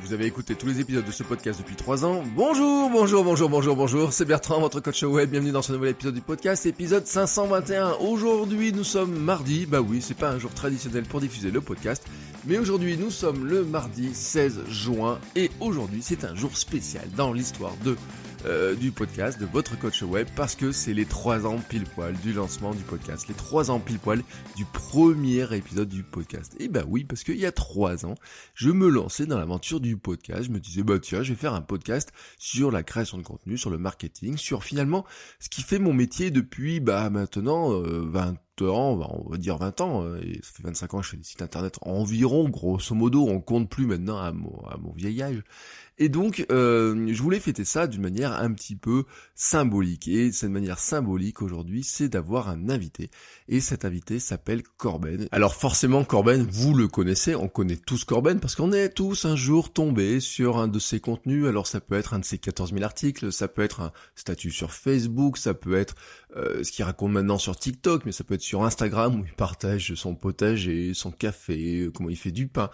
Vous avez écouté tous les épisodes de ce podcast depuis 3 ans. Bonjour, c'est Bertrand, votre coach web. Bienvenue dans ce nouvel épisode du podcast, épisode 521. Aujourd'hui, nous sommes mardi. Bah oui, c'est pas un jour traditionnel pour diffuser le podcast. Mais aujourd'hui, nous sommes le mardi 16 juin. Et aujourd'hui, c'est un jour spécial dans l'histoire du podcast, de votre coach web, parce que c'est les 3 ans pile poil du lancement du podcast, les 3 ans pile poil du premier épisode du podcast. Et bah oui, parce qu'il y a 3 ans, je me lançais dans l'aventure du podcast, je me disais, bah tiens, je vais faire un podcast sur la création de contenu, sur le marketing, sur finalement ce qui fait mon métier depuis maintenant 20 ans, on va dire 20 ans, et ça fait 25 ans que je fais des sites internet environ, grosso modo, on compte plus maintenant à mon vieil âge. Et donc, je voulais fêter ça d'une manière un petit peu symbolique. Et cette manière symbolique aujourd'hui, c'est d'avoir un invité. Et cet invité s'appelle Corben. Alors forcément, Corben, vous le connaissez, on connaît tous Corben, parce qu'on est tous un jour tombés sur un de ses contenus. Alors ça peut être un de ses 14 000 articles, ça peut être un statut sur Facebook, ça peut être ce qu'il raconte maintenant sur TikTok, mais ça peut être sur Instagram, où il partage son potager, son café, comment il fait du pain.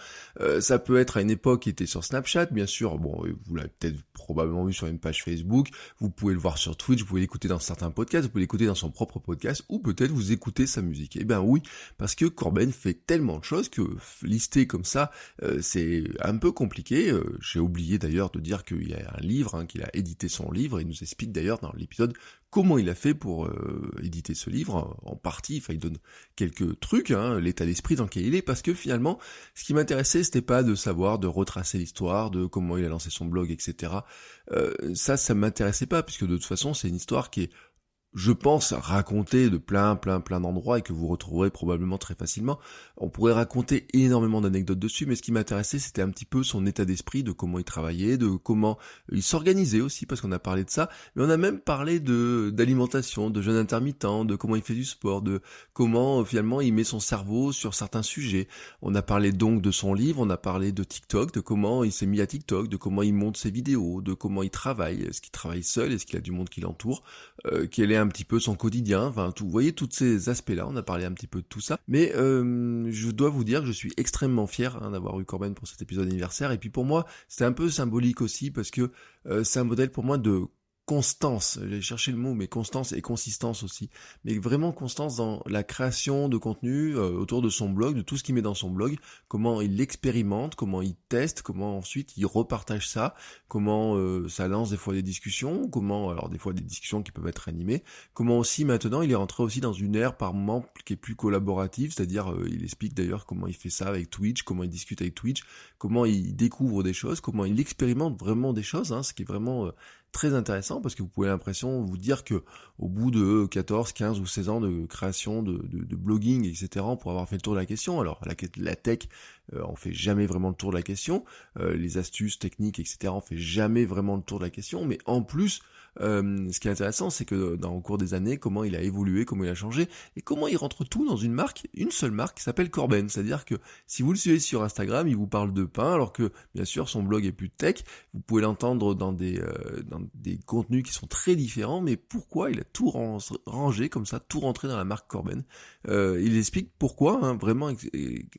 Ça peut être à une époque, il était sur Snapchat, bien sûr. Bon, vous l'avez peut-être probablement vu sur une page Facebook, vous pouvez le voir sur Twitch, vous pouvez l'écouter dans certains podcasts, vous pouvez l'écouter dans son propre podcast, ou peut-être vous écoutez sa musique. Eh ben oui, parce que Corben fait tellement de choses que lister comme ça, c'est un peu compliqué. J'ai oublié d'ailleurs de dire qu'il y a un livre, qu'il a édité son livre, et il nous explique d'ailleurs dans l'épisode comment il a fait pour éditer ce livre, en partie, il donne quelques trucs, l'état d'esprit dans lequel il est, parce que finalement, ce qui m'intéressait, c'était pas de savoir, de retracer l'histoire, de comment il a lancé son blog, etc. Ça m'intéressait pas, puisque de toute façon, c'est une histoire qui est, je pense, racontée de plein d'endroits et que vous retrouverez probablement très facilement. On pourrait raconter énormément d'anecdotes dessus, mais ce qui m'intéressait, c'était un petit peu son état d'esprit, de comment il travaillait, de comment il s'organisait aussi, parce qu'on a parlé de ça, mais on a même parlé d'alimentation, de jeûne intermittent, de comment il fait du sport, de comment finalement il met son cerveau sur certains sujets. On a parlé donc de son livre, on a parlé de TikTok, de comment il s'est mis à TikTok, de comment il monte ses vidéos, de comment il travaille, est-ce qu'il travaille seul, est-ce qu'il a du monde qui l'entoure, quel est un petit peu son quotidien, tout, vous voyez, tous ces aspects-là, on a parlé un petit peu de tout ça, mais je dois vous dire que je suis extrêmement fier d'avoir eu Corben pour cet épisode anniversaire, et puis pour moi, c'était un peu symbolique aussi, parce que c'est un modèle pour moi de constance, j'ai cherché le mot, mais constance et consistance aussi, mais vraiment constance dans la création de contenu autour de son blog, de tout ce qu'il met dans son blog, comment il l'expérimente, comment il teste, comment ensuite il repartage ça, comment ça lance des fois des discussions, alors des fois des discussions qui peuvent être animées, comment aussi maintenant il est rentré aussi dans une ère par moment qui est plus collaborative, c'est-à-dire il explique d'ailleurs comment il fait ça avec Twitch, comment il discute avec Twitch, comment il découvre des choses, comment il expérimente vraiment des choses, ce qui est vraiment très intéressant, parce que vous pouvez l'impression vous dire que au bout de 14, 15 ou 16 ans de création de blogging, etc., on pourrait avoir fait le tour de la question. Alors la tech, on fait jamais vraiment le tour de la question, les astuces techniques, etc., on fait jamais vraiment le tour de la question, mais en plus, ce qui est intéressant, c'est que au cours des années, comment il a évolué, comment il a changé, et comment il rentre tout dans une marque, une seule marque qui s'appelle Corben. C'est-à-dire que si vous le suivez sur Instagram, il vous parle de pain, alors que bien sûr son blog est plus tech. Vous pouvez l'entendre dans des contenus qui sont très différents, mais pourquoi il a tout rangé comme ça, tout rentré dans la marque Corben. Il explique pourquoi,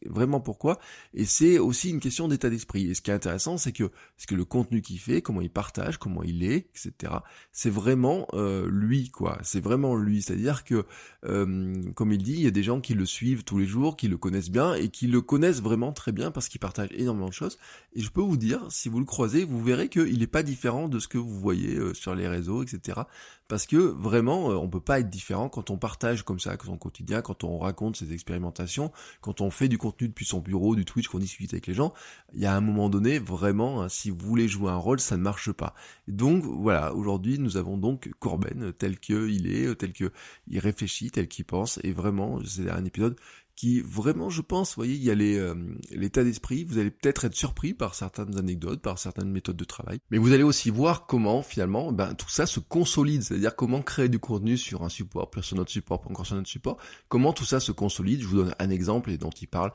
vraiment pourquoi, et c'est aussi une question d'état d'esprit. Et ce qui est intéressant, c'est que le contenu qu'il fait, comment il partage, comment il est, etc., c'est vraiment lui, quoi. C'est vraiment lui. C'est-à-dire que, comme il dit, il y a des gens qui le suivent tous les jours, qui le connaissent bien, et qui le connaissent vraiment très bien, parce qu'il partage énormément de choses. Et je peux vous dire, si vous le croisez, vous verrez qu'il n'est pas différent de ce que vous voyez sur les réseaux, etc. Parce que vraiment, on peut pas être différent quand on partage comme ça son quotidien, quand on raconte ses expérimentations, quand on fait du contenu depuis son bureau, du Twitch, qu'on discute avec les gens. Il y a un moment donné, vraiment, si vous voulez jouer un rôle, ça ne marche pas. Et donc voilà, aujourd'hui, nous avons donc Corben tel qu'il est, tel qu'il réfléchit, tel qu'il pense, et vraiment, c'est un épisode qui vraiment, je pense, vous voyez, il y a l'état d'esprit, vous allez peut-être être surpris par certaines anecdotes, par certaines méthodes de travail, mais vous allez aussi voir comment, finalement, tout ça se consolide, c'est-à-dire comment créer du contenu sur un support, puis sur notre support, puis encore sur notre support, comment tout ça se consolide. Je vous donne un exemple et dont il parle,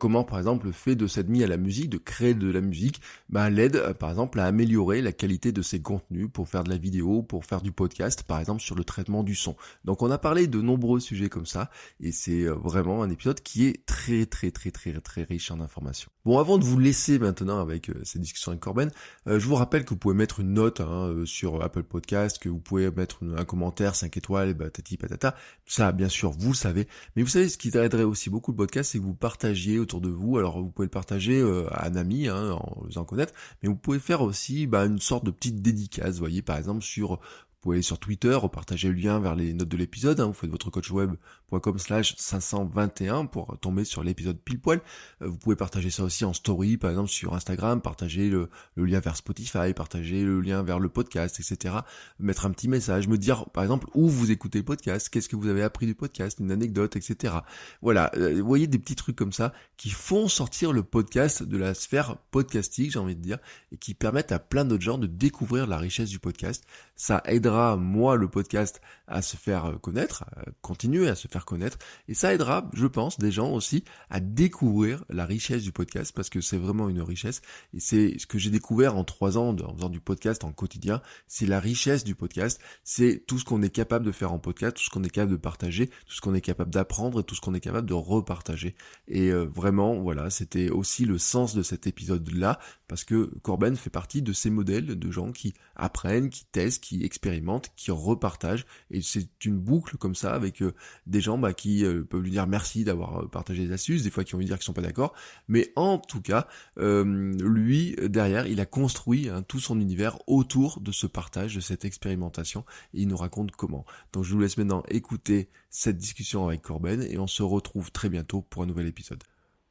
comment, par exemple, le fait de s'être mis à la musique, de créer de la musique, l'aide, par exemple, à améliorer la qualité de ses contenus pour faire de la vidéo, pour faire du podcast, par exemple, sur le traitement du son. Donc on a parlé de nombreux sujets comme ça, et c'est vraiment un épisode épisode qui est très très très très très riche en informations. Bon, avant de vous laisser maintenant avec cette discussion avec Corben, je vous rappelle que vous pouvez mettre une note sur Apple Podcast, que vous pouvez mettre un commentaire 5 étoiles, patati patata. Ça, bien sûr, vous le savez. Mais vous savez, ce qui aiderait aussi beaucoup le podcast, c'est que vous partagiez autour de vous. Alors, vous pouvez le partager à un ami, en le faisant connaître, mais vous pouvez faire aussi une sorte de petite dédicace, vous voyez, par exemple, vous pouvez aller sur Twitter, repartager le lien vers les notes de l'épisode, vous faites votre coachweb.com/521 pour tomber sur l'épisode pile poil. Vous pouvez partager ça aussi en story, par exemple sur Instagram, partager le lien vers Spotify, partager le lien vers le podcast, etc. Mettre un petit message, me dire par exemple où vous écoutez le podcast, qu'est-ce que vous avez appris du podcast, une anecdote, etc. Voilà, vous voyez des petits trucs comme ça qui font sortir le podcast de la sphère podcastique, j'ai envie de dire, et qui permettent à plein d'autres gens de découvrir la richesse du podcast. Ça aidera moi le podcast à se faire connaître, à continuer à se faire connaître, et ça aidera, je pense, des gens aussi à découvrir la richesse du podcast, parce que c'est vraiment une richesse, et c'est ce que j'ai découvert en 3 ans en faisant du podcast en quotidien, c'est la richesse du podcast, c'est tout ce qu'on est capable de faire en podcast, tout ce qu'on est capable de partager, tout ce qu'on est capable d'apprendre, et tout ce qu'on est capable de repartager. Et vraiment, voilà, c'était aussi le sens de cet épisode-là, parce que Corben fait partie de ces modèles de gens qui apprennent, qui testent, qui expérimentent, qui repartagent, et c'est une boucle comme ça avec des gens qui peuvent lui dire merci d'avoir partagé des astuces, des fois qui vont lui dire qu'ils sont pas d'accord, mais en tout cas, lui, derrière, il a construit tout son univers autour de ce partage, de cette expérimentation, et il nous raconte comment. Donc je vous laisse maintenant écouter cette discussion avec Corben, et on se retrouve très bientôt pour un nouvel épisode.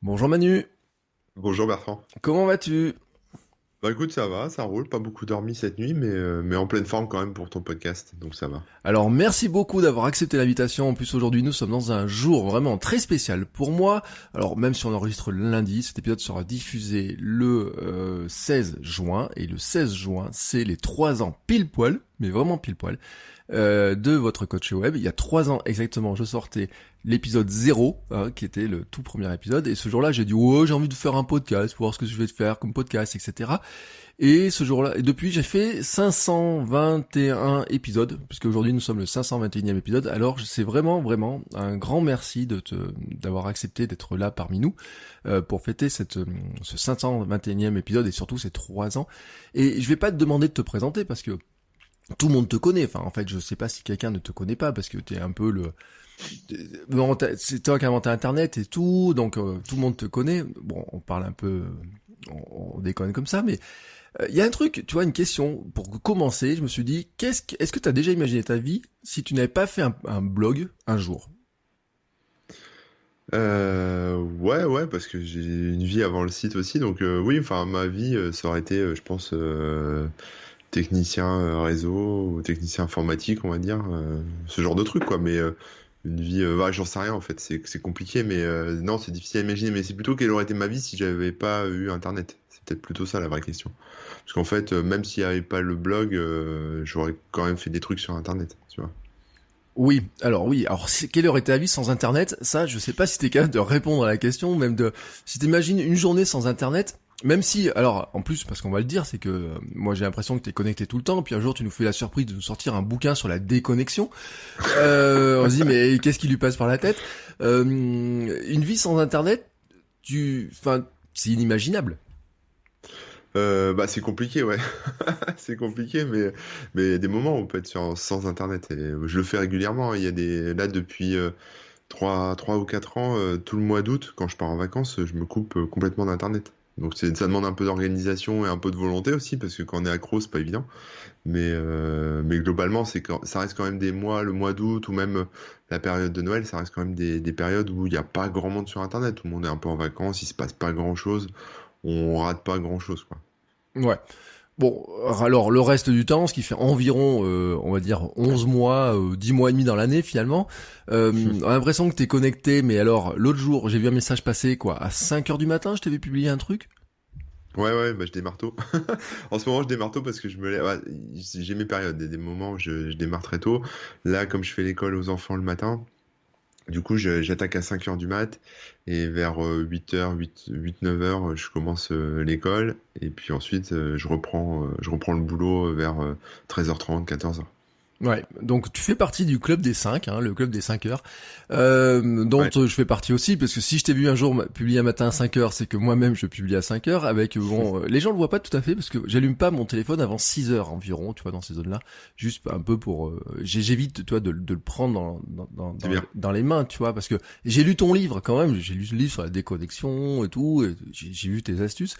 Bonjour Manu. Bonjour Bertrand. Comment vas-tu ? Bah écoute, ça va, ça roule, pas beaucoup dormi cette nuit, mais en pleine forme quand même pour ton podcast, donc ça va. Alors merci beaucoup d'avoir accepté l'invitation. En plus aujourd'hui nous sommes dans un jour vraiment très spécial pour moi. Alors même si on enregistre le lundi, cet épisode sera diffusé le 16 juin, et le 16 juin c'est les 3 ans pile poil, mais vraiment pile poil, de votre coach web. Il y a 3 ans exactement, je sortais l'épisode 0, qui était le tout premier épisode, et ce jour-là j'ai dit j'ai envie de faire un podcast pour voir ce que je vais faire comme podcast, etc. Et ce jour-là, et depuis j'ai fait 521 épisodes, puisque aujourd'hui nous sommes le 521e épisode. Alors c'est vraiment un grand merci d'avoir accepté d'être là parmi nous pour fêter ce 521e épisode, et surtout ces 3 ans. Et je vais pas te demander de te présenter parce que tout le monde te connaît. Enfin, en fait, je sais pas si quelqu'un ne te connaît pas, parce que t'es un peu c'est toi qui as inventé Internet et tout, donc tout le monde te connaît. Bon, on parle un peu, on déconne comme ça, mais il y a un truc, tu vois, une question pour commencer. Je me suis dit, est-ce que t'as déjà imaginé ta vie si tu n'avais pas fait un blog un jour ? Ouais, parce que j'ai une vie avant le site aussi, donc oui, enfin ma vie, ça aurait été, je pense, technicien réseau ou technicien informatique, on va dire, ce genre de truc, quoi. Mais une vie, j'en sais rien en fait, c'est compliqué, mais non, c'est difficile à imaginer. Mais c'est plutôt quelle aurait été ma vie si j'avais pas eu Internet. C'est peut-être plutôt ça la vraie question. Parce qu'en fait, même s'il n'y avait pas le blog, j'aurais quand même fait des trucs sur Internet, tu vois. Oui, alors quelle aurait été ta vie sans Internet ? Ça, je sais pas si t'es capable de répondre à la question, même si t'imagines une journée sans Internet. Même si, alors, en plus, parce qu'on va le dire, c'est que moi j'ai l'impression que t'es connecté tout le temps, puis un jour tu nous fais la surprise de nous sortir un bouquin sur la déconnexion. On se dit, mais qu'est-ce qui lui passe par la tête ? Une vie sans Internet, c'est inimaginable. C'est compliqué, ouais. C'est compliqué, mais il y a des moments où on peut être sans Internet, et je le fais régulièrement. Il y a là, depuis 3 ou 4 ans, tout le mois d'août, quand je pars en vacances, je me coupe complètement d'Internet. Donc ça demande un peu d'organisation et un peu de volonté aussi, parce que quand on est accro, c'est pas évident. Mais globalement, ça reste quand même des mois, le mois d'août ou même la période de Noël, ça reste quand même des périodes où il n'y a pas grand monde sur Internet. Tout le monde est un peu en vacances, il se passe pas grand-chose, on rate pas grand-chose, quoi. Ouais. Bon, alors le reste du temps, ce qui fait environ, on va dire 11 mois, 10 mois et demi dans l'année finalement, on a l'impression que t'es connecté, mais alors l'autre jour, j'ai vu un message passer, à 5h du matin, je t'avais publié un truc. Ouais, je démarre tôt. En ce moment, je démarre tôt parce que je me lève. J'ai mes périodes, des moments où je démarre très tôt. Là, comme je fais l'école aux enfants le matin, du coup, j'attaque à 5h du mat, et vers 8h, 9h, je commence l'école, et puis ensuite, je reprends le boulot vers 13h30, 14h. Ouais, donc tu fais partie du club des 5, hein, le club des 5 heures, dont Ouais. je fais partie aussi, parce que si je t'ai vu un jour publier un matin à 5 heures, c'est que moi-même je publie à 5 heures, avec, bon, les gens le voient pas tout à fait, parce que j'allume pas mon téléphone avant 6 heures environ, tu vois, dans ces zones-là, juste un peu pour, j'évite, tu vois, de le prendre C'est bien. dans les mains, tu vois, parce que j'ai lu ton livre quand même, j'ai lu le livre sur la déconnexion et tout, et j'ai vu tes astuces,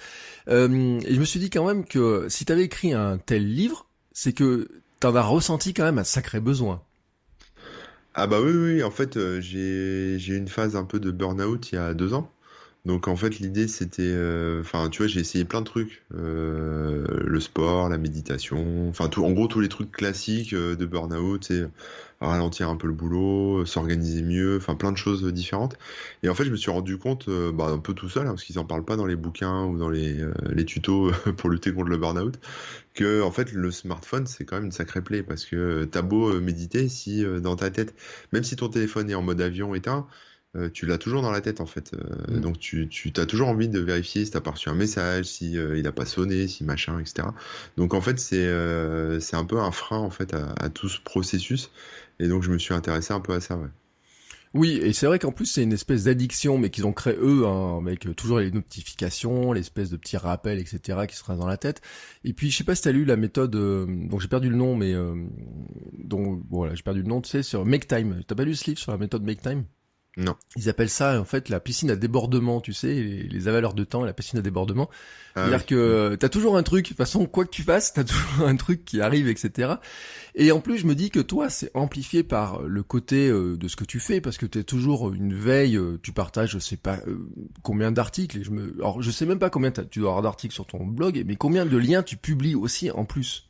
et je me suis dit quand même que si t'avais écrit un tel livre, c'est que t'en as ressenti quand même un sacré besoin. Ah bah oui, oui, oui, en fait, j'ai eu une phase un peu de burn-out il y a 2 ans. Donc en fait, l'idée c'était, enfin, tu vois, j'ai essayé plein de trucs, le sport, la méditation, enfin tout, en gros tous les trucs classiques de burn-out, c'est ralentir un peu le boulot, s'organiser mieux, enfin plein de choses différentes. Et en fait, je me suis rendu compte, bah, un peu tout seul, hein, parce qu'ils en parlent pas dans les bouquins ou dans les tutos pour lutter contre le burn-out, que en fait le smartphone c'est quand même une sacrée plaie parce que t'as beau méditer, si dans ta tête, même si ton téléphone est en mode avion éteint, tu l'as toujours dans la tête en fait. Mm. Donc tu as toujours envie de vérifier si t'as pas reçu un message, si il a pas sonné, si machin, etc. Donc en fait c'est un peu un frein en fait à tout ce processus. Et donc je me suis intéressé un peu à ça, ouais. Oui, et c'est vrai qu'en plus c'est une espèce d'addiction, mais qu'ils ont créé eux, hein, avec toujours les notifications, l'espèce de petits rappels, etc., qui se restent dans la tête. Et puis je sais pas si t'as lu la méthode, dont j'ai perdu le nom, mais dont voilà, j'ai perdu le nom, tu sais, sur Make Time. T'as pas lu ce livre sur la méthode Make Time? Non. Ils appellent ça en fait la piscine à débordement, tu sais, les avaleurs de temps, et la piscine à débordement. Ah C'est-à-dire oui. Mm. que t'as toujours un truc, de toute façon, quoi que tu fasses, t'as toujours un truc qui arrive, etc. Et en plus, je me dis que toi, c'est amplifié par le côté de ce que tu fais, parce que t'es toujours une veille, tu partages, je sais pas combien d'articles, et alors je sais même pas combien tu dois avoir d'articles sur ton blog, mais combien de liens tu publies aussi en plus.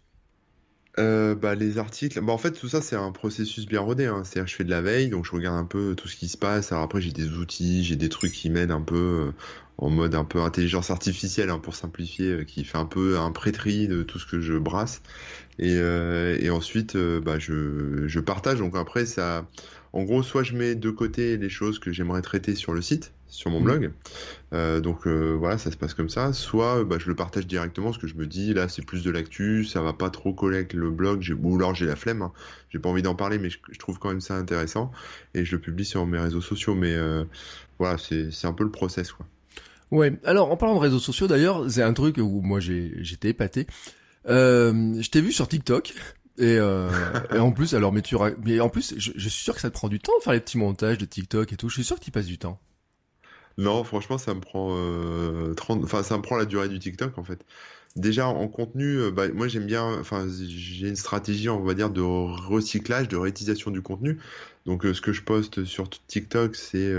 Bah, les articles, bah, en fait, tout ça, c'est un processus bien rodé, hein. C'est-à-dire, je fais de la veille, donc je regarde un peu tout ce qui se passe. Alors après, j'ai des outils, j'ai des trucs qui m'aident un peu en mode un peu intelligence artificielle, hein, pour simplifier, qui fait un peu un pré-tri de tout ce que je brasse. Et ensuite, bah, je partage. Donc après, ça, en gros, soit je mets de côté les choses que j'aimerais traiter sur le site, sur mon Mm. blog. Donc voilà, ça se passe comme ça. Soit bah, je le partage directement parce que je me dis là c'est plus de l'actu, ça va pas trop coller avec le blog, ou alors j'ai la flemme, hein. J'ai pas envie d'en parler, mais je trouve quand même ça intéressant et je le publie sur mes réseaux sociaux. Mais voilà, c'est un peu le process, quoi. Ouais. Alors, en parlant de réseaux sociaux, d'ailleurs, c'est un truc où moi j'étais épaté. Je t'ai vu sur TikTok. Et en plus, alors, mais en plus, je suis sûr que ça te prend du temps de faire les petits montages de TikTok et tout. Je suis sûr que tu passes du temps. Non, franchement, ça me prend 30, enfin ça me prend la durée du TikTok en fait. Déjà en contenu, bah, moi j'aime bien, enfin j'ai une stratégie, on va dire, de recyclage, de réutilisation du contenu. Donc ce que je poste sur TikTok, c'est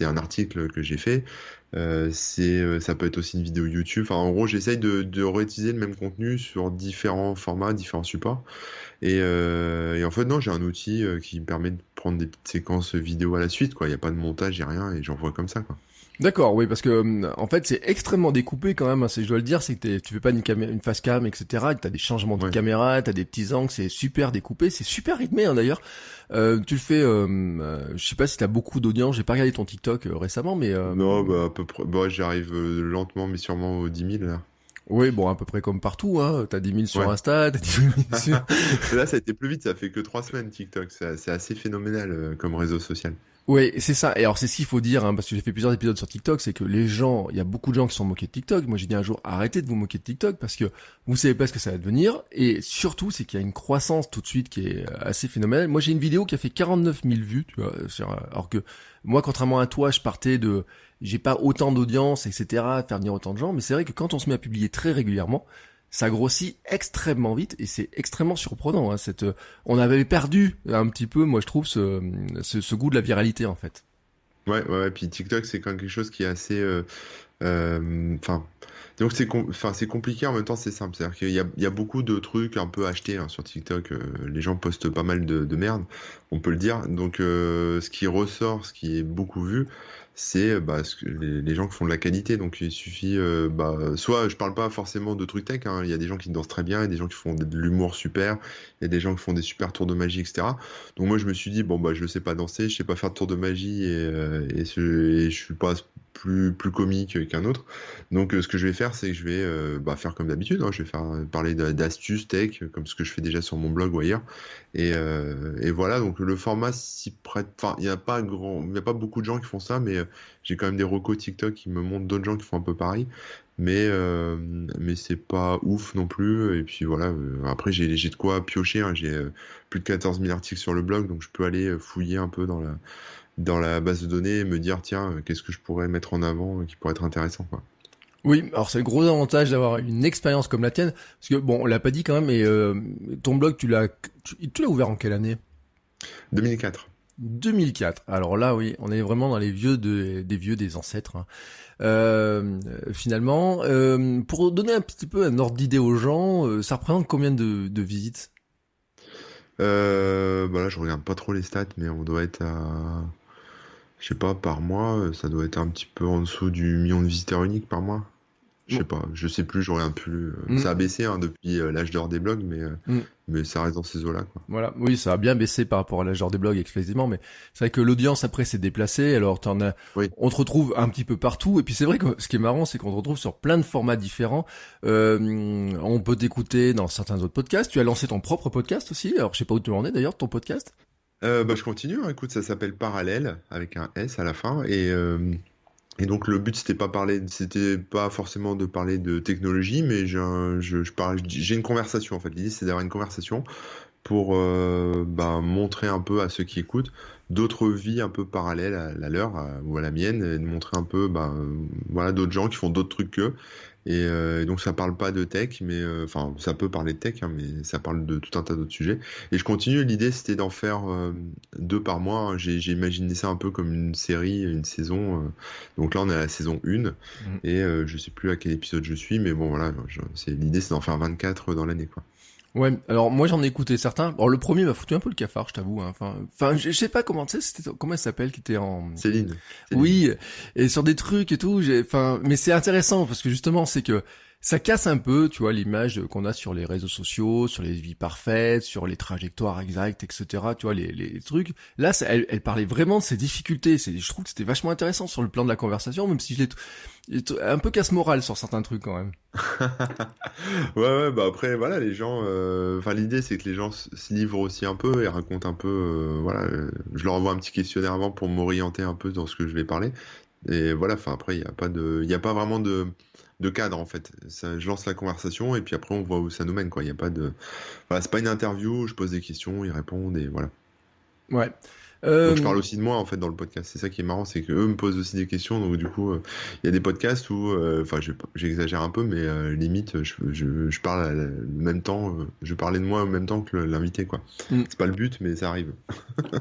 un article que j'ai fait. Ça peut être aussi une vidéo YouTube. Enfin en gros, j'essaye de réutiliser le même contenu sur différents formats, différents supports. Et en fait non, j'ai un outil qui me permet de prendre des petites séquences vidéo à la suite, quoi. Il n'y a pas de montage, il n'y a rien, et j'envoie comme ça, quoi. D'accord, oui, parce que en fait, c'est extrêmement découpé quand même, hein, je dois le dire, c'est que tu fais pas une face cam, etc. T'as des changements de Ouais. caméra, t'as des petits angles, c'est super découpé, c'est super rythmé, hein, d'ailleurs. Tu le fais, je sais pas si t'as beaucoup d'audience, j'ai pas regardé ton TikTok récemment, mais Non, bah, à peu près. Bah, j'arrive lentement, mais sûrement aux 10 000, là. oui, bon, à peu près comme partout, hein. T'as 10 000 sur Ouais. Insta, t'as 10 000 sur... Là, ça a été plus vite, ça fait que 3 semaines, TikTok. C'est assez phénoménal comme réseau social. Oui, c'est ça. Et alors, c'est ce qu'il faut dire, hein, parce que j'ai fait plusieurs épisodes sur TikTok, c'est que les gens, il y a beaucoup de gens qui sont moqués de TikTok. Moi, j'ai dit un jour, arrêtez de vous moquer de TikTok, parce que vous savez pas ce que ça va devenir. Et surtout, c'est qu'il y a une croissance tout de suite qui est assez phénoménale. Moi, j'ai une vidéo qui a fait 49 000 vues, tu vois, alors que moi, contrairement à toi, j'ai pas autant d'audience, etc., à faire venir autant de gens. Mais c'est vrai que quand on se met à publier très régulièrement, ça grossit extrêmement vite et c'est extrêmement surprenant, hein, on avait perdu un petit peu, moi je trouve, ce goût de la viralité en fait. Ouais, ouais, ouais. Puis TikTok, c'est quand même quelque chose qui est assez. Enfin. Donc enfin, c'est compliqué, en même temps c'est simple. C'est-à-dire qu'il y a beaucoup de trucs un peu achetés, hein, sur TikTok. Les gens postent pas mal de merde, on peut le dire. Donc ce qui ressort, ce qui est beaucoup vu, c'est bah, les gens qui font de la qualité. Donc il suffit, bah, soit je parle pas forcément de trucs tech, hein. Il y a des gens qui dansent très bien, il y a des gens qui font de l'humour super, il y a des gens qui font des super tours de magie, etc. Donc moi je me suis dit, bon bah je sais pas danser, je sais pas faire de tour de magie, et je suis pas plus comique qu'un autre. Donc ce que je vais faire, c'est que je vais faire comme d'habitude, hein. Je vais parler d'astuces tech, comme ce que je fais déjà sur mon blog ou ailleurs. Et voilà, donc le format s'y prête. Enfin, il y a pas beaucoup de gens qui font ça, mais j'ai quand même des recos TikTok qui me montrent d'autres gens qui font un peu pareil. Mais c'est pas ouf non plus. Et puis voilà, après j'ai de quoi piocher, hein. J'ai plus de 14 000 articles sur le blog, donc je peux aller fouiller un peu dans la base de données et me dire, tiens, qu'est-ce que je pourrais mettre en avant qui pourrait être intéressant, quoi. Oui, alors c'est le gros avantage d'avoir une expérience comme la tienne, parce que bon, on l'a pas dit quand même, mais ton blog, tu l'as ouvert en quelle année? 2004. 2004. Alors là, oui, on est vraiment dans les des ancêtres, hein. Finalement, pour donner un petit peu un ordre d'idée aux gens, ça représente combien de visites? Là, je regarde pas trop les stats, mais on doit être à, je sais pas, par mois, ça doit être un petit peu en dessous du million de visiteurs uniques par mois. Je sais Bon. pas, je sais plus, je regarde plus. Ça a Mm, baissé, hein, depuis l'âge d'or des blogs, mm. mais ça reste dans ces eaux-là, quoi. Voilà, oui, ça a bien baissé par rapport à l'âge des blogs, effectivement, mais c'est vrai que l'audience après s'est déplacée, alors Oui. on te retrouve un petit peu partout, et puis c'est vrai que ce qui est marrant, c'est qu'on te retrouve sur plein de formats différents. On peut t'écouter dans certains autres podcasts. Tu as lancé ton propre podcast aussi, alors je sais pas où tu en es d'ailleurs, ton podcast. Je continue, hein. Écoute, ça s'appelle Parallèle, avec un S à la fin, et donc le but c'était pas forcément de parler de technologie, mais j'ai une conversation en fait. L'idée c'est d'avoir une conversation pour montrer un peu à ceux qui écoutent d'autres vies un peu parallèles à la leur ou à la mienne, et de montrer un peu voilà, d'autres gens qui font d'autres trucs qu'eux. Et donc ça parle pas de tech, mais enfin ça peut parler de tech, hein, mais ça parle de tout un tas d'autres sujets. Et je continue. L'idée c'était d'en faire 2 par mois, hein. J'ai imaginé ça un peu comme une série, une saison. Donc là on est à la saison 1 et je sais plus à quel épisode je suis, mais bon voilà, l'idée c'est d'en faire 24 dans l'année, quoi. Ouais, alors moi j'en ai écouté certains. Bon, le premier m'a foutu un peu le cafard, je t'avoue, hein. Enfin, je sais pas comment, tu sais, comment elle s'appelle, qui était en... Céline. Oui, et sur des trucs et tout, mais c'est intéressant parce que justement, c'est que ça casse un peu, tu vois, l'image qu'on a sur les réseaux sociaux, sur les vies parfaites, sur les trajectoires exactes, etc. Tu vois, les trucs. Là, elle parlait vraiment de ses difficultés. Je trouve que c'était vachement intéressant sur le plan de la conversation, même si un peu casse-morale sur certains trucs quand même. Ouais, après, voilà, les gens. Enfin, l'idée, c'est que les gens se livrent aussi un peu et racontent un peu. Voilà, je leur envoie un petit questionnaire avant pour m'orienter un peu dans ce que je vais parler. Et voilà, enfin, après, il y a pas vraiment de cadre, en fait. Je lance la conversation et puis après, on voit où ça nous mène, quoi. Il y a pas de. Voilà, c'est pas une interview, je pose des questions, ils répondent et voilà. Ouais. Donc je parle aussi de moi en fait dans le podcast. C'est ça qui est marrant, c'est que eux me posent aussi des questions. Donc du coup, il y a des podcasts où, enfin, j'exagère un peu, mais limite, je parle le même temps, je parlais de moi en même temps que l'invité, quoi. mm. C'est pas le but, mais ça arrive.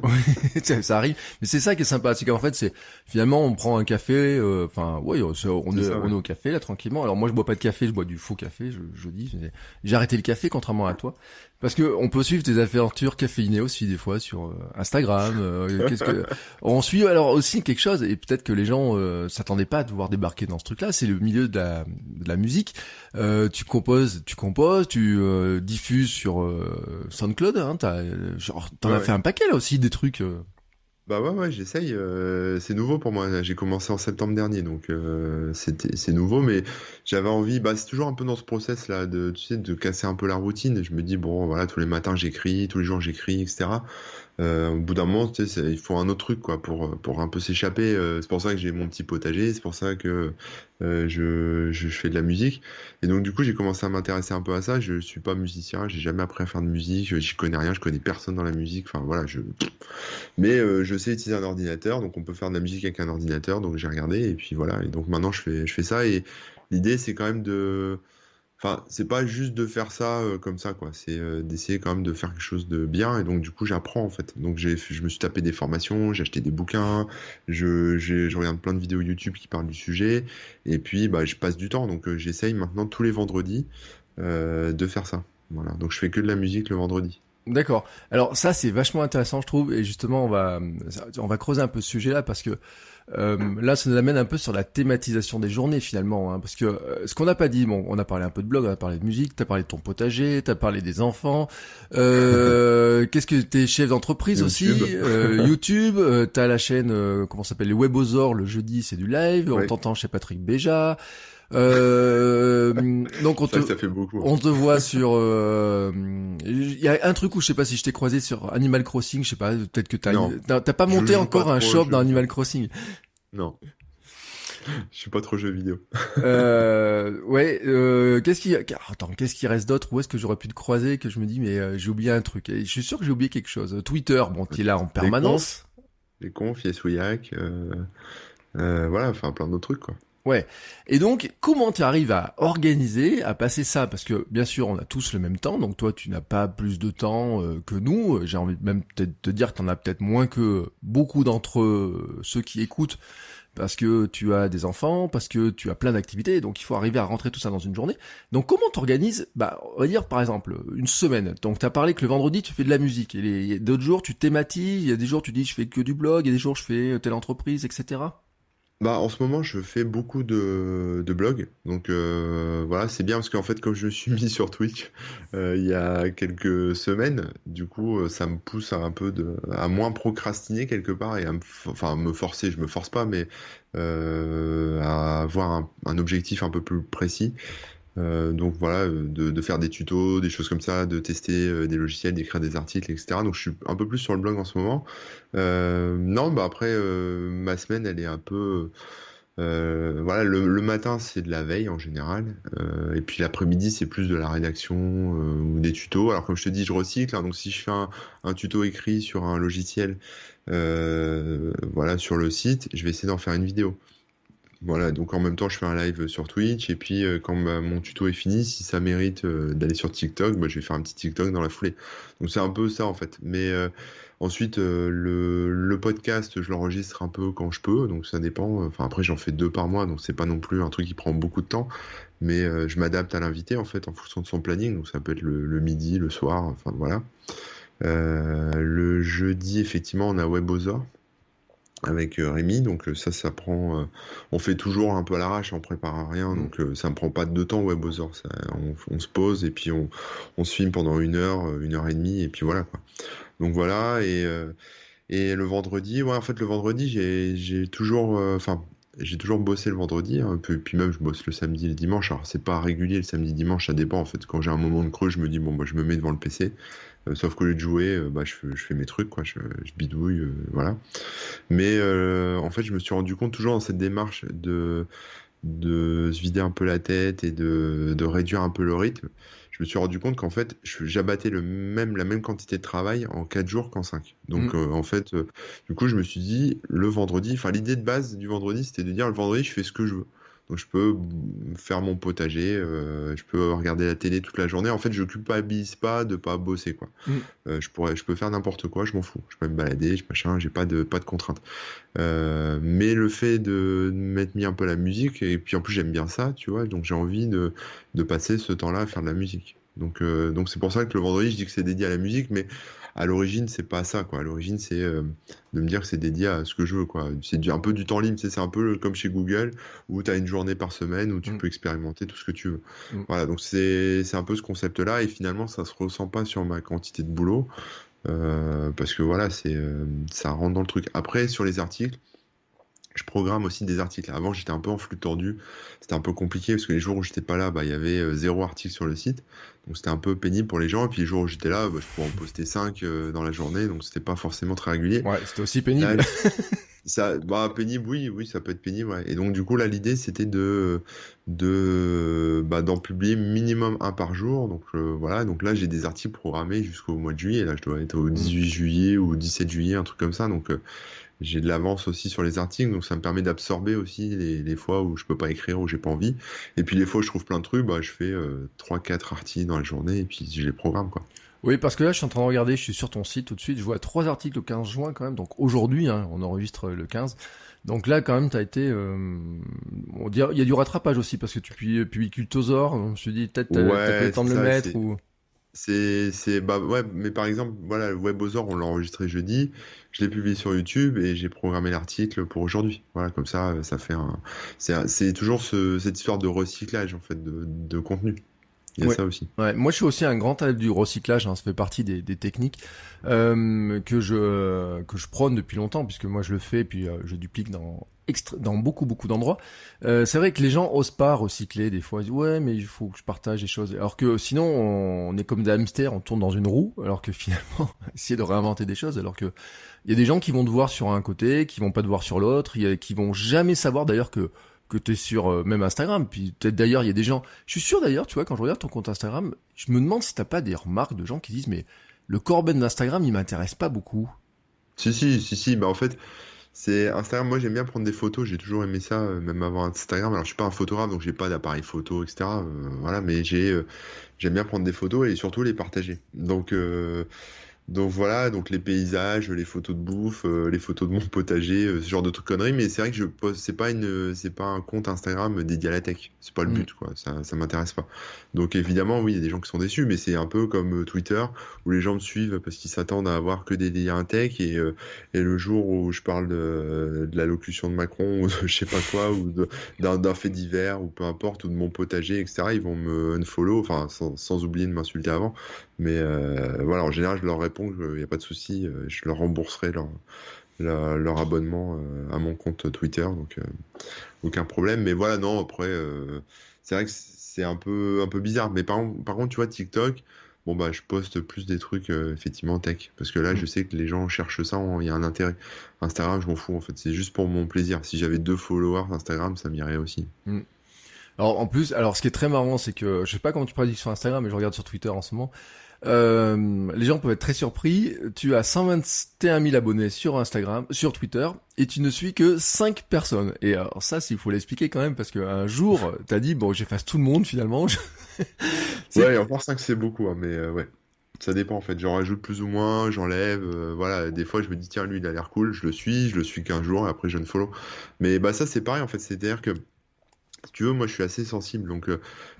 Oui, ça arrive, mais c'est ça qui est sympa, c'est qu'en fait c'est finalement on prend un café, enfin ouais, C'est ça, on est ouais. au café là tranquillement. Alors moi je bois pas de café, je bois du faux café, je dis. J'ai arrêté le café contrairement à toi, parce que on peut suivre tes aventures caféinées aussi des fois sur Instagram. On suit alors aussi quelque chose, et peut-être que les gens s'attendaient pas à te voir débarquer dans ce truc-là. C'est le milieu de la musique. Tu composes, tu diffuses sur SoundCloud. Hein, t'en Ouais, as ouais. fait un paquet là aussi des trucs. Bah ouais, j'essaye. C'est nouveau pour moi. J'ai commencé en septembre dernier, donc c'est nouveau, mais j'avais envie. Bah, c'est toujours un peu dans ce process là de, tu sais, de casser un peu la routine. Et je me dis bon, voilà, tous les matins j'écris, tous les jours j'écris, etc. Au bout d'un moment, tu sais, il faut un autre truc quoi pour un peu s'échapper. C'est pour ça que j'ai mon petit potager. C'est pour ça que je fais de la musique. Et donc du coup, j'ai commencé à m'intéresser un peu à ça. Je suis pas musicien, j'ai jamais appris à faire de musique. J'y connais rien, je connais personne dans la musique. Enfin voilà, mais je sais utiliser un ordinateur, donc on peut faire de la musique avec un ordinateur, donc j'ai regardé, et puis voilà, et donc maintenant je fais ça, et l'idée c'est quand même de... Enfin, c'est pas juste de faire ça comme ça, quoi, c'est d'essayer quand même de faire quelque chose de bien, et donc du coup j'apprends en fait. Donc je me suis tapé des formations, j'ai acheté des bouquins, je regarde plein de vidéos YouTube qui parlent du sujet, et puis bah, je passe du temps, donc j'essaye maintenant tous les vendredis de faire ça. Voilà, donc je fais que de la musique le vendredi. D'accord. Alors ça c'est vachement intéressant je trouve et justement on va creuser un peu ce sujet-là parce que là ça nous amène un peu sur la thématisation des journées finalement hein, parce que ce qu'on n'a pas dit, bon on a parlé un peu de blog, on a parlé de musique, t'as parlé de ton potager, t'as parlé des enfants, qu'est-ce que t'es chef d'entreprise aussi, YouTube. YouTube, t'as la chaîne comment ça s'appelle, les Webosaures, le jeudi c'est du live, on Ouais, t'entend chez Patrick Béja. Donc c'est vrai que ça fait beaucoup, hein. on te voit sur il y a un truc où je sais pas si je t'ai croisé sur Animal Crossing, je sais pas, peut-être que Non, t'as pas je monté joue pas encore un trop aux shop jeux dans vidéo. Animal Crossing. Non, je suis pas trop jeux vidéo. Ouais, qu'est-ce qui reste d'autre? Où est-ce que j'aurais pu te croiser que je me dis mais j'ai oublié un truc. Et je suis sûr que j'ai oublié quelque chose. Twitter, bon, t'es là en Les confs, permanence. les confs, Yesouillac, voilà, enfin plein d'autres trucs, quoi. Ouais. Et donc, comment tu arrives à organiser, à passer ça? Parce que, bien sûr, on a tous le même temps, donc toi, tu n'as pas plus de temps que nous. J'ai envie de même peut-être te dire que tu en as peut-être moins que beaucoup d'entre ceux qui écoutent, parce que tu as des enfants, parce que tu as plein d'activités, donc il faut arriver à rentrer tout ça dans une journée. Donc, comment t'organises? Bah, on va dire, par exemple, une semaine. Donc, tu as parlé que le vendredi, tu fais de la musique, et d'autres jours, tu thématises, il y a des jours, tu dis, je fais que du blog, il y a des jours, je fais telle entreprise, etc. Bah, en ce moment, je fais beaucoup de blogs. Donc voilà, c'est bien parce qu'en fait, comme je me suis mis sur Twitch il y a quelques semaines, du coup, ça me pousse à moins procrastiner quelque part et enfin, me forcer. Je me force pas, mais à avoir un objectif un peu plus précis. Donc voilà, de faire des tutos, des choses comme ça, de tester des logiciels, d'écrire des articles, etc. Donc je suis un peu plus sur le blog en ce moment. Non, bah après, ma semaine, elle est un peu... voilà, le matin, c'est de la veille en général. Et puis l'après-midi, c'est plus de la rédaction ou des tutos. Alors comme je te dis, je recycle, hein, donc si je fais un tuto écrit sur un logiciel, voilà, sur le site, je vais essayer d'en faire une vidéo. Voilà, donc en même temps, je fais un live sur Twitch, et puis quand mon tuto est fini, si ça mérite d'aller sur TikTok, bah, je vais faire un petit TikTok dans la foulée. Donc c'est un peu ça en fait. Mais ensuite, le podcast, je l'enregistre un peu quand je peux, donc ça dépend. Enfin après, j'en fais 2 par mois, donc c'est pas non plus un truc qui prend beaucoup de temps. Mais je m'adapte à l'invité en fait en fonction de son planning, donc ça peut être le midi, le soir, enfin voilà. Le jeudi, effectivement, on a WebOzor avec Rémi, donc ça prend, on fait toujours un peu à l'arrache, on prépare rien, Mm. donc ça me prend pas de temps WebOzor, on se pose et puis on se filme pendant 1 heure et demie, et puis voilà quoi. Donc voilà, et le vendredi, ouais, en fait le vendredi j'ai toujours, enfin j'ai toujours bossé le vendredi, hein, puis même je bosse le samedi et le dimanche. Alors c'est pas régulier le samedi dimanche, ça dépend en fait. Quand j'ai un moment de creux, je me dis bon bah je me mets devant le PC. Sauf qu'au lieu de jouer, bah je fais mes trucs quoi, je bidouille, voilà. Mais en fait, je me suis rendu compte toujours dans cette démarche de se vider un peu la tête et de réduire un peu le rythme. Je me suis rendu compte qu'en fait, j'abattais la même quantité de travail en 4 jours qu'en 5. Mm. Donc en fait, du coup, je me suis dit, le vendredi, enfin l'idée de base du vendredi, c'était de dire, le vendredi, je fais ce que je veux. Donc je peux faire mon potager, je peux regarder la télé toute la journée. En fait, je culpabilise pas de pas bosser, quoi. Mm. Je peux faire n'importe quoi, je m'en fous. Je peux me balader, machin, j'ai pas de contraintes. Mais le fait de m'être mis un peu à la musique, et puis en plus j'aime bien ça, tu vois, donc j'ai envie de passer ce temps-là à faire de la musique. Donc c'est pour ça que le vendredi, je dis que c'est dédié à la musique, mais à l'origine, c'est pas ça, quoi. À l'origine, c'est de me dire que c'est dédié à ce que je veux, quoi. C'est un peu du temps libre, tu sais, c'est un peu comme chez Google, où tu as une journée par semaine où tu Mm. peux expérimenter tout ce que tu veux. Mm. Voilà, donc c'est un peu ce concept-là, et finalement, ça se ressent pas sur ma quantité de boulot. Parce que voilà, ça rentre dans le truc. Après, sur les articles, je programme aussi des articles. Avant, j'étais un peu en flux tendu. C'était un peu compliqué parce que les jours où j'étais pas là, bah, il y avait 0 article sur le site. Donc c'était un peu pénible pour les gens. Et puis les jours où j'étais là, bah, je pouvais en poster 5 dans la journée. Donc c'était pas forcément très régulier. Ouais, c'était aussi Là, pénible. bah, pénible, oui, oui, ça peut être pénible, ouais. Et donc, du coup, là, l'idée, c'était d'en publier minimum un par jour. Donc, voilà. Donc là, j'ai des articles programmés jusqu'au mois de juillet. Là, je dois être au Mm. 18 juillet ou 17 juillet, un truc comme ça. Donc, j'ai de l'avance aussi sur les articles. Donc, ça me permet d'absorber aussi les fois où je peux pas écrire, où j'ai pas envie. Et puis, les fois où je trouve plein de trucs, bah, je fais 3-4 articles dans la journée et puis je les programme, quoi. Oui, parce que là, je suis en train de regarder, je suis sur ton site tout de suite, je vois 3 articles le 15 juin quand même, donc aujourd'hui, hein, on enregistre le 15. Donc là, quand même, t'as été... on dirait, il y a du rattrapage aussi, parce que tu publies Cultosaur, je me suis dit, peut-être t'as pas eu Ouais, le temps c'est de le ça. mettre, ou... Bah ouais, mais par exemple, voilà, le Webosaur, on l'a enregistré jeudi, je l'ai publié sur YouTube et j'ai programmé l'article pour aujourd'hui. Voilà, comme ça fait c'est toujours cette histoire de recyclage, en fait, de contenu. Il y a Ouais. ça aussi. Ouais, moi je suis aussi un grand adepte du recyclage, hein, ça fait partie des techniques que je prône depuis longtemps, puisque moi je le fais, puis je duplique dans beaucoup d'endroits. C'est vrai que les gens osent pas recycler, des fois ils disent ouais mais il faut que je partage des choses, alors que sinon on est comme des hamsters, on tourne dans une roue, alors que finalement essayer de réinventer des choses, alors que il y a des gens qui vont te voir sur un côté, qui vont pas te voir sur l'autre, qui vont jamais savoir d'ailleurs que t'es sur même Instagram. Puis peut-être d'ailleurs il y a des gens. Je suis sûr d'ailleurs, tu vois, quand je regarde ton compte Instagram, je me demande si t'as pas des remarques de gens qui disent mais le Corben d'Instagram il m'intéresse pas beaucoup. Si, bah en fait, c'est Instagram, moi j'aime bien prendre des photos, j'ai toujours aimé ça, même avant Instagram. Alors je suis pas un photographe, donc j'ai pas d'appareil photo, etc. Voilà, mais j'aime bien prendre des photos et surtout les partager. Donc voilà, donc les paysages, les photos de bouffe, les photos de mon potager, ce genre de trucs conneries. Mais c'est vrai que je poste, c'est pas un compte Instagram dédié à la tech. C'est pas le Hmm. but, quoi. Ça m'intéresse pas. Donc évidemment, oui, il y a des gens qui sont déçus, mais c'est un peu comme Twitter où les gens me suivent parce qu'ils s'attendent à avoir que des liens tech et le jour où je parle de la locution de Macron ou de je sais pas quoi ou d'un fait divers ou peu importe ou de mon potager, etc. Ils vont me unfollow, enfin sans oublier de m'insulter avant. Mais voilà, en général, je leur réponds qu'il n'y a pas de souci, je leur rembourserai leur abonnement à mon compte Twitter, donc aucun problème. Mais voilà, non, après, c'est vrai que c'est un peu bizarre. Mais par contre, tu vois, TikTok, bon, bah, je poste plus des trucs effectivement tech, parce que là, Hmm. je sais que les gens cherchent ça, il y a un intérêt. Instagram, je m'en fous, en fait, c'est juste pour mon plaisir. Si j'avais 2 followers Instagram, ça m'irait aussi. Hmm. Alors en plus, alors ce qui est très marrant, c'est que je sais pas comment tu pratiques sur Instagram, mais je regarde sur Twitter en ce moment. Les gens peuvent être très surpris. Tu as 121 000 abonnés sur Instagram, sur Twitter, et tu ne suis que 5 personnes. Et alors ça, s'il faut l'expliquer quand même, parce qu'un jour, t'as dit bon, j'efface tout le monde finalement. C'est Ouais, et encore 5 c'est beaucoup, hein, mais ouais. Ça dépend en fait, j'en rajoute plus ou moins, j'enlève, voilà, des fois je me dis tiens lui il a l'air cool, je le suis qu'un jour et après je ne follow. Mais bah ça c'est pareil en fait, c'est-à-dire que si tu veux, moi je suis assez sensible, donc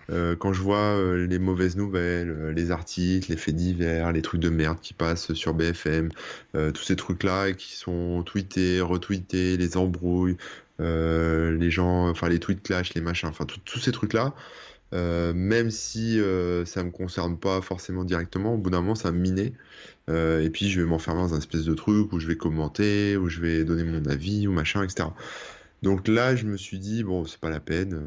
quand je vois les mauvaises nouvelles, les articles, les faits divers, les trucs de merde qui passent sur BFM, tous ces trucs-là qui sont tweetés, retweetés, les embrouilles, les gens, enfin les tweets clash, les machins, enfin tous ces trucs-là. Même si ça me concerne pas forcément directement, au bout d'un moment, ça va me miner. Et puis, je vais m'enfermer dans un espèce de truc où je vais commenter, où je vais donner mon avis, ou machin, etc. Donc là, je me suis dit, bon, c'est pas la peine.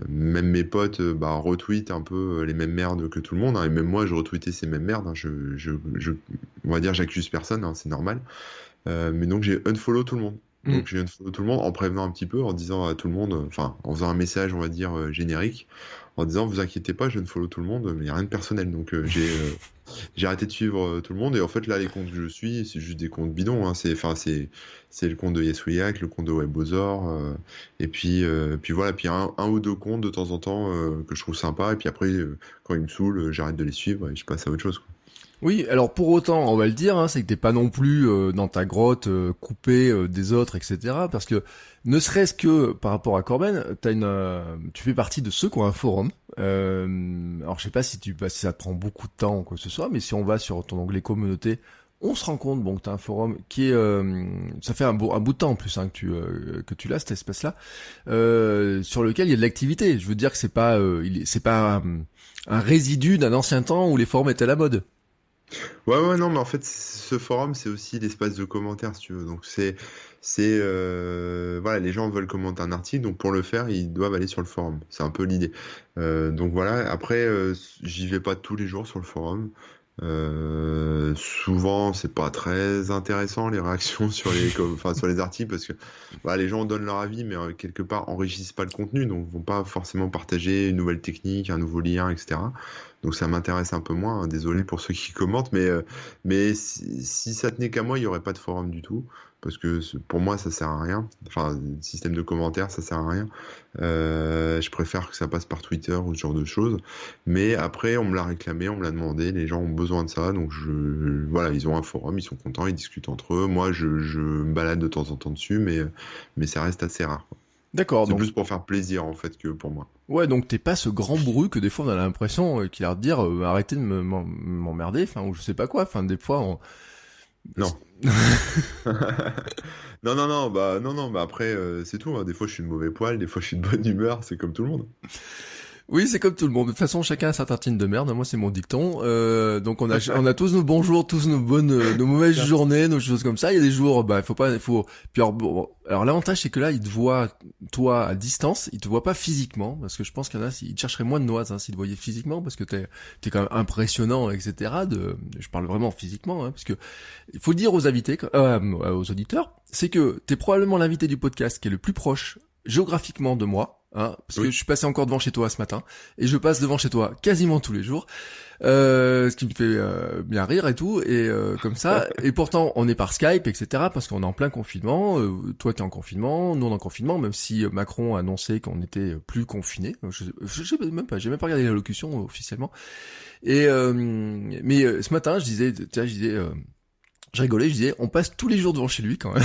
Même mes potes bah, retweetent un peu les mêmes merdes que tout le monde, hein, et même moi, je retweetais ces mêmes merdes, hein. On va dire, j'accuse personne, hein, c'est normal. Mais donc j'ai unfollow tout le monde. Hmm. Donc j'ai unfollow tout le monde en prévenant un petit peu, en disant à tout le monde, enfin en faisant un message, on va dire, générique, en disant vous inquiétez pas, je unfollow tout le monde, mais il n'y a rien de personnel. Donc j'ai arrêté de suivre tout le monde. Et en fait là les comptes que je suis, c'est juste des comptes bidons, hein. C'est le compte de YesWeHack, le compte de Webosaur, puis voilà, puis un ou deux comptes de temps en temps que je trouve sympa. Et puis après quand ils me saoulent, j'arrête de les suivre et je passe à autre chose, quoi. Oui, alors pour autant, on va le dire, hein, c'est que t'es pas non plus dans ta grotte coupée des autres, etc. Parce que ne serait-ce que par rapport à Corben, tu fais partie de ceux qui ont un forum. Alors je sais pas si ça te prend beaucoup de temps ou quoi que ce soit, mais si on va sur ton onglet communauté, on se rend compte bon que t'as un forum qui est, ça fait un bout de temps en plus hein, que tu l'as cet espace-là, sur lequel il y a de l'activité. Je veux dire que c'est pas un résidu d'un ancien temps où les forums étaient à la mode. Ouais, non, mais en fait, ce forum, c'est aussi l'espace de commentaires, si tu veux. Donc, voilà, les gens veulent commenter un article, donc pour le faire, ils doivent aller sur le forum. C'est un peu l'idée. Donc voilà. Après, j'y vais pas tous les jours sur le forum. Souvent, c'est pas très intéressant les réactions enfin, sur les articles parce que voilà, les gens donnent leur avis, mais quelque part enrichissent pas le contenu, donc vont pas forcément partager une nouvelle technique, un nouveau lien, etc. Donc ça m'intéresse un peu moins, hein. Désolé pour ceux qui commentent, mais si ça tenait qu'à moi, il y aurait pas de forum du tout. Parce que pour moi, ça sert à rien. Enfin, le système de commentaires, ça sert à rien. Je préfère que ça passe par Twitter ou ce genre de choses. Mais après, on me l'a réclamé, on me l'a demandé, les gens ont besoin de ça, donc voilà, ils ont un forum, ils sont contents, ils discutent entre eux. Moi, je me balade de temps en temps dessus, mais ça reste assez rare, quoi. D'accord, C'est donc plus pour faire plaisir, en fait, que pour moi. Ouais, donc t'es pas ce grand bourru que des fois on a l'impression qu'il a l'air de dire arrêtez de m'emmerder, enfin ou je sais pas quoi, enfin des fois on... Non. Non, non, non, non, non, bah après, c'est tout, hein. Des fois, je suis de mauvais poil, des fois, je suis de bonne humeur, c'est comme tout le monde. Oui, c'est comme tout le monde. De toute façon, chacun a sa tartine de merde. Moi, c'est mon dicton. Donc, on a tous nos bons jours, tous nos bonnes, nos mauvaises journées, nos choses comme ça. Il y a des jours, bah, faut. Puis alors, bon, alors l'avantage, c'est que là, il te voit, toi, à distance. Il te voit pas physiquement, parce que je pense qu'il y en a, ils te chercheraient moins de noise, s'ils te voyaient physiquement, parce que t'es quand même impressionnant, etc. Je parle vraiment physiquement, parce que il faut le dire aux invités, aux auditeurs, c'est que t'es probablement l'invité du podcast qui est le plus proche géographiquement de moi. Parce que je suis passé encore devant chez toi ce matin et je passe devant chez toi quasiment tous les jours, ce qui me fait bien rire et tout et comme ça. Et pourtant on est par Skype, etc. parce qu'on est en plein confinement. Toi t'es en confinement, nous on est en confinement, même si Macron a annoncé qu'on était plus confinés. Je sais même pas, j'ai même pas regardé l'allocution officiellement. Et mais ce matin je disais, je rigolais, je disais on passe tous les jours devant chez lui quand même.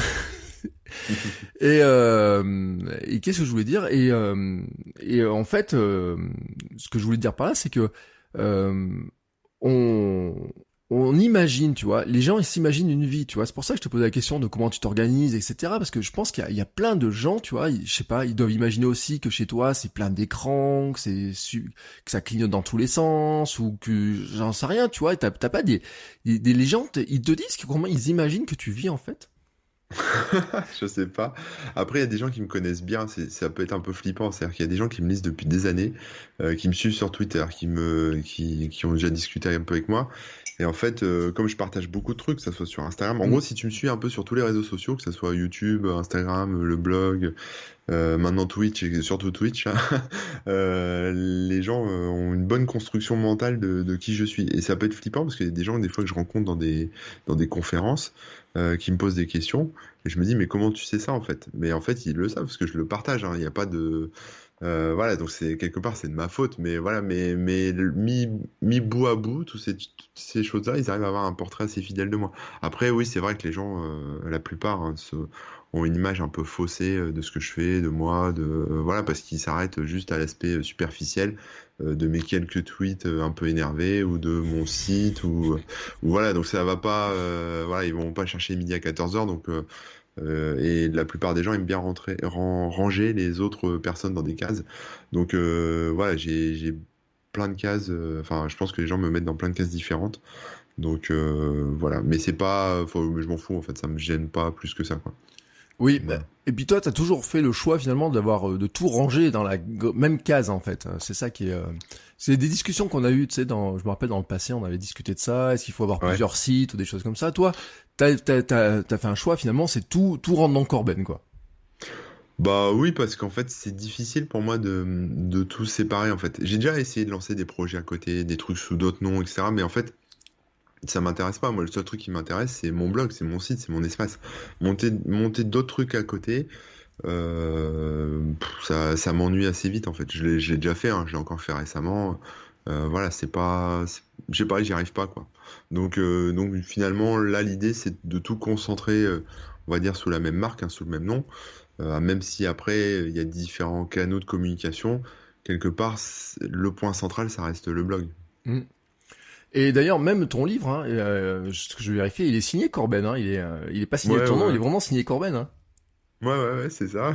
Et qu'est-ce que je voulais dire et en fait ce que je voulais dire par là c'est que on imagine, tu vois, les gens ils s'imaginent une vie, tu vois, c'est pour ça que je te posais la question de comment tu t'organises, etc. parce que je pense qu'il y a plein de gens, tu vois, je sais pas, ils doivent imaginer aussi que chez toi c'est plein d'écrans, que ça clignote dans tous les sens ou que j'en sais rien, tu vois, et t'as pas des les gens ils te disent comment ils imaginent que tu vis en fait. Je sais pas. Après, il y a des gens qui me connaissent bien, ça peut être un peu flippant. C'est-à-dire qu'il y a des gens qui me lisent depuis des années, qui me suivent sur Twitter, qui ont déjà discuté un peu avec moi. Et en fait, comme je partage beaucoup de trucs, que ça soit sur Instagram, en gros, si tu me suis un peu sur tous les réseaux sociaux, que ça soit YouTube, Instagram, le blog, maintenant Twitch et surtout Twitch, hein, les gens ont une bonne construction mentale de qui je suis. Et ça peut être flippant parce qu'il y a des gens, des fois, que je rencontre dans des conférences, qui me posent des questions. Et je me dis, mais comment tu sais ça en fait? Mais en fait, ils le savent parce que je le partage, hein. Il n'y a pas de. Voilà, donc c'est quelque part, c'est de ma faute. Mais voilà, mis bout à bout, toutes ces choses-là, ils arrivent à avoir un portrait assez fidèle de moi. Après, oui, c'est vrai que les gens, la plupart, hein, ont une image un peu faussée de ce que je fais, de moi, voilà, parce qu'ils s'arrêtent juste à l'aspect superficiel de mes quelques tweets un peu énervés ou de mon site ou voilà, donc ça va pas, voilà, ils vont pas chercher midi à 14h, donc et la plupart des gens aiment bien ranger les autres personnes dans des cases, donc voilà, j'ai plein de cases, enfin, je pense que les gens me mettent dans plein de cases différentes, donc voilà, mais c'est pas, je m'en fous en fait, ça me gêne pas plus que ça, quoi. Oui, Voilà. et puis toi, t'as toujours fait le choix finalement de tout ranger dans la même case en fait. C'est ça qui est. C'est des discussions qu'on a eues, tu sais, je me rappelle dans le passé, on avait discuté de ça. Est-ce qu'il faut avoir Ouais. plusieurs sites ou des choses comme ça? Toi, t'as fait un choix finalement, c'est tout rentre dans Corben quoi. Bah oui, parce qu'en fait, c'est difficile pour moi de tout séparer, en fait. J'ai déjà essayé de lancer des projets à côté, des trucs sous d'autres noms, etc. Mais en fait, ça m'intéresse pas. Moi, le seul truc qui m'intéresse, c'est mon blog, c'est mon site, c'est mon espace. Monter d'autres trucs à côté, ça m'ennuie assez vite, en fait. Je l'ai déjà fait, hein, je l'ai encore fait récemment. Voilà, je sais pas, j'y arrive pas, quoi. Donc finalement, là, l'idée, c'est de tout concentrer, on va dire, sous la même marque, hein, sous le même nom. Même si après, il y a différents canaux de communication, quelque part, le point central, ça reste le blog. Mm. Et d'ailleurs, même ton livre, ce que je vais vérifier, il est signé Corben. Il est pas signé de Ouais, ton nom, il ouais, est vraiment signé Corben. Hein. ouais, c'est ça.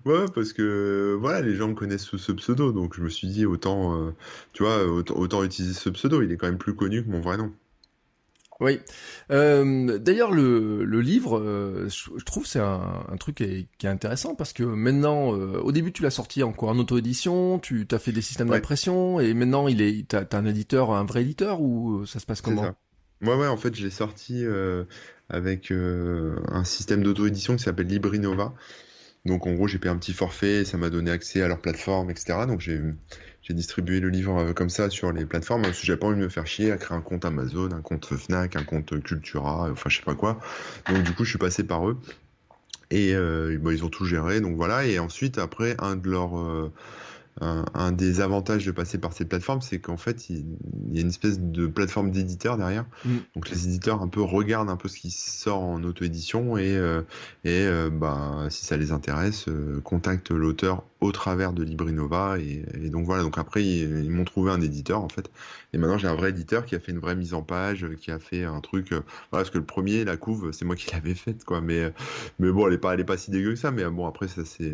Ouais, parce que voilà, les gens me connaissent sous ce pseudo, donc je me suis dit autant, tu vois, autant utiliser ce pseudo. Il est quand même plus connu que mon vrai nom. Oui. D'ailleurs, le livre, je trouve que c'est un truc qui est intéressant parce que maintenant, au début, tu l'as sorti en quoi? En auto-édition, tu t'as fait des systèmes Ouais, d'impression et maintenant, t'as un éditeur, un vrai éditeur ou ça se passe c'est comment? ça. Ouais, en fait, je l'ai sorti avec un système d'auto-édition qui s'appelle Librinova. Donc en gros, j'ai payé un petit forfait, et ça m'a donné accès à leur plateforme, etc. Donc j'ai distribué le livre comme ça sur les plateformes, parce que j'avais pas envie de me faire chier à créer un compte Amazon, un compte Fnac, un compte Cultura, enfin je sais pas quoi. Donc du coup, je suis passé par eux et bon, ils ont tout géré. Donc voilà. Et ensuite, après, un des avantages de passer par ces plateformes, c'est qu'en fait, il y a une espèce de plateforme d'éditeurs derrière. Mm. Donc les éditeurs un peu regardent un peu ce qui sort en auto-édition et bah, si ça les intéresse, contactent l'auteur au travers de Librinova. Et donc voilà, donc après, ils m'ont trouvé un éditeur, en fait. Et maintenant, j'ai un vrai éditeur qui a fait une vraie mise en page, qui a fait un truc. Voilà, parce que le premier, la couve, c'est moi qui l'avais faite, quoi. Mais bon, elle est pas si dégueu que ça. Mais bon, après, ça, c'est.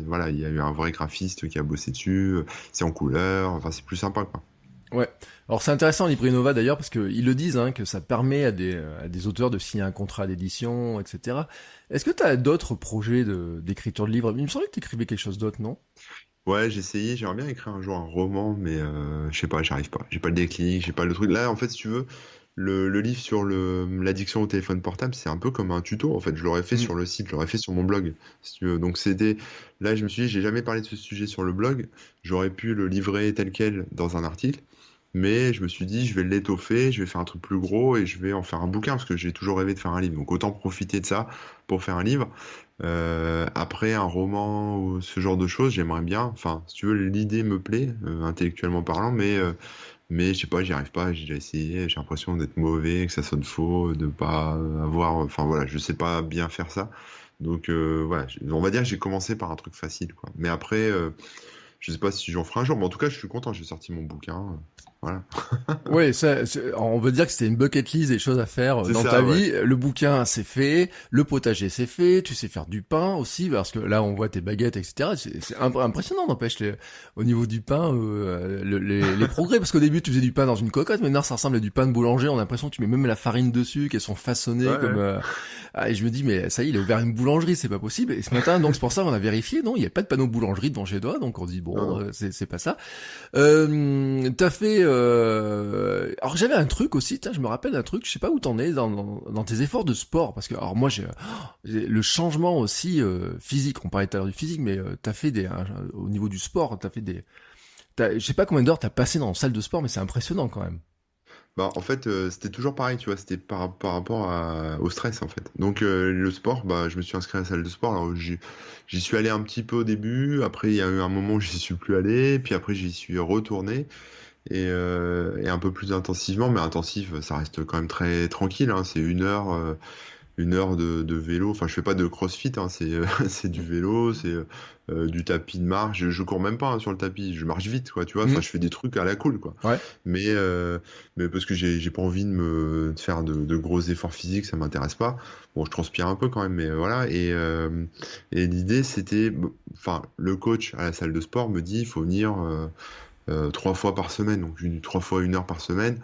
Voilà, il y a eu un vrai graphiste qui a bossé dessus. C'est en couleur. Enfin, c'est plus sympa, quoi. Ouais. Alors c'est intéressant Librinova d'ailleurs parce qu'ils le disent que ça permet à des auteurs de signer un contrat d'édition, etc. Est-ce que tu as d'autres projets d'écriture de livres? Il me semblait que tu écrivais quelque chose d'autre, non? Ouais, j'ai essayé, j'aimerais bien écrire un jour un roman, mais je sais pas, j'arrive pas. J'ai pas le déclic, j'ai pas le truc. Là, en fait, si tu veux, le livre sur l'addiction au téléphone portable, c'est un peu comme un tuto, en fait. Je l'aurais fait Mm. sur le site, je l'aurais fait sur mon blog, si tu veux. Donc là, je me suis dit, j'ai jamais parlé de ce sujet sur le blog. J'aurais pu le livrer tel quel dans un article. Mais je me suis dit, je vais l'étoffer, je vais faire un truc plus gros et je vais en faire un bouquin parce que j'ai toujours rêvé de faire un livre. Donc autant profiter de ça pour faire un livre. Après, un roman ou ce genre de choses, j'aimerais bien. Enfin, si tu veux, l'idée me plaît, intellectuellement parlant, mais je sais pas, j'y arrive pas. J'ai déjà essayé, j'ai l'impression d'être mauvais, que ça sonne faux, de pas avoir. Enfin voilà, je sais pas bien faire ça. Donc voilà, on va dire que j'ai commencé par un truc facile, quoi. Mais après, je sais pas si j'en ferai un jour, mais en tout cas, je suis content, j'ai sorti mon bouquin. Voilà. Ouais, on veut dire que c'était une bucket list des choses à faire C'est dans ça, ta ouais. vie. Le bouquin, c'est fait. Le potager, c'est fait. Tu sais faire du pain aussi, parce que là, on voit tes baguettes, etc. C'est impressionnant, n'empêche, au niveau du pain, les progrès. Parce qu'au début, tu faisais du pain dans une cocotte. Maintenant, ça ressemble à du pain de boulanger. On a l'impression que tu mets même la farine dessus, qu'elles sont Ouais, façonnées comme... ouais. et je me dis, mais ça y est, il a ouvert une boulangerie, c'est pas possible. Et ce matin, donc c'est pour ça qu'on a vérifié. Non, il n'y a pas de panneau boulangerie devant chez toi. Donc on dit, Non, bon, non. c'est pas ça. T'as fait... Alors j'avais un truc aussi, je me rappelle d'un truc, je sais pas où t'en es dans tes efforts de sport, parce que alors moi j'ai le changement aussi physique, on parlait tout à l'heure du physique, mais t'as fait au niveau du sport, je sais pas combien d'heures t'as passé dans une salle de sport, mais c'est impressionnant quand même. Bah, en fait, c'était toujours pareil, tu vois, c'était par rapport au stress, en fait. Donc, le sport, bah, je me suis inscrit à la salle de sport. Alors, j'y suis allé un petit peu au début. Après, il y a eu un moment où j'y suis plus allé. Puis après, j'y suis retourné. Et un peu plus intensivement. Mais intensif, ça reste quand même très tranquille, hein. C'est 1 heure de vélo. Enfin, je fais pas de crossfit, hein. C'est du vélo, c'est du tapis de marche. Je cours même pas, hein, sur le tapis. Je marche vite, quoi, tu vois. Enfin, Mhm. je fais des trucs à la cool, quoi. Ouais. Mais parce que j'ai pas envie de faire de gros efforts physiques, ça m'intéresse pas. Bon, je transpire un peu quand même, mais voilà. Et l'idée, c'était, enfin, le coach à la salle de sport me dit, il faut venir 3 fois par semaine, donc 3 fois 1 heure par semaine.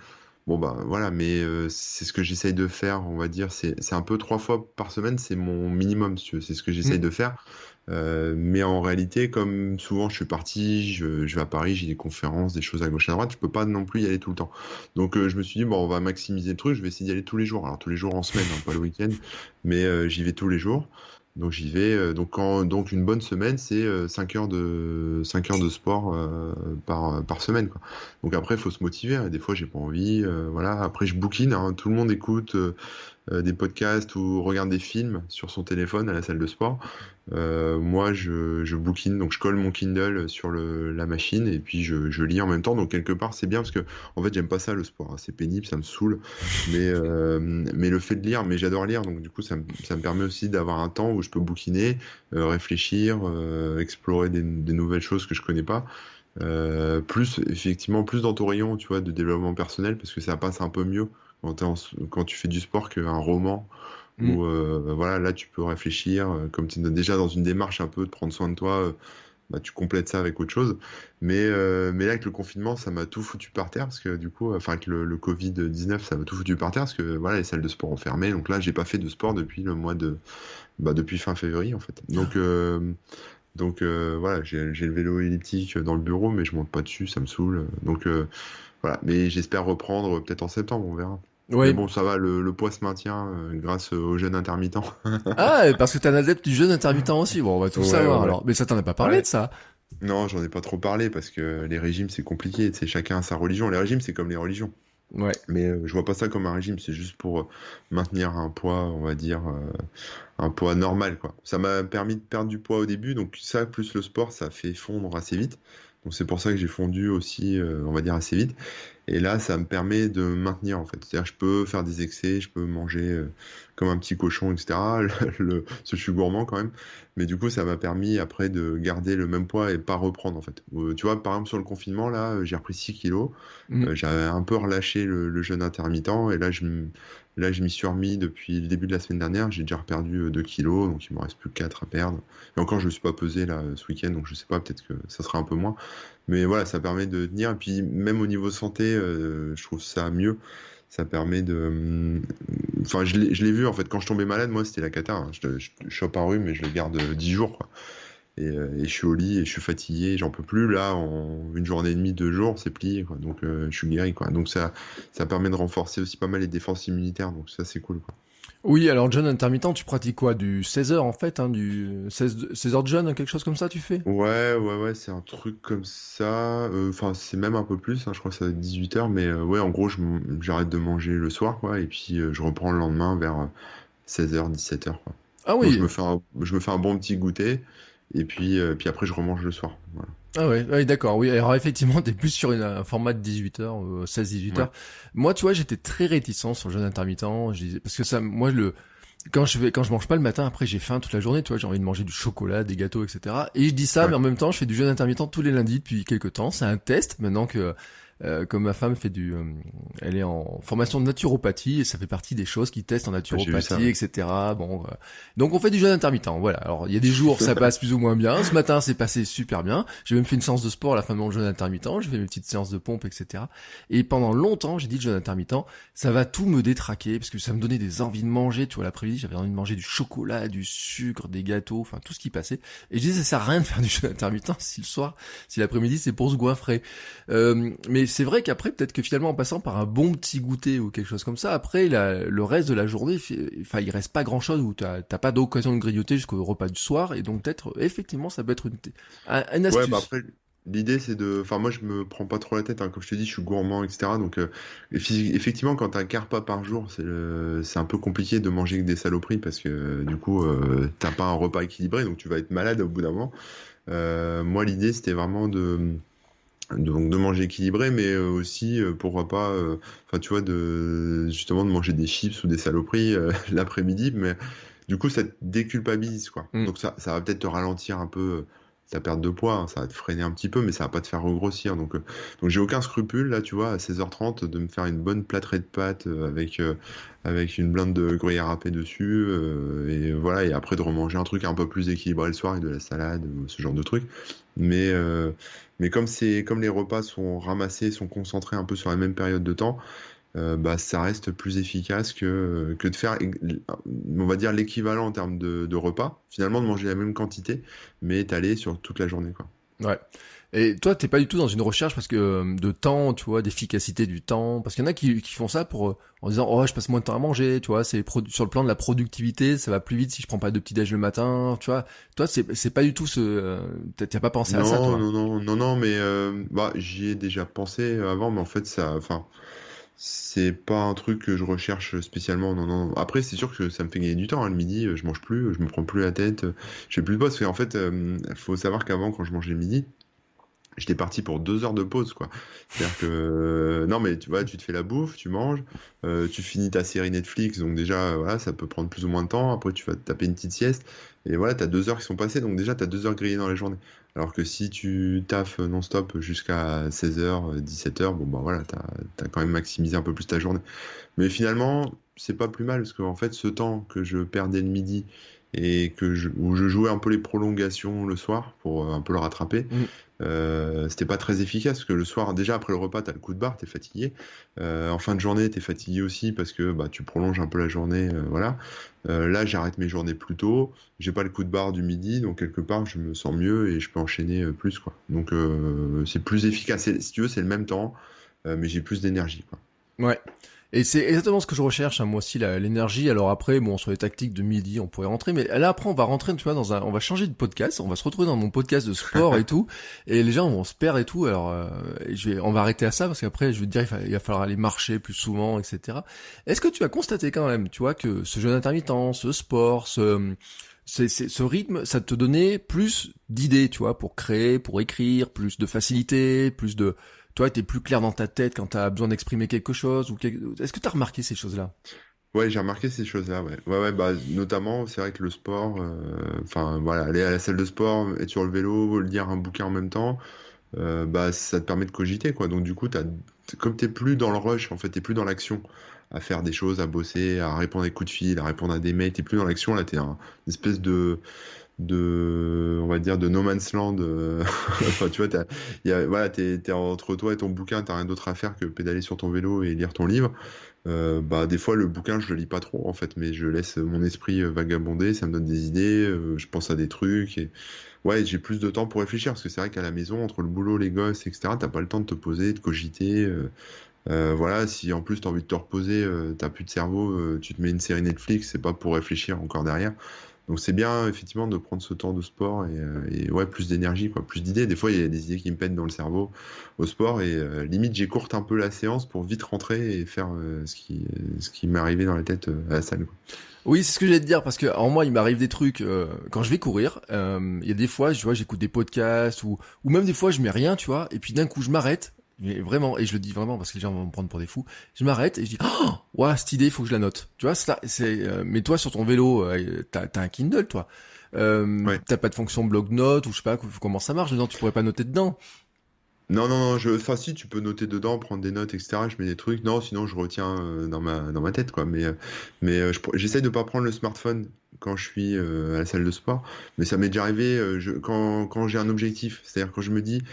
Bon bah voilà, mais c'est ce que j'essaye de faire, on va dire, c'est un peu 3 fois par semaine, c'est mon minimum, si tu veux, c'est ce que j'essaye Mhm. de faire. Mais en réalité, comme souvent je suis parti, je vais à Paris, j'ai des conférences, des choses à gauche à droite, je peux pas non plus y aller tout le temps. Donc je me suis dit, bon, on va maximiser le truc, je vais essayer d'y aller tous les jours. Alors tous les jours en semaine, hein, pas le week-end, mais j'y vais tous les jours. Donc j'y vais. Donc une bonne semaine, c'est 5 heures de sport par semaine, quoi. Donc après, il faut se motiver, hein. Des fois, j'ai pas envie. Voilà. Après, je bouquine, hein. Tout le monde écoute des podcasts ou regarde des films sur son téléphone à la salle de sport. Moi, je bouquine, donc je colle mon Kindle sur la machine et puis je lis en même temps. Donc quelque part, c'est bien parce que en fait, j'aime pas ça le sport, hein. C'est pénible, ça me saoule. Mais le fait de lire, mais j'adore lire, donc du coup, ça me permet aussi d'avoir un temps où je peux bouquiner, réfléchir, explorer des nouvelles choses que je connais pas. Plus, effectivement, plus dans ton rayon, tu vois, de développement personnel, parce que ça passe un peu mieux quand tu fais du sport qu'un roman Mhm. où, voilà, là, tu peux réfléchir, comme tu es déjà dans une démarche un peu de prendre soin de toi, bah, tu complètes ça avec autre chose. Mais là, avec le confinement, ça m'a tout foutu par terre, parce que du coup, enfin, avec le Covid-19, ça m'a tout foutu par terre, parce que voilà, les salles de sport ont fermé. Donc là, j'ai pas fait de sport depuis depuis fin février, en fait. Donc voilà, j'ai le vélo elliptique dans le bureau, mais je monte pas dessus, ça me saoule. Donc voilà, mais j'espère reprendre peut-être en septembre, on verra. Mais Ouais. bon, ça va, le poids se maintient grâce au jeûne intermittent. Ah, parce que t'es un adepte du jeûne intermittent aussi. Bon, on va tout Ouais, ouais, savoir ouais. alors. Mais ça t'en a pas parlé de Ouais. ça. Non, j'en ai pas trop parlé parce que les régimes, c'est compliqué. Tu sais, chacun a sa religion. Les régimes, c'est comme les religions. Ouais. Mais je vois pas ça comme un régime, c'est juste pour maintenir un poids, on va dire, un poids normal, quoi. Ça m'a permis de perdre du poids au début, donc ça, plus le sport, ça fait fondre assez vite. Donc c'est pour ça que j'ai fondu aussi, on va dire, assez vite. Et là, ça me permet de maintenir, en fait. C'est-à-dire que je peux faire des excès, je peux manger comme un petit cochon, etc. Parce que je suis gourmand quand même. Mais du coup, ça m'a permis après de garder le même poids et pas reprendre en fait. Tu vois, par exemple, sur le confinement, là, j'ai repris 6 kilos. Mhm. J'avais un peu relâché le jeûne intermittent et là, je m'y suis remis depuis le début de la semaine dernière. J'ai déjà perdu 2 kilos, donc il me reste plus que 4 à perdre. Et encore, je ne me suis pas pesé là ce week-end, donc je sais pas, peut-être que ça sera un peu moins. Mais voilà, ça permet de tenir. Et puis, même au niveau santé, je trouve ça mieux. Ça permet de. Enfin, je l'ai vu en fait, quand je tombais malade, moi, c'était la cata, hein. Je chope un rhume, mais je le garde 10 jours, quoi. Et je suis au lit et je suis fatigué, j'en peux plus. Là, en une journée et demie, 2 jours, c'est plié, quoi. Donc, je suis guéri, quoi. Donc, ça permet de renforcer aussi pas mal les défenses immunitaires. Donc, ça, c'est cool, quoi. Oui, alors jeûne intermittent, tu pratiques quoi? Du 16 heures en fait, hein, du 16 heures de jeûne, quelque chose comme ça tu fais? Ouais, c'est un truc comme ça. Enfin, c'est même un peu plus, hein, je crois que ça va être 18 heures. Mais ouais, en gros, j'arrête de manger le soir, quoi. Et puis, je reprends le lendemain vers 16 heures, 17 heures, quoi. Ah Donc, oui, je me fais un bon petit goûter. Et puis après, je remange le soir. Voilà. ah ouais, ouais, d'accord, oui. Alors effectivement, t'es plus sur un format de 18 heures, 16-18 Ouais. heures. Moi, tu vois, j'étais très réticent sur le jeûne intermittent. Parce que ça, moi, quand je mange pas le matin, après j'ai faim toute la journée, tu vois, j'ai envie de manger du chocolat, des gâteaux, etc. Et je dis ça, Ouais. mais en même temps, je fais du jeûne intermittent tous les lundis depuis quelques temps. C'est un test maintenant que comme ma femme elle est en formation de naturopathie et ça fait partie des choses qu'ils testent en Ouais, j'ai vu ça, naturopathie, ouais. etc. Bon, donc on fait du jeûne intermittent. Voilà. Alors il y a des jours ça passe plus ou moins bien. Ce matin c'est passé super bien. J'ai même fait une séance de sport à la fin de mon jeûne intermittent. J'ai fait mes petites séances de pompe, etc. Et pendant longtemps j'ai dit le jeûne intermittent, ça va tout me détraquer parce que ça me donnait des envies de manger. Tu vois, l'après-midi j'avais envie de manger du chocolat, du sucre, des gâteaux, enfin tout ce qui passait. Et je disais ça sert à rien de faire du jeûne intermittent si l'après-midi c'est pour se goinfrer. Mais c'est vrai qu'après, peut-être que finalement, en passant par un bon petit goûter ou quelque chose comme ça, après, le reste de la journée, enfin, il reste pas grand-chose où t'as pas d'occasion de grignoter jusqu'au repas du soir, et donc peut-être, effectivement, ça peut être une Ouais, bah astuce. après, l'idée c'est de. Enfin, moi je me prends pas trop la tête, hein. Comme je te dis, je suis gourmand, etc. Donc, effectivement, quand t'as un quart pas par jour, c'est un peu compliqué de manger que des saloperies parce que du coup, t'as pas un repas équilibré, donc tu vas être malade au bout d'un moment. Moi, l'idée c'était vraiment donc de manger équilibré, mais aussi, pourquoi pas, enfin, tu vois, justement de manger des chips ou des saloperies l'après-midi, mais du coup, ça te déculpabilise, quoi. Hmm. Donc ça va peut-être te ralentir un peu ta perte de poids, hein. Ça va te freiner un petit peu, mais ça va pas te faire regrossir. Donc j'ai aucun scrupule, là, tu vois, à 16h30, de me faire une bonne plâtrée de pâtes avec une blinde de gruyère râpée dessus, et voilà, et après de remanger un truc un peu plus équilibré le soir avec de la salade, ce genre de truc. Mais, euh, mais comme les repas sont ramassés, sont concentrés un peu sur la même période de temps, bah, ça reste plus efficace que de faire, on va dire, l'équivalent en termes de repas. Finalement, de manger la même quantité, mais étalé sur toute la journée, quoi. Ouais. Et toi, t'es pas du tout dans une recherche parce que de temps, tu vois, d'efficacité du temps, parce qu'il y en a qui font ça pour en disant oh je passe moins de temps à manger, tu vois, sur le plan de la productivité, ça va plus vite si je prends pas de petit déj le matin, tu vois. Toi, c'est pas du tout t'as pas pensé à ça, Non, toi. non, non, non, non, mais bah, j'y ai déjà pensé avant, mais en fait, enfin, c'est pas un truc que je recherche spécialement. Non, non. Après, c'est sûr que ça me fait gagner du temps, hein. Le midi, je mange plus, je me prends plus la tête, je fais plus de pause. Parce qu'en fait, faut savoir qu'avant, quand je mangeais le midi, j'étais parti pour 2 heures de pause, quoi. C'est-à-dire que, non, mais tu vois, tu te fais la bouffe, tu manges, tu finis ta série Netflix, donc déjà, voilà, ça peut prendre plus ou moins de temps. Après, tu vas te taper une petite sieste, et voilà, t'as 2 heures qui sont passées, donc déjà, t'as 2 heures grillées dans la journée. Alors que si tu taffes non-stop jusqu'à 16 heures, 17 heures, bon, bah voilà, t'as quand même maximisé un peu plus ta journée. Mais finalement, c'est pas plus mal, parce qu'en fait, ce temps que je perdais le midi, et où je jouais un peu les prolongations le soir, pour un peu le rattraper, Mm. c'était pas très efficace parce que le soir, déjà après le repas, t'as le coup de barre, t'es fatigué. En fin de journée, t'es fatigué aussi parce que bah, tu prolonges un peu la journée, voilà. Là, j'arrête mes journées plus tôt, j'ai pas le coup de barre du midi, donc quelque part, je me sens mieux et je peux enchaîner plus, quoi. Donc c'est plus efficace. Si tu veux, c'est le même temps, mais j'ai plus d'énergie, quoi. Ouais. Et c'est exactement ce que je recherche, hein, moi aussi, l'énergie. Alors après, bon, sur les tactiques de midi, on pourrait rentrer, mais là après, on va rentrer, tu vois, on va changer de podcast, on va se retrouver dans mon podcast de sport et tout, et les gens vont se perdre et tout. Alors, on va arrêter à ça parce qu'après, je vais te dire, il va falloir aller marcher plus souvent, etc. Est-ce que tu as constaté quand même, tu vois, que ce jeûne intermittent, ce sport, ce rythme, ça te donnait plus d'idées, tu vois, pour créer, pour écrire, plus de facilité, toi, t'es plus clair dans ta tête quand t'as besoin d'exprimer quelque chose est-ce que t'as remarqué ces choses-là? Ouais, j'ai remarqué ces choses-là, ouais. Ouais, ouais, bah, notamment, c'est vrai que le sport, enfin, voilà, aller à la salle de sport, être sur le vélo, lire un bouquin en même temps, bah, ça te permet de cogiter, quoi. Donc, du coup, comme t'es plus dans le rush, en fait, t'es plus dans l'action, à faire des choses, à bosser, à répondre à des coups de fil, à répondre à des mails, t'es plus dans l'action, là, une espèce on va dire, de no man's land. Enfin, tu vois, voilà, t'es entre toi et ton bouquin, t'as rien d'autre à faire que pédaler sur ton vélo et lire ton livre. Bah, des fois, le bouquin, je le lis pas trop, en fait, mais je laisse mon esprit vagabonder, ça me donne des idées, je pense à des trucs, et ouais, j'ai plus de temps pour réfléchir, parce que c'est vrai qu'à la maison, entre le boulot, les gosses, etc., t'as pas le temps de te poser, de cogiter. Voilà, si en plus t'as envie de te reposer, t'as plus de cerveau, tu te mets une série Netflix, c'est pas pour réfléchir encore derrière. Donc c'est bien effectivement de prendre ce temps de sport et ouais, plus d'énergie, quoi, plus d'idées. Des fois, il y a des idées qui me pètent dans le cerveau au sport et limite j'écourte un peu la séance pour vite rentrer et faire ce qui m'est arrivé dans la tête à la salle, quoi. Oui, c'est ce que j'allais te dire, parce que alors moi, il m'arrive des trucs quand je vais courir. Il y a des fois, tu vois, j'écoute des podcasts ou même des fois, je mets rien, tu vois, et puis d'un coup, je m'arrête. Mais vraiment, et je le dis vraiment parce que les gens vont me prendre pour des fous. Je m'arrête et je dis, oh, ouais, cette idée, il faut que je la note. Tu vois, mais toi, sur ton vélo, t'as un Kindle, toi. Ouais. T'as pas de fonction blog-notes ou je sais pas comment ça marche. Dedans, tu pourrais pas noter dedans. Non, non, non, enfin si, tu peux noter dedans, prendre des notes, etc. Je mets des trucs. Non, sinon je retiens dans ma tête, quoi. Mais j'essaye de pas prendre le smartphone quand je suis à la salle de sport. Mais ça m'est déjà arrivé quand j'ai un objectif. C'est-à-dire quand je me dis,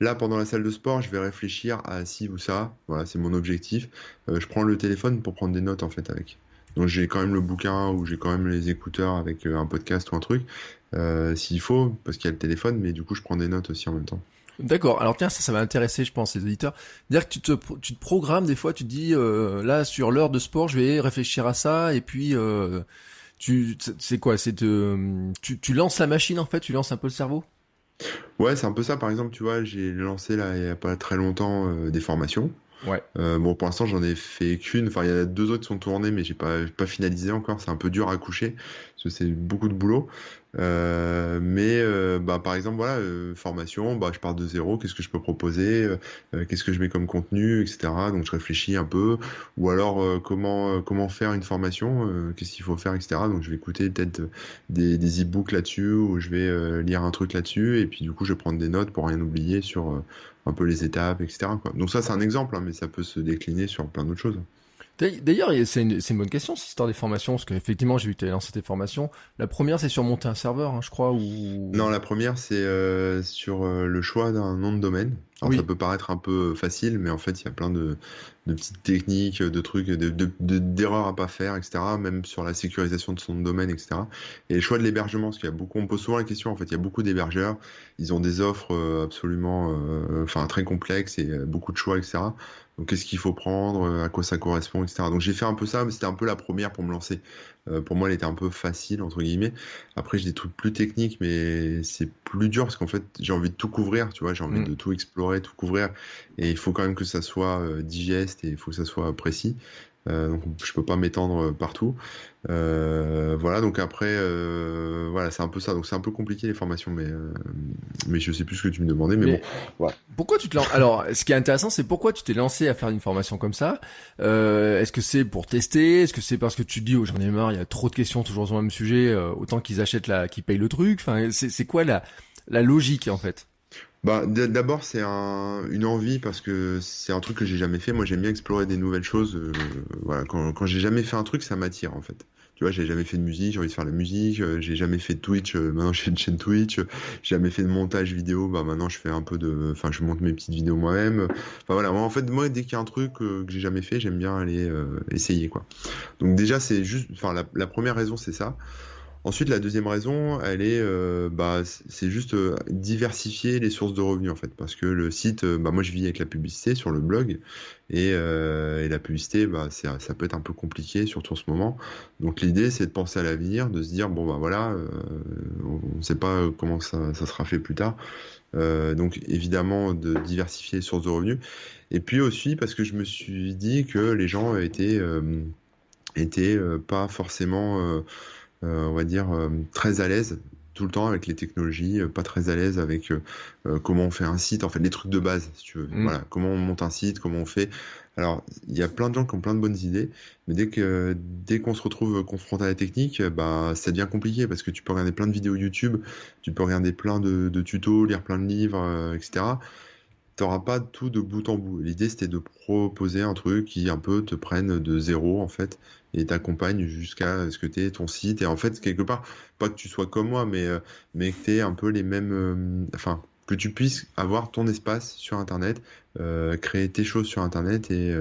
là, pendant la salle de sport, je vais réfléchir à ci ou ça. Voilà, c'est mon objectif. Je prends le téléphone pour prendre des notes, en fait, avec. Donc j'ai quand même le bouquin ou j'ai quand même les écouteurs avec un podcast ou un truc, s'il faut, parce qu'il y a le téléphone, mais du coup je prends des notes aussi en même temps. D'accord. Alors tiens, ça va intéresser, je pense, les auditeurs. Dire que tu te programmes des fois, tu te dis là sur l'heure de sport, je vais réfléchir à ça et puis c'est quoi? Tu lances la machine en fait, tu lances un peu le cerveau. Ouais, c'est un peu ça. Par exemple, tu vois, j'ai lancé là il y a pas très longtemps des formations. Ouais. Bon, pour l'instant, j'en ai fait qu'une. Enfin, il y en a deux autres qui sont tournées, mais j'ai pas finalisé encore. C'est un peu dur à coucher, parce que c'est beaucoup de boulot. Mais bah, par exemple, voilà, formation, bah, je pars de zéro. Qu'est-ce que je peux proposer? Qu'est-ce que je mets comme contenu, etc. Donc, je réfléchis un peu. Ou alors, comment faire une formation? Qu'est-ce qu'il faut faire, etc. Donc, je vais écouter peut-être des e-books là-dessus, ou je vais lire un truc là-dessus. Et puis, du coup, je vais prendre des notes pour rien oublier sur un peu les étapes, etc., quoi. Donc ça, c'est un exemple, hein, mais ça peut se décliner sur plein d'autres choses. D'ailleurs, c'est une bonne question, cette histoire des formations, parce qu'effectivement, j'ai vu que tu avais lancé tes formations. La première, c'est sur monter un serveur, hein, je crois, ou... Non, la première, c'est sur le choix d'un nom de domaine. Alors ça Oui. peut paraître un peu facile, mais en fait, il y a plein de petites techniques, de trucs, d'erreurs à pas faire, etc. Même sur la sécurisation de son nom de domaine, etc. Et le choix de l'hébergement, parce qu'il y a beaucoup, on pose souvent la question, en fait, il y a beaucoup d'hébergeurs, ils ont des offres absolument, enfin, très complexes et beaucoup de choix, etc. Donc, qu'est-ce qu'il faut prendre, à quoi ça correspond, etc. Donc, j'ai fait un peu ça, mais c'était un peu la première pour me lancer. Pour moi, elle était un peu facile, entre guillemets. Après, j'ai des trucs plus techniques, mais c'est plus dur parce qu'en fait, j'ai envie de tout couvrir, tu vois, j'ai envie Mm. de tout explorer, tout couvrir. Et il faut quand même que ça soit digeste et il faut que ça soit précis. Donc, je peux pas m'étendre partout. Voilà, donc après, voilà, c'est un peu ça. Donc, c'est un peu compliqué les formations, mais je sais plus ce que tu me demandais, mais bon, Mais voilà. pourquoi tu te lances? Alors, ce qui est intéressant, c'est pourquoi tu t'es lancé à faire une formation comme ça. Est-ce que c'est pour tester? Est-ce que c'est parce que tu te dis, oh, j'en ai marre, il y a trop de questions toujours sur le même sujet, autant qu'ils achètent qu'ils payent le truc. Enfin, c'est quoi la logique en fait? Bah, d'abord, c'est une envie parce que c'est un truc que j'ai jamais fait. Moi, j'aime bien explorer des nouvelles choses. Voilà, quand j'ai jamais fait un truc, ça m'attire en fait. Tu vois, j'ai jamais fait de musique, j'ai envie de faire de la musique. J'ai jamais fait de Twitch, maintenant j'ai une chaîne Twitch. J'ai jamais fait de montage vidéo, bah maintenant je fais un peu enfin, je monte mes petites vidéos moi-même. Enfin voilà, moi, en fait, moi, dès qu'il y a un truc que j'ai jamais fait, j'aime bien aller essayer quoi. Donc déjà, c'est juste, enfin, la première raison, c'est ça. Ensuite, la deuxième raison, elle est, bah, c'est juste diversifier les sources de revenus en fait, parce que le site, bah, moi je vis avec la publicité sur le blog et la publicité, bah, ça peut être un peu compliqué surtout en ce moment. Donc l'idée, c'est de penser à l'avenir, de se dire bon bah voilà, on ne sait pas comment ça sera fait plus tard. Donc évidemment de diversifier les sources de revenus. Et puis aussi parce que je me suis dit que les gens étaient pas forcément on va dire, très à l'aise tout le temps avec les technologies, pas très à l'aise avec comment on fait un site, en fait, les trucs de base, si tu veux. Voilà, comment on monte un site, comment on fait. Alors, il y a plein de gens qui ont plein de bonnes idées, mais dès qu'on se retrouve confronté à la technique, bah, ça devient compliqué parce que tu peux regarder plein de vidéos YouTube, tu peux regarder plein de tutos, lire plein de livres, etc. T'auras pas tout de bout en bout. L'idée, c'était de proposer un truc qui un peu te prenne de zéro, en fait, et t'accompagne jusqu'à ce que tu aies ton site. Et en fait, quelque part, pas que tu sois comme moi, mais que tu aies un peu les mêmes. Enfin, que tu puisses avoir ton espace sur Internet, créer tes choses sur Internet et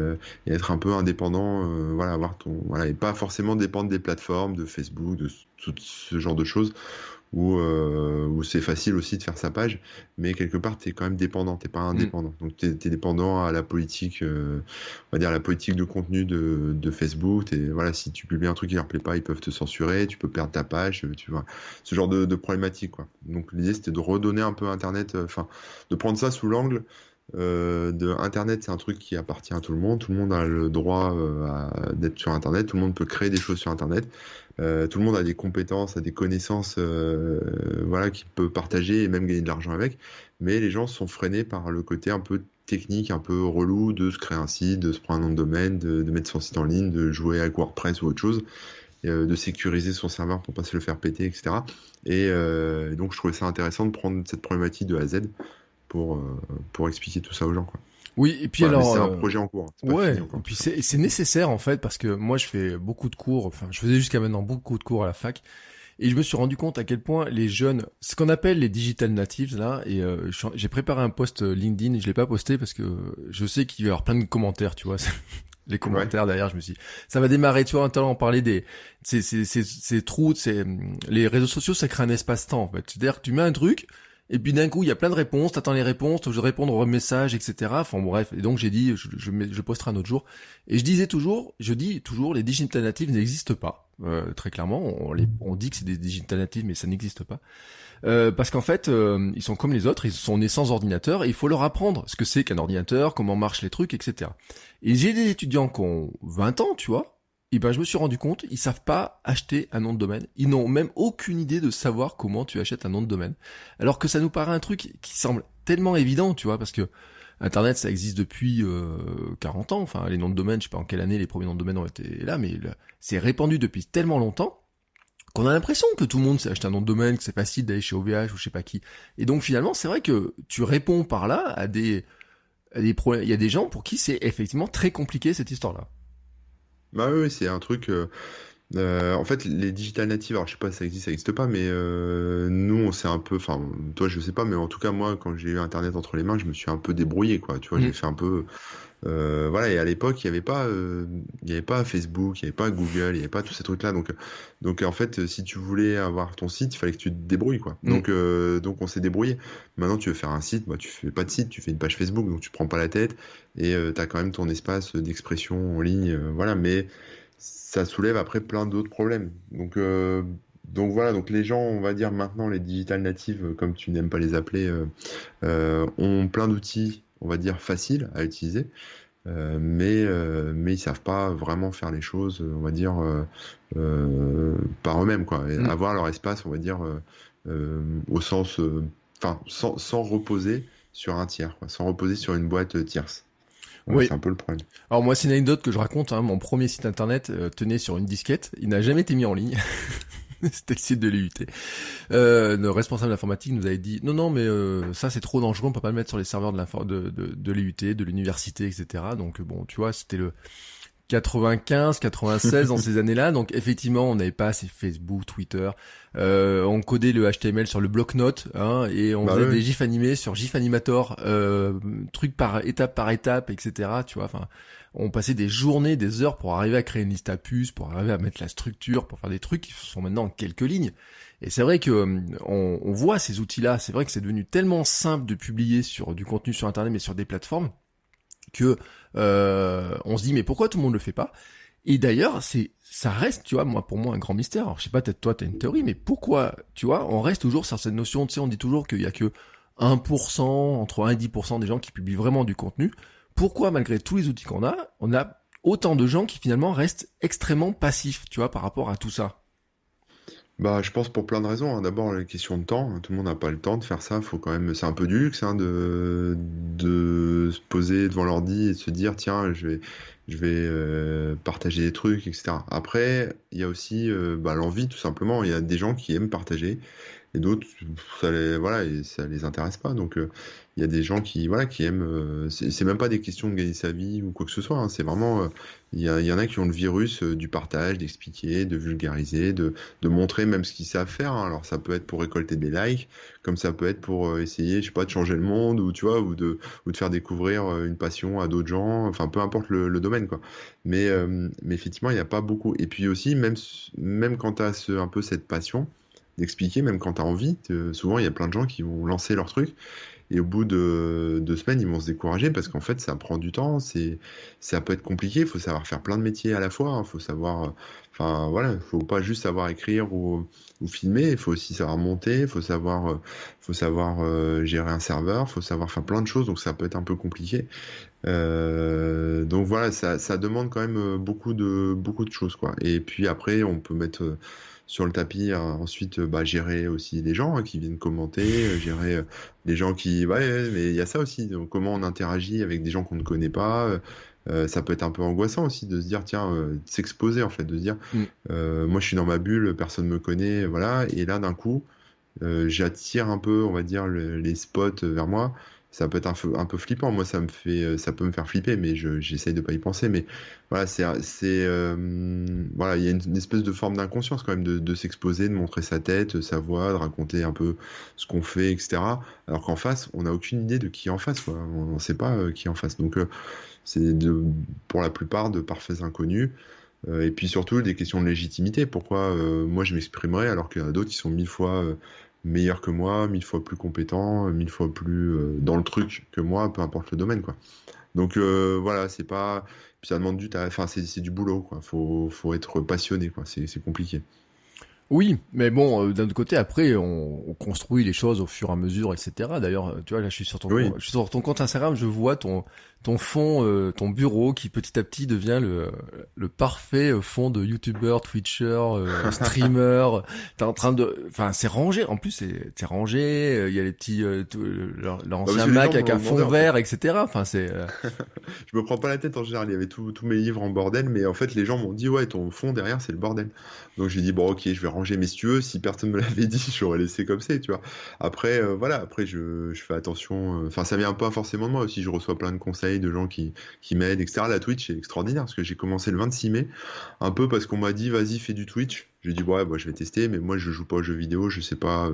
être un peu indépendant, voilà, avoir ton. Voilà, et pas forcément dépendre des plateformes, de Facebook, de tout ce genre de choses où c'est facile aussi de faire sa page, mais quelque part, tu es quand même dépendant, t'es pas indépendant. Donc, tu es dépendant à la politique, on va dire, la politique de contenu de Facebook. Et voilà, si tu publies un truc qui leur plaît pas, ils peuvent te censurer, tu peux perdre ta page, tu vois, ce genre de problématique, quoi. Donc, l'idée, c'était de redonner un peu Internet, enfin, de prendre ça sous l'angle de Internet, c'est un truc qui appartient à tout le monde a le droit d'être sur Internet, tout le monde peut créer des choses sur Internet, tout le monde a des compétences, a des connaissances, voilà, qu'il peut partager et même gagner de l'argent avec, mais les gens sont freinés par le côté un peu technique, un peu relou de se créer un site, de se prendre un nom de domaine, de mettre son site en ligne, de jouer avec WordPress ou autre chose, de sécuriser son serveur pour pas se le faire péter, etc. Et donc je trouvais ça intéressant de prendre cette problématique de A à Z pour expliquer tout ça aux gens, quoi. Oui, et puis Voilà, alors, mais c'est un projet en cours, c'est pas ouais, fini encore. et puis c'est nécessaire en fait parce que moi je fais beaucoup de cours, enfin je faisais jusqu'à maintenant beaucoup de cours à la fac et je me suis rendu compte à quel point les jeunes, ce qu'on appelle les digital natives là, et j'ai préparé un post LinkedIn, je l'ai pas posté parce que je sais qu'il va y avoir plein de commentaires, tu vois. Les commentaires derrière, je me suis dit, ça va démarrer, tu vois, on parlait ces trous, les réseaux sociaux, ça crée un espace-temps, en fait. C'est-à-dire que tu mets un truc, et puis d'un coup, il y a plein de réponses, t'attends les réponses, tu veux répondre aux messages, etc. Enfin, bref. Et donc, j'ai dit, je posterai un autre jour. Et je dis toujours, les digital natives n'existent pas. Très clairement, on dit que c'est des digital natives, mais ça n'existe pas. Parce qu'en fait, ils sont comme les autres, ils sont nés sans ordinateur et il faut leur apprendre ce que c'est qu'un ordinateur, comment marchent les trucs, etc. Et j'ai des étudiants qui ont 20 ans, tu vois, et ben je me suis rendu compte, ils savent pas acheter un nom de domaine. Ils n'ont même aucune idée de savoir comment tu achètes un nom de domaine. Alors que ça nous paraît un truc qui semble tellement évident, tu vois, parce que Internet, ça existe depuis 40 ans. Enfin, les noms de domaine, je sais pas en quelle année les premiers noms de domaine ont été là, mais c'est répandu depuis tellement longtemps qu'on a l'impression que tout le monde sait acheter un nom de domaine, que c'est facile d'aller chez OVH ou je sais pas qui. Et donc finalement, c'est vrai que tu réponds par là à des problèmes. Il y a des gens pour qui c'est effectivement très compliqué cette histoire-là. Bah oui, c'est un truc. En fait, les digital natives, alors je sais pas si ça existe pas, mais nous, on s'est un peu. Enfin, toi, je sais pas, mais en tout cas, moi, quand j'ai eu Internet entre les mains, je me suis un peu débrouillé, quoi. Tu vois, j'ai fait un peu. Voilà, et à l'époque, il y avait pas Facebook, il y avait pas Google, il y avait pas tous ces trucs-là. Donc en fait, si tu voulais avoir ton site, il fallait que tu te débrouilles, quoi. Donc on s'est débrouillé. Maintenant, tu veux faire un site, bah tu fais pas de site, tu fais une page Facebook, donc tu prends pas la tête et t'as quand même ton espace d'expression en ligne, voilà. Mais ça soulève après plein d'autres problèmes. Donc voilà, donc les gens, on va dire maintenant les digital natives, comme tu n'aimes pas les appeler, ont plein d'outils, on va dire faciles à utiliser, mais ils savent pas vraiment faire les choses, on va dire par eux-mêmes, quoi, et avoir leur espace, on va dire au sens, enfin sans reposer sur un tiers, quoi, sans reposer sur une boîte tierce. Voilà, Oui. c'est un peu le problème. Alors moi, c'est une anecdote que je raconte. Hein, mon premier site internet tenait sur une disquette. Il n'a jamais été mis en ligne. C'était le site de l'IUT. Le responsable informatique nous avait dit non mais ça c'est trop dangereux, on peut pas le mettre sur les serveurs de l'IUT, de l'université, etc. Donc bon, tu vois, c'était le 95, 96 dans ces années-là. Donc effectivement, on n'avait pas assez Facebook, Twitter. On codait le HTML sur le bloc-notes, hein, et on faisait des gifs animés sur GIF Animator, truc par étape, etc. Tu vois, enfin, on passait des journées, des heures pour arriver à créer une liste à puces, pour arriver à mettre la structure, pour faire des trucs qui sont maintenant en quelques lignes. Et c'est vrai que on voit ces outils-là. C'est vrai que c'est devenu tellement simple de publier sur du contenu sur Internet, mais sur des plateformes, que on se dit mais pourquoi tout le monde le fait pas? Et d'ailleurs, ça reste, tu vois, pour moi un grand mystère. Alors je sais pas, peut-être toi t'as une théorie, mais pourquoi, tu vois, on reste toujours sur cette notion, tu sais, on dit toujours qu'il y a que 1%, entre 1 et 10% des gens qui publient vraiment du contenu. Pourquoi, malgré tous les outils qu'on a, on a autant de gens qui finalement restent extrêmement passifs, tu vois, par rapport à tout ça? Bah, je pense pour plein de raisons, hein. D'abord, la question de temps. Tout le monde n'a pas le temps de faire ça. Faut quand même, c'est un peu du luxe, hein, de se poser devant l'ordi et de se dire, tiens, je vais partager des trucs, etc. Après, il y a aussi bah, l'envie, tout simplement. Il y a des gens qui aiment partager et d'autres, voilà, et ça les intéresse pas. Donc, il y a des gens qui, voilà, qui aiment. C'est même pas des questions de gagner sa vie ou quoi que ce soit, hein. C'est vraiment, il y en a qui ont le virus du partage, d'expliquer, de vulgariser, de montrer même ce qu'ils savent faire, hein. Alors ça peut être pour récolter des likes, comme ça peut être pour essayer, je sais pas, de changer le monde ou tu vois, ou de faire découvrir une passion à d'autres gens. Enfin, peu importe le domaine, quoi. Mais effectivement, il n'y a pas beaucoup. Et puis aussi, même quand tu as un peu cette passion d'expliquer, même quand tu as envie, souvent il y a plein de gens qui vont lancer leur truc. Et au bout de 2 semaines, ils vont se décourager parce qu'en fait, ça prend du temps. Ça peut être compliqué. Il faut savoir faire plein de métiers à la fois, hein. Faut savoir, enfin voilà, il faut pas juste savoir écrire ou filmer. Il faut aussi savoir monter. Il faut savoir gérer un serveur. Il faut savoir faire plein de choses. Donc ça peut être un peu compliqué. Donc voilà, ça demande quand même beaucoup de choses, quoi. Et puis après, on peut mettre sur le tapis, ensuite bah, gérer aussi les gens, hein, qui viennent commenter, gérer les gens qui... Ouais, mais il y a ça aussi, donc comment on interagit avec des gens qu'on ne connaît pas. Ça peut être un peu angoissant aussi de se dire, tiens, de s'exposer en fait, de se dire, Mm. moi je suis dans ma bulle, personne me connaît, voilà, et là d'un coup, j'attire un peu, on va dire, les spots vers moi. Ça peut être un peu flippant. Moi, ça peut me faire flipper, mais j'essaye de pas y penser. Mais voilà, voilà, il y a une espèce de forme d'inconscience quand même de s'exposer, de montrer sa tête, sa voix, de raconter un peu ce qu'on fait, etc. Alors qu'en face, on n'a aucune idée de qui est en face, quoi. On ne sait pas qui est en face. Donc, pour la plupart de parfaits inconnus. Et puis surtout des questions de légitimité. Pourquoi moi je m'exprimerais alors qu'il y en a d'autres qui sont 1000 fois meilleurs que moi, 1000 fois plus compétents, 1000 fois plus dans le truc que moi, peu importe le domaine, quoi. Donc voilà, c'est pas. Puis ça demande enfin, c'est du boulot, quoi. Faut être passionné, quoi. C'est compliqué. Oui, mais bon, d'un autre côté, après, on construit les choses au fur et à mesure, etc. D'ailleurs, tu vois, là, Oui. je suis sur ton compte Instagram, je vois ton fond, ton bureau qui petit à petit devient le parfait fond de YouTuber, Twitcher, streamer. T'es en train de, enfin, c'est rangé. En plus, c'est rangé. Il y a les petits, Bah, l'ancien parce que les gens Mac m'ont avec un demandé fond en fait. vert, etc. Enfin, c'est, Je me prends pas la tête en général, il y avait tous mes livres en bordel, mais en fait les gens m'ont dit ouais ton fond derrière c'est le bordel. Donc j'ai dit bon ok je vais ranger mes si tu veux, si personne me l'avait dit j'aurais laissé comme c'est, tu vois. Après voilà, après je fais attention, enfin ça vient pas forcément de moi aussi, je reçois plein de conseils de gens qui m'aident, etc. La Twitch est extraordinaire parce que j'ai commencé le 26 mai, un peu parce qu'on m'a dit vas-y fais du Twitch. J'ai dit ouais bah, je vais tester, mais moi je joue pas aux jeux vidéo, je sais pas,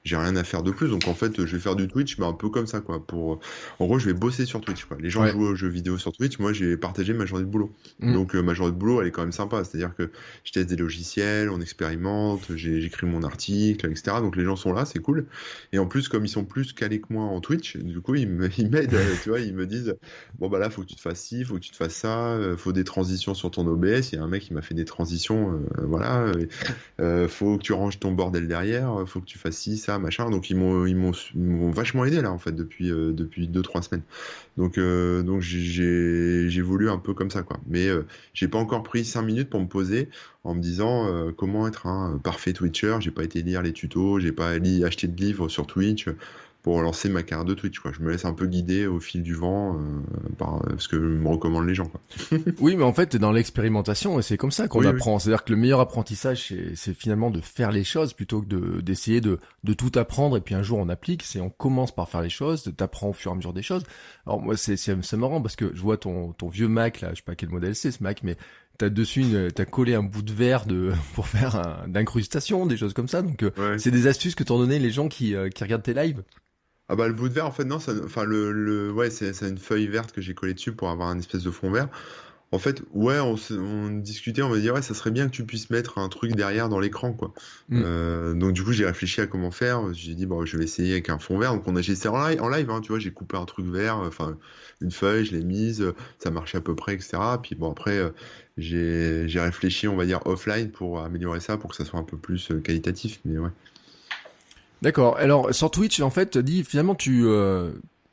j'ai rien à faire de plus, donc en fait je vais faire du Twitch mais un peu comme ça quoi, pour en gros, je vais bosser sur Twitch, quoi. Les gens ouais. jouent aux jeux vidéo sur Twitch, moi j'ai partagé ma journée de boulot. Mm. Donc ma journée de boulot, elle est quand même sympa. C'est-à-dire que je teste des logiciels, on expérimente, j'écris mon article, etc. Donc les gens sont là, c'est cool. Et en plus, comme ils sont plus calés que moi en Twitch, du coup ils m'aident, tu vois, ils me disent, bon bah là, faut que tu te fasses ci, faut que tu te fasses ça, faut des transitions sur ton OBS. Il y a un mec qui m'a fait des transitions, voilà. Faut que tu ranges ton bordel derrière, faut que tu fasses ci, ça, machin. Donc ils m'ont vachement aidé là en fait depuis 2, 3 semaines. Donc j'ai voulu un peu comme ça quoi. Mais j'ai pas encore pris 5 minutes pour me poser en me disant comment être un parfait Twitcher. J'ai pas été lire les tutos, j'ai pas acheté de livres sur Twitch pour lancer ma carrière de Twitch quoi. Je me laisse un peu guider au fil du vent par ce que me recommandent les gens quoi. Oui, mais en fait, dans l'expérimentation, et c'est comme ça qu'on Oui, oui. apprend. C'est-à-dire que le meilleur apprentissage, c'est finalement de faire les choses plutôt que d'essayer de tout apprendre et puis un jour on applique. C'est on commence par faire les choses, t'apprends au fur et à mesure des choses. Alors moi, c'est marrant parce que je vois ton vieux Mac là, je sais pas quel modèle c'est ce Mac, mais t'as collé un bout de verre pour faire d'incrustation, des choses comme ça. Donc Ouais. c'est des astuces que t'ont donné les gens qui regardent tes lives. Ah bah le bout de verre en fait non enfin ouais c'est une feuille verte que j'ai collée dessus pour avoir un espèce de fond vert. En fait, ouais, on discutait, on m'a dit, ouais, ça serait bien que tu puisses mettre un truc derrière dans l'écran, quoi. Mm. Donc, du coup, j'ai réfléchi à comment faire. J'ai dit, bon, je vais essayer avec un fond vert. Donc, j'ai essayé en live, hein, tu vois, j'ai coupé un truc vert, enfin, une feuille, je l'ai mise, ça marchait à peu près, etc. Puis, bon, après, j'ai réfléchi, on va dire, offline pour améliorer ça, pour que ça soit un peu plus qualitatif. Mais ouais. D'accord. Alors sur Twitch, en fait, dis finalement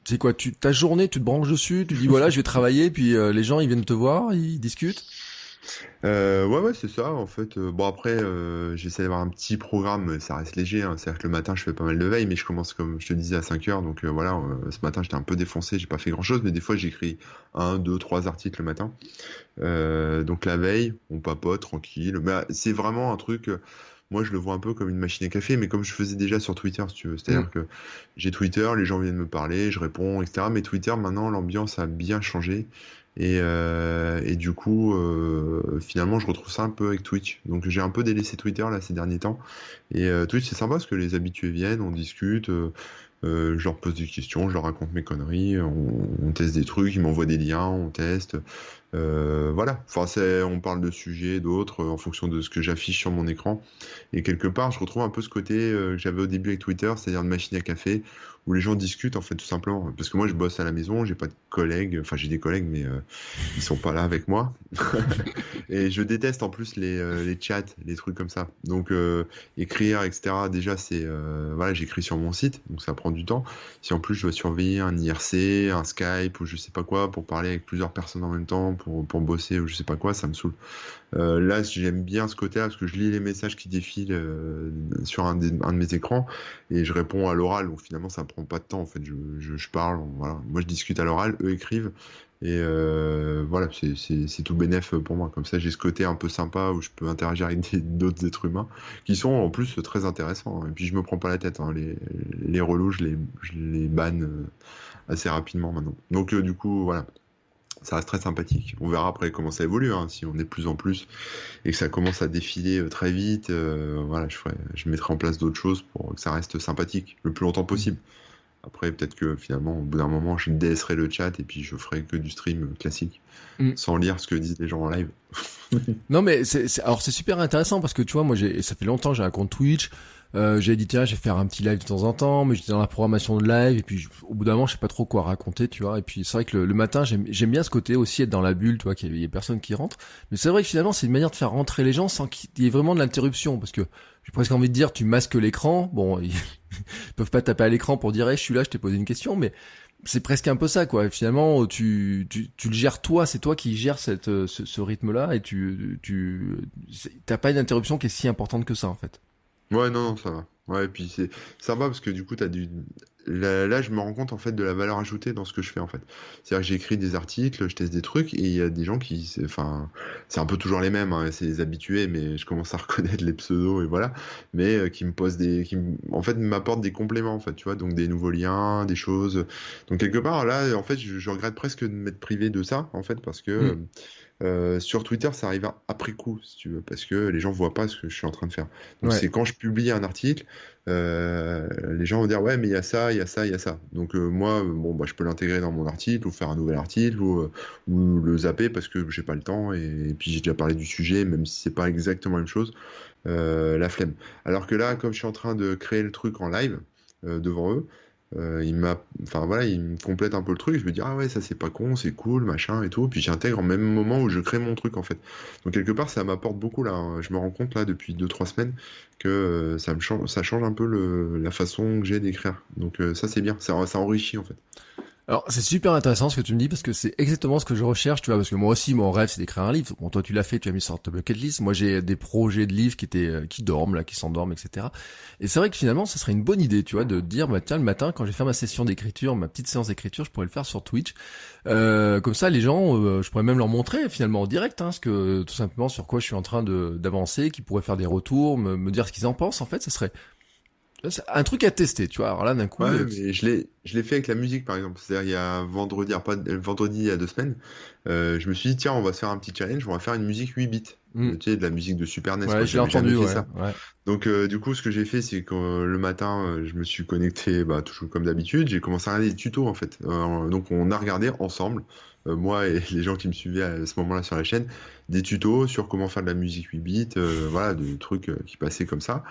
c'est quoi, ta journée, tu te branches dessus, tu dis voilà, je vais travailler, puis les gens ils viennent te voir, ils discutent. Ouais, c'est ça, en fait. Bon, après, j'essaie d'avoir un petit programme, mais ça reste léger, hein. C'est-à-dire que le matin, je fais pas mal de veille, mais je commence, comme je te disais, à 5 heures. Donc voilà, ce matin, j'étais un peu défoncé, j'ai pas fait grand-chose, mais des fois, j'écris un, deux, trois articles le matin. Donc la veille, on papote tranquille. Mais c'est vraiment un truc. Moi, je le vois un peu comme une machine à café, mais comme je faisais déjà sur Twitter, si tu veux. Mm. C'est-à-dire que j'ai Twitter, les gens viennent me parler, je réponds, etc. Mais Twitter, maintenant, l'ambiance a bien changé. Et du coup, finalement, je retrouve ça un peu avec Twitch. Donc, j'ai un peu délaissé Twitter là ces derniers temps. Et Twitch, c'est sympa parce que les habitués viennent, on discute. Je leur pose des questions, je leur raconte mes conneries, on teste des trucs, ils m'envoient des liens, on teste. Voilà, enfin, on parle de sujets, d'autres, en fonction de ce que j'affiche sur mon écran. Et quelque part, je retrouve un peu ce côté que j'avais au début avec Twitter, c'est-à-dire une machine à café, où les gens discutent, en fait, tout simplement. Parce que moi, je bosse à la maison, j'ai pas de collègues, enfin, j'ai des collègues, mais ils sont pas là avec moi. Et je déteste en plus les chats, les trucs comme ça. Donc, écrire, etc., déjà, voilà, j'écris sur mon site, donc ça prend du temps. Si en plus je dois surveiller un IRC, un Skype ou je sais pas quoi pour parler avec plusieurs personnes en même temps, pour bosser ou je sais pas quoi, ça me saoule. Là, j'aime bien ce côté-là parce que je lis les messages qui défilent sur un de mes écrans et je réponds à l'oral. Donc finalement, ça me prend pas de temps. En fait, je parle. Voilà. Moi, je discute à l'oral, eux écrivent. Et voilà, c'est tout bénef pour moi. Comme ça, j'ai ce côté un peu sympa où je peux interagir avec d'autres êtres humains qui sont en plus très intéressants. Et puis, je me prends pas la tête, hein. Les relous, je les banne assez rapidement maintenant. Donc, du coup, voilà. Ça reste très sympathique. On verra après comment ça évolue, hein. Si on est de plus en plus et que ça commence à défiler très vite, voilà, je mettrai en place d'autres choses pour que ça reste sympathique le plus longtemps possible. Après, peut-être que finalement, au bout d'un moment, je délaisserai le chat et puis je ferai que du stream classique, Mm. sans lire ce que disent les gens en live. Non mais alors c'est super intéressant parce que tu vois moi ça fait longtemps que j'ai un compte Twitch, j'ai dit tiens je vais faire un petit live de temps en temps, mais j'étais dans la programmation de live et puis au bout d'un moment je sais pas trop quoi raconter, tu vois, et puis c'est vrai que le matin j'aime bien ce côté aussi être dans la bulle, tu vois, qu'il y ait personne qui rentre, mais c'est vrai que finalement c'est une manière de faire rentrer les gens sans qu'il y ait vraiment de l'interruption, parce que j'ai presque envie de dire tu masques l'écran, bon ils peuvent pas taper à l'écran pour dire hey, je suis là, je t'ai posé une question, mais c'est presque un peu ça, quoi. Finalement, tu le gères toi, c'est toi qui gères ce rythme-là et t'as pas une interruption qui est si importante que ça, en fait. Ouais, non, non, ça va. Ouais, et puis c'est sympa parce que du coup, là, je me rends compte en fait de la valeur ajoutée dans ce que je fais en fait. C'est-à-dire que j'écris des articles, je teste des trucs et il y a des gens enfin, c'est un peu toujours les mêmes, hein, c'est les habitués, mais je commence à reconnaître les pseudos et voilà, mais qui me posent en fait, m'apportent des compléments en fait, tu vois, donc des nouveaux liens, des choses. Donc quelque part, là, en fait, je regrette presque de m'être privé de ça en fait parce Hmm. que sur Twitter, ça arrive après coup, si tu veux, parce que les gens voient pas ce que je suis en train de faire. Donc Ouais. c'est quand je publie un article, les gens vont dire ouais, mais il y a ça, il y a ça, il y a ça. Donc moi, bon, bah, je peux l'intégrer dans mon article ou faire un nouvel article ou le zapper parce que j'ai pas le temps et puis j'ai déjà parlé du sujet, même si c'est pas exactement la même chose. La flemme. Alors que là, comme je suis en train de créer le truc en live devant eux. Enfin voilà, il me complète un peu le truc. Je me dis ah ouais, ça c'est pas con, c'est cool, machin et tout. Puis j'intègre en même moment où je crée mon truc en fait. Donc quelque part, ça m'apporte beaucoup là, hein. Je me rends compte là depuis 2-3 semaines que ça change un peu la façon que j'ai d'écrire. Donc ça c'est bien, ça enrichit en fait. Alors, c'est super intéressant ce que tu me dis parce que c'est exactement ce que je recherche, tu vois, parce que moi aussi, mon rêve, c'est d'écrire un livre. Bon, toi, tu l'as fait, tu as mis sur ta bucket list. Moi, j'ai des projets de livres qui dorment, là, qui s'endorment, etc. Et c'est vrai que finalement, ça serait une bonne idée, tu vois, de dire, bah, tiens, le matin, quand je vais faire ma session d'écriture, ma petite séance d'écriture, je pourrais le faire sur Twitch. Comme ça, les gens, je pourrais même leur montrer, finalement, en direct, hein, tout simplement, sur quoi je suis en train d'avancer, qui pourraient faire des retours, me dire ce qu'ils en pensent. En fait, ça serait un truc à tester, tu vois. Alors là, d'un coup, Ouais, mais je l'ai fait avec la musique par exemple. C'est-à-dire il y a vendredi il y a 2 semaines, je me suis dit tiens on va se faire un petit challenge, on va faire une musique 8 bits. hmm, Tu sais, de la musique de Super NES, ouais, quoi. je l'ai J'avais jamais entendu, fait ouais, ça. ouais. Donc du coup ce que j'ai fait c'est que le matin je me suis connecté bah, toujours comme d'habitude, j'ai commencé à regarder des tutos en fait. Donc on a regardé ensemble, moi et les gens qui me suivaient à ce moment-là sur la chaîne, des tutos sur comment faire de la musique 8 bits, voilà, des trucs qui passaient comme ça.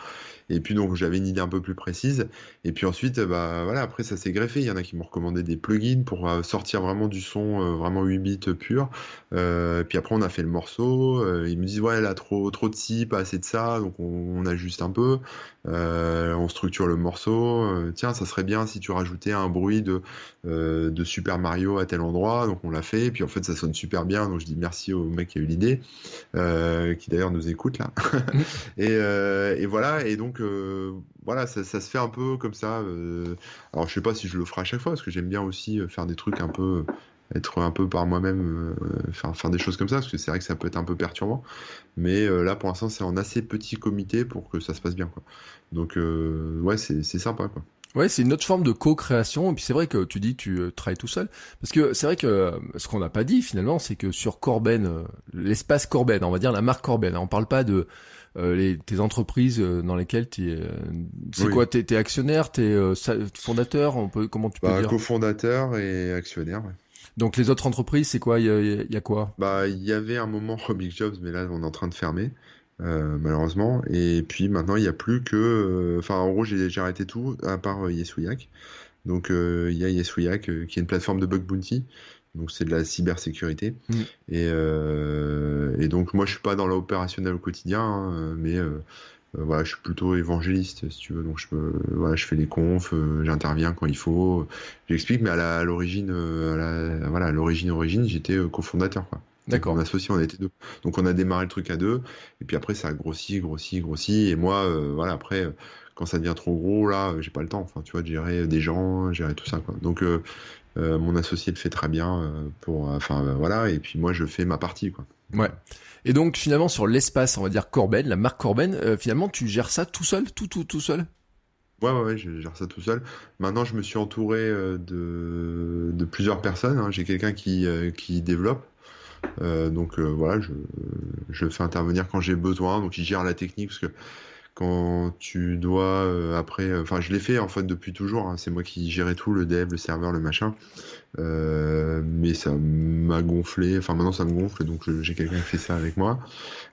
Et puis donc j'avais une idée un peu plus précise. Et puis ensuite, bah voilà, après ça s'est greffé. Il y en a qui m'ont recommandé des plugins pour sortir vraiment du son vraiment 8 bits pur. Puis après on a fait le morceau. Ils me disent ouais là trop de ci, pas assez de ça. Donc on a ajuste un peu, on structure le morceau. Tiens, ça serait bien si tu rajoutais un bruit de Super Mario à tel endroit. Donc on l'a fait. Puis en fait, ça sonne super bien. Donc je dis merci au mec qui a eu l'idée, qui d'ailleurs nous écoute là. Et voilà. Et donc voilà, ça se fait un peu comme ça. Alors je sais pas si je le ferai à chaque fois parce que j'aime bien aussi faire des trucs un peu être un peu par moi-même, faire des choses comme ça, parce que c'est vrai que ça peut être un peu perturbant. Mais là, pour l'instant, c'est en assez petit comité pour que ça se passe bien, quoi. Donc, ouais, c'est sympa, quoi. Ouais, c'est une autre forme de co-création. Et puis c'est vrai que tu dis que tu travailles tout seul. Parce que c'est vrai que ce qu'on n'a pas dit finalement, c'est que sur Corben, l'espace Corben, on va dire la marque Corben, hein, on parle pas de tes entreprises dans lesquelles c'est Oui. quoi, t'es actionnaire, fondateur, comment tu peux Bah, dire? cofondateur et actionnaire, ouais. Donc les autres entreprises, c'est quoi? Il y a quoi? Bah, il y avait un moment Big Jobs, mais là, on est en train de fermer, malheureusement. Et puis maintenant, il n'y a plus que. Enfin, en gros, j'ai arrêté tout, à part Yesouyak. Donc, il y a Yesouyak, qui est une plateforme de bug bounty. Donc, c'est de la cybersécurité. Hmm. Et donc, moi, je suis pas dans l'opérationnel au quotidien, hein, mais voilà, je suis plutôt évangéliste, si tu veux. Donc, voilà, je fais les confs, j'interviens quand il faut, j'explique. Mais à l'origine, voilà, à l'origine, j'étais cofondateur, quoi. Avec mon D'accord. associé, on était deux. Donc, on a démarré le truc à deux. Et puis après, ça a grossi. Et moi, voilà, après, quand ça devient trop gros, là, j'ai pas le temps. Enfin, tu vois, de gérer des gens, gérer tout ça, quoi. Donc, mon associé le fait très bien enfin voilà, et puis moi je fais ma partie, quoi. Ouais. Et donc finalement sur l'espace, on va dire Corben, la marque Corben, finalement tu gères ça tout seul, tout seul? Ouais, je gère ça tout seul. Maintenant, je me suis entouré de plusieurs personnes, hein. J'ai quelqu'un qui développe. Donc voilà, je le fais intervenir quand j'ai besoin. Donc il gère la technique parce que quand tu dois après, enfin je l'ai fait en fait depuis toujours, hein. C'est moi qui gérais tout, le dev, le serveur, le machin. Mais ça m'a gonflé. Enfin maintenant ça me gonfle, donc j'ai quelqu'un qui fait ça avec moi.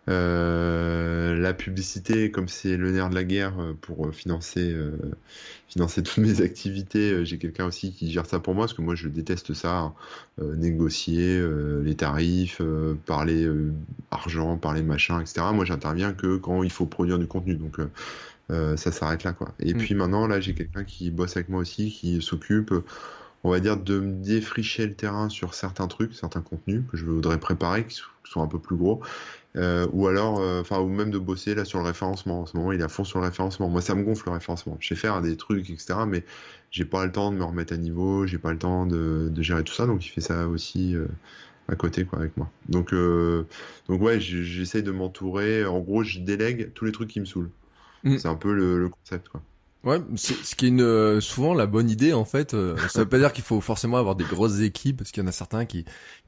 La publicité, comme c'est le nerf de la guerre pour financer toutes mes activités, j'ai quelqu'un aussi qui gère ça pour moi, parce que moi je déteste ça, hein. Négocier les tarifs, parler argent, parler machin, etc. Moi j'interviens que quand il faut produire du contenu, donc ça s'arrête là, quoi. Et Hmm. puis maintenant là j'ai quelqu'un qui bosse avec moi aussi, qui s'occupe, on va dire, de me défricher le terrain sur certains trucs, certains contenus que je voudrais préparer, qui sont un peu plus gros. Ou alors, enfin, ou même de bosser là sur le référencement. En ce moment, il est à fond sur le référencement. Moi, ça me gonfle le référencement. Je sais faire des trucs, etc. Mais j'ai pas le temps de me remettre à niveau, j'ai pas le temps de gérer tout ça. Donc, il fait ça aussi à côté, quoi, avec moi. Donc ouais, j'essaye de m'entourer. En gros, je délègue tous les trucs qui me saoulent. Hmm. C'est un peu le concept, quoi. Ouais, c'est ce qui est souvent la bonne idée en fait. Ça veut pas dire qu'il faut forcément avoir des grosses équipes, parce qu'il y en a certains qui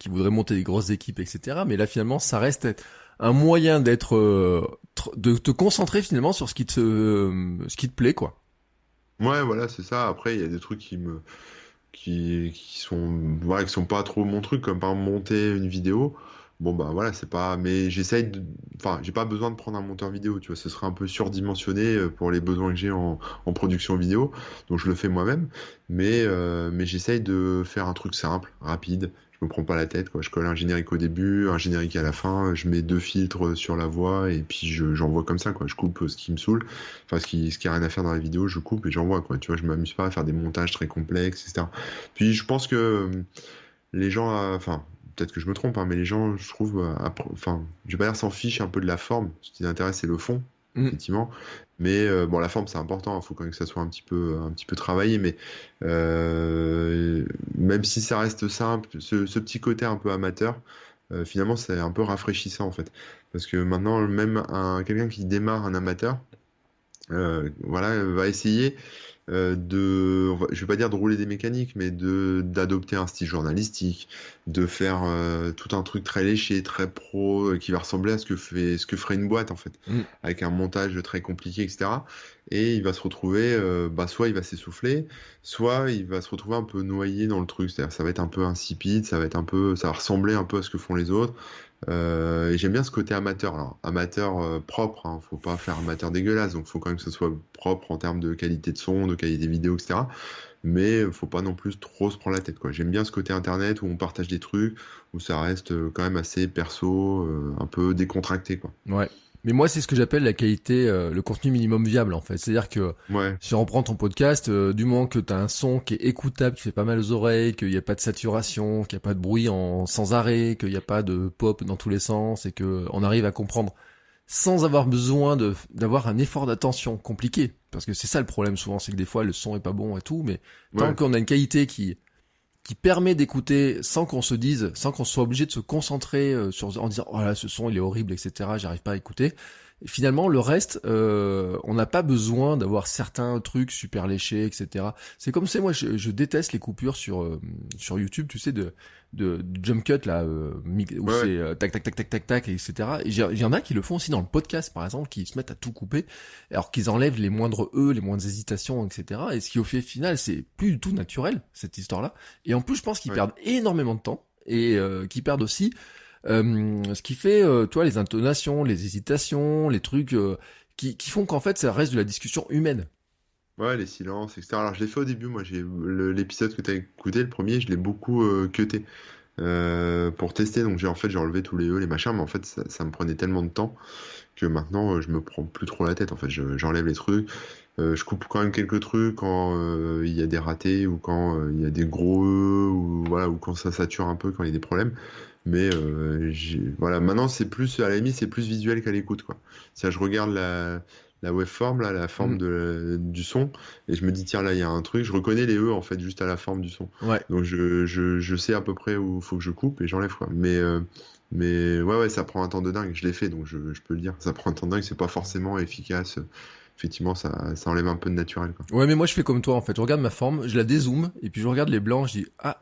voudraient monter des grosses équipes, etc. Mais là finalement, ça reste un moyen de te concentrer finalement sur ce qui te plaît, quoi. Ouais, voilà, c'est ça. Après, il y a des trucs qui sont, voilà, qui sont pas trop mon truc, comme par exemple monter une vidéo. Bon, bah voilà, c'est pas. Mais enfin, j'ai pas besoin de prendre un monteur vidéo, tu vois. Ce serait un peu surdimensionné pour les besoins que j'ai en production vidéo. Donc, je le fais moi-même. Mais j'essaye de faire un truc simple, rapide. Je me prends pas la tête, quoi. Je colle un générique au début, un générique à la fin. Je mets 2 filtres sur la voix et puis j'envoie comme ça, quoi. Je coupe ce qui me saoule. Enfin, ce qui a rien à faire dans la vidéo, je coupe et j'envoie, quoi. Tu vois, je m'amuse pas à faire des montages très complexes, etc. Puis je pense que les gens, enfin, peut-être que je me trompe, hein, mais les gens, je trouve, enfin, je vais pas dire s'en fichent un peu de la forme. Ce qui les intéresse, c'est le fond, Hmm. effectivement. Mais bon, la forme, c'est important. Il faut quand même que ça soit un petit peu travaillé. Mais même si ça reste simple, ce petit côté un peu amateur, finalement, c'est un peu rafraîchissant, en fait. Parce que maintenant, même quelqu'un qui démarre un amateur, voilà, va essayer je vais pas dire de rouler des mécaniques, mais d'adopter un style journalistique, de faire tout un truc très léché, très pro, qui va ressembler à ce que ferait une boîte en fait, Hmm. avec un montage très compliqué, etc. Et il va se retrouver, bah, soit il va s'essouffler, soit il va se retrouver un peu noyé dans le truc. C'est-à-dire, ça va être un peu insipide, ça va ressembler un peu à ce que font les autres. Et j'aime bien ce côté amateur. Alors, amateur propre, hein, faut pas faire amateur dégueulasse, donc faut quand même que ce soit propre en termes de qualité de son, de qualité vidéo, etc. Mais faut pas non plus trop se prendre la tête, quoi. J'aime bien ce côté internet où on partage des trucs, où ça reste quand même assez perso, un peu décontracté, quoi. Ouais. Mais moi, c'est ce que j'appelle la qualité, le contenu minimum viable, en fait. C'est-à-dire que Ouais, si on reprend ton podcast, du moment que t'as un son qui est écoutable, qui fait pas mal aux oreilles, qu'il n'y a pas de saturation, qu'il n'y a pas de bruit sans arrêt, qu'il n'y a pas de pop dans tous les sens, et que on arrive à comprendre sans avoir besoin d'avoir un effort d'attention compliqué. Parce que c'est ça le problème souvent, c'est que des fois le son est pas bon et tout, mais tant ouais, qu'on a une qualité qui permet d'écouter sans qu'on se dise, sans qu'on soit obligé de se concentrer en disant oh là ce son il est horrible, etc. J'arrive pas à écouter. Et finalement le reste, on n'a pas besoin d'avoir certains trucs super léchés, etc. C'est comme c'est moi je déteste les coupures sur YouTube, tu sais de jump cut là où ouais, c'est tac tac tac tac tac tac, etc. Et il y en a qui le font aussi dans le podcast par exemple, qui se mettent à tout couper alors qu'ils enlèvent les moindres les moindres hésitations, etc. Et ce qui au final c'est plus du tout naturel cette histoire là. Et en plus, je pense qu'ils ouais. perdent énormément de temps et qu'ils perdent aussi ce qui fait, toi, les intonations, les hésitations, les trucs qui font qu'en fait, ça reste de la discussion humaine. Ouais, les silences, etc. Alors, je l'ai fait au début, moi, l'épisode que tu as écouté, le premier, je l'ai beaucoup cuté pour tester. Donc, j'ai enlevé tous les les machins, mais en fait, ça me prenait tellement de temps que maintenant, je me prends plus trop la tête. En fait, j'enlève les trucs. Je coupe quand même quelques trucs quand il y a des ratés ou quand il y a des gros E ou voilà ou quand ça sature un peu quand il y a des problèmes. Mais voilà, maintenant c'est plus à la limite c'est plus visuel qu'à l'écoute quoi. Ça, je regarde la waveform là, la forme Mm. du son et je me dis tiens là il y a un truc. Je reconnais les E en fait juste à la forme du son. Ouais. Donc je sais à peu près où faut que je coupe et j'enlève quoi. Mais ouais, ça prend un temps de dingue. Je l'ai fait, donc je peux le dire. Ça prend un temps de dingue, c'est pas forcément efficace. Effectivement, ça enlève un peu de naturel, quoi. Ouais, mais moi je fais comme toi en fait. Je regarde ma forme, je la dézoome et puis je regarde les blancs. Je dis ah,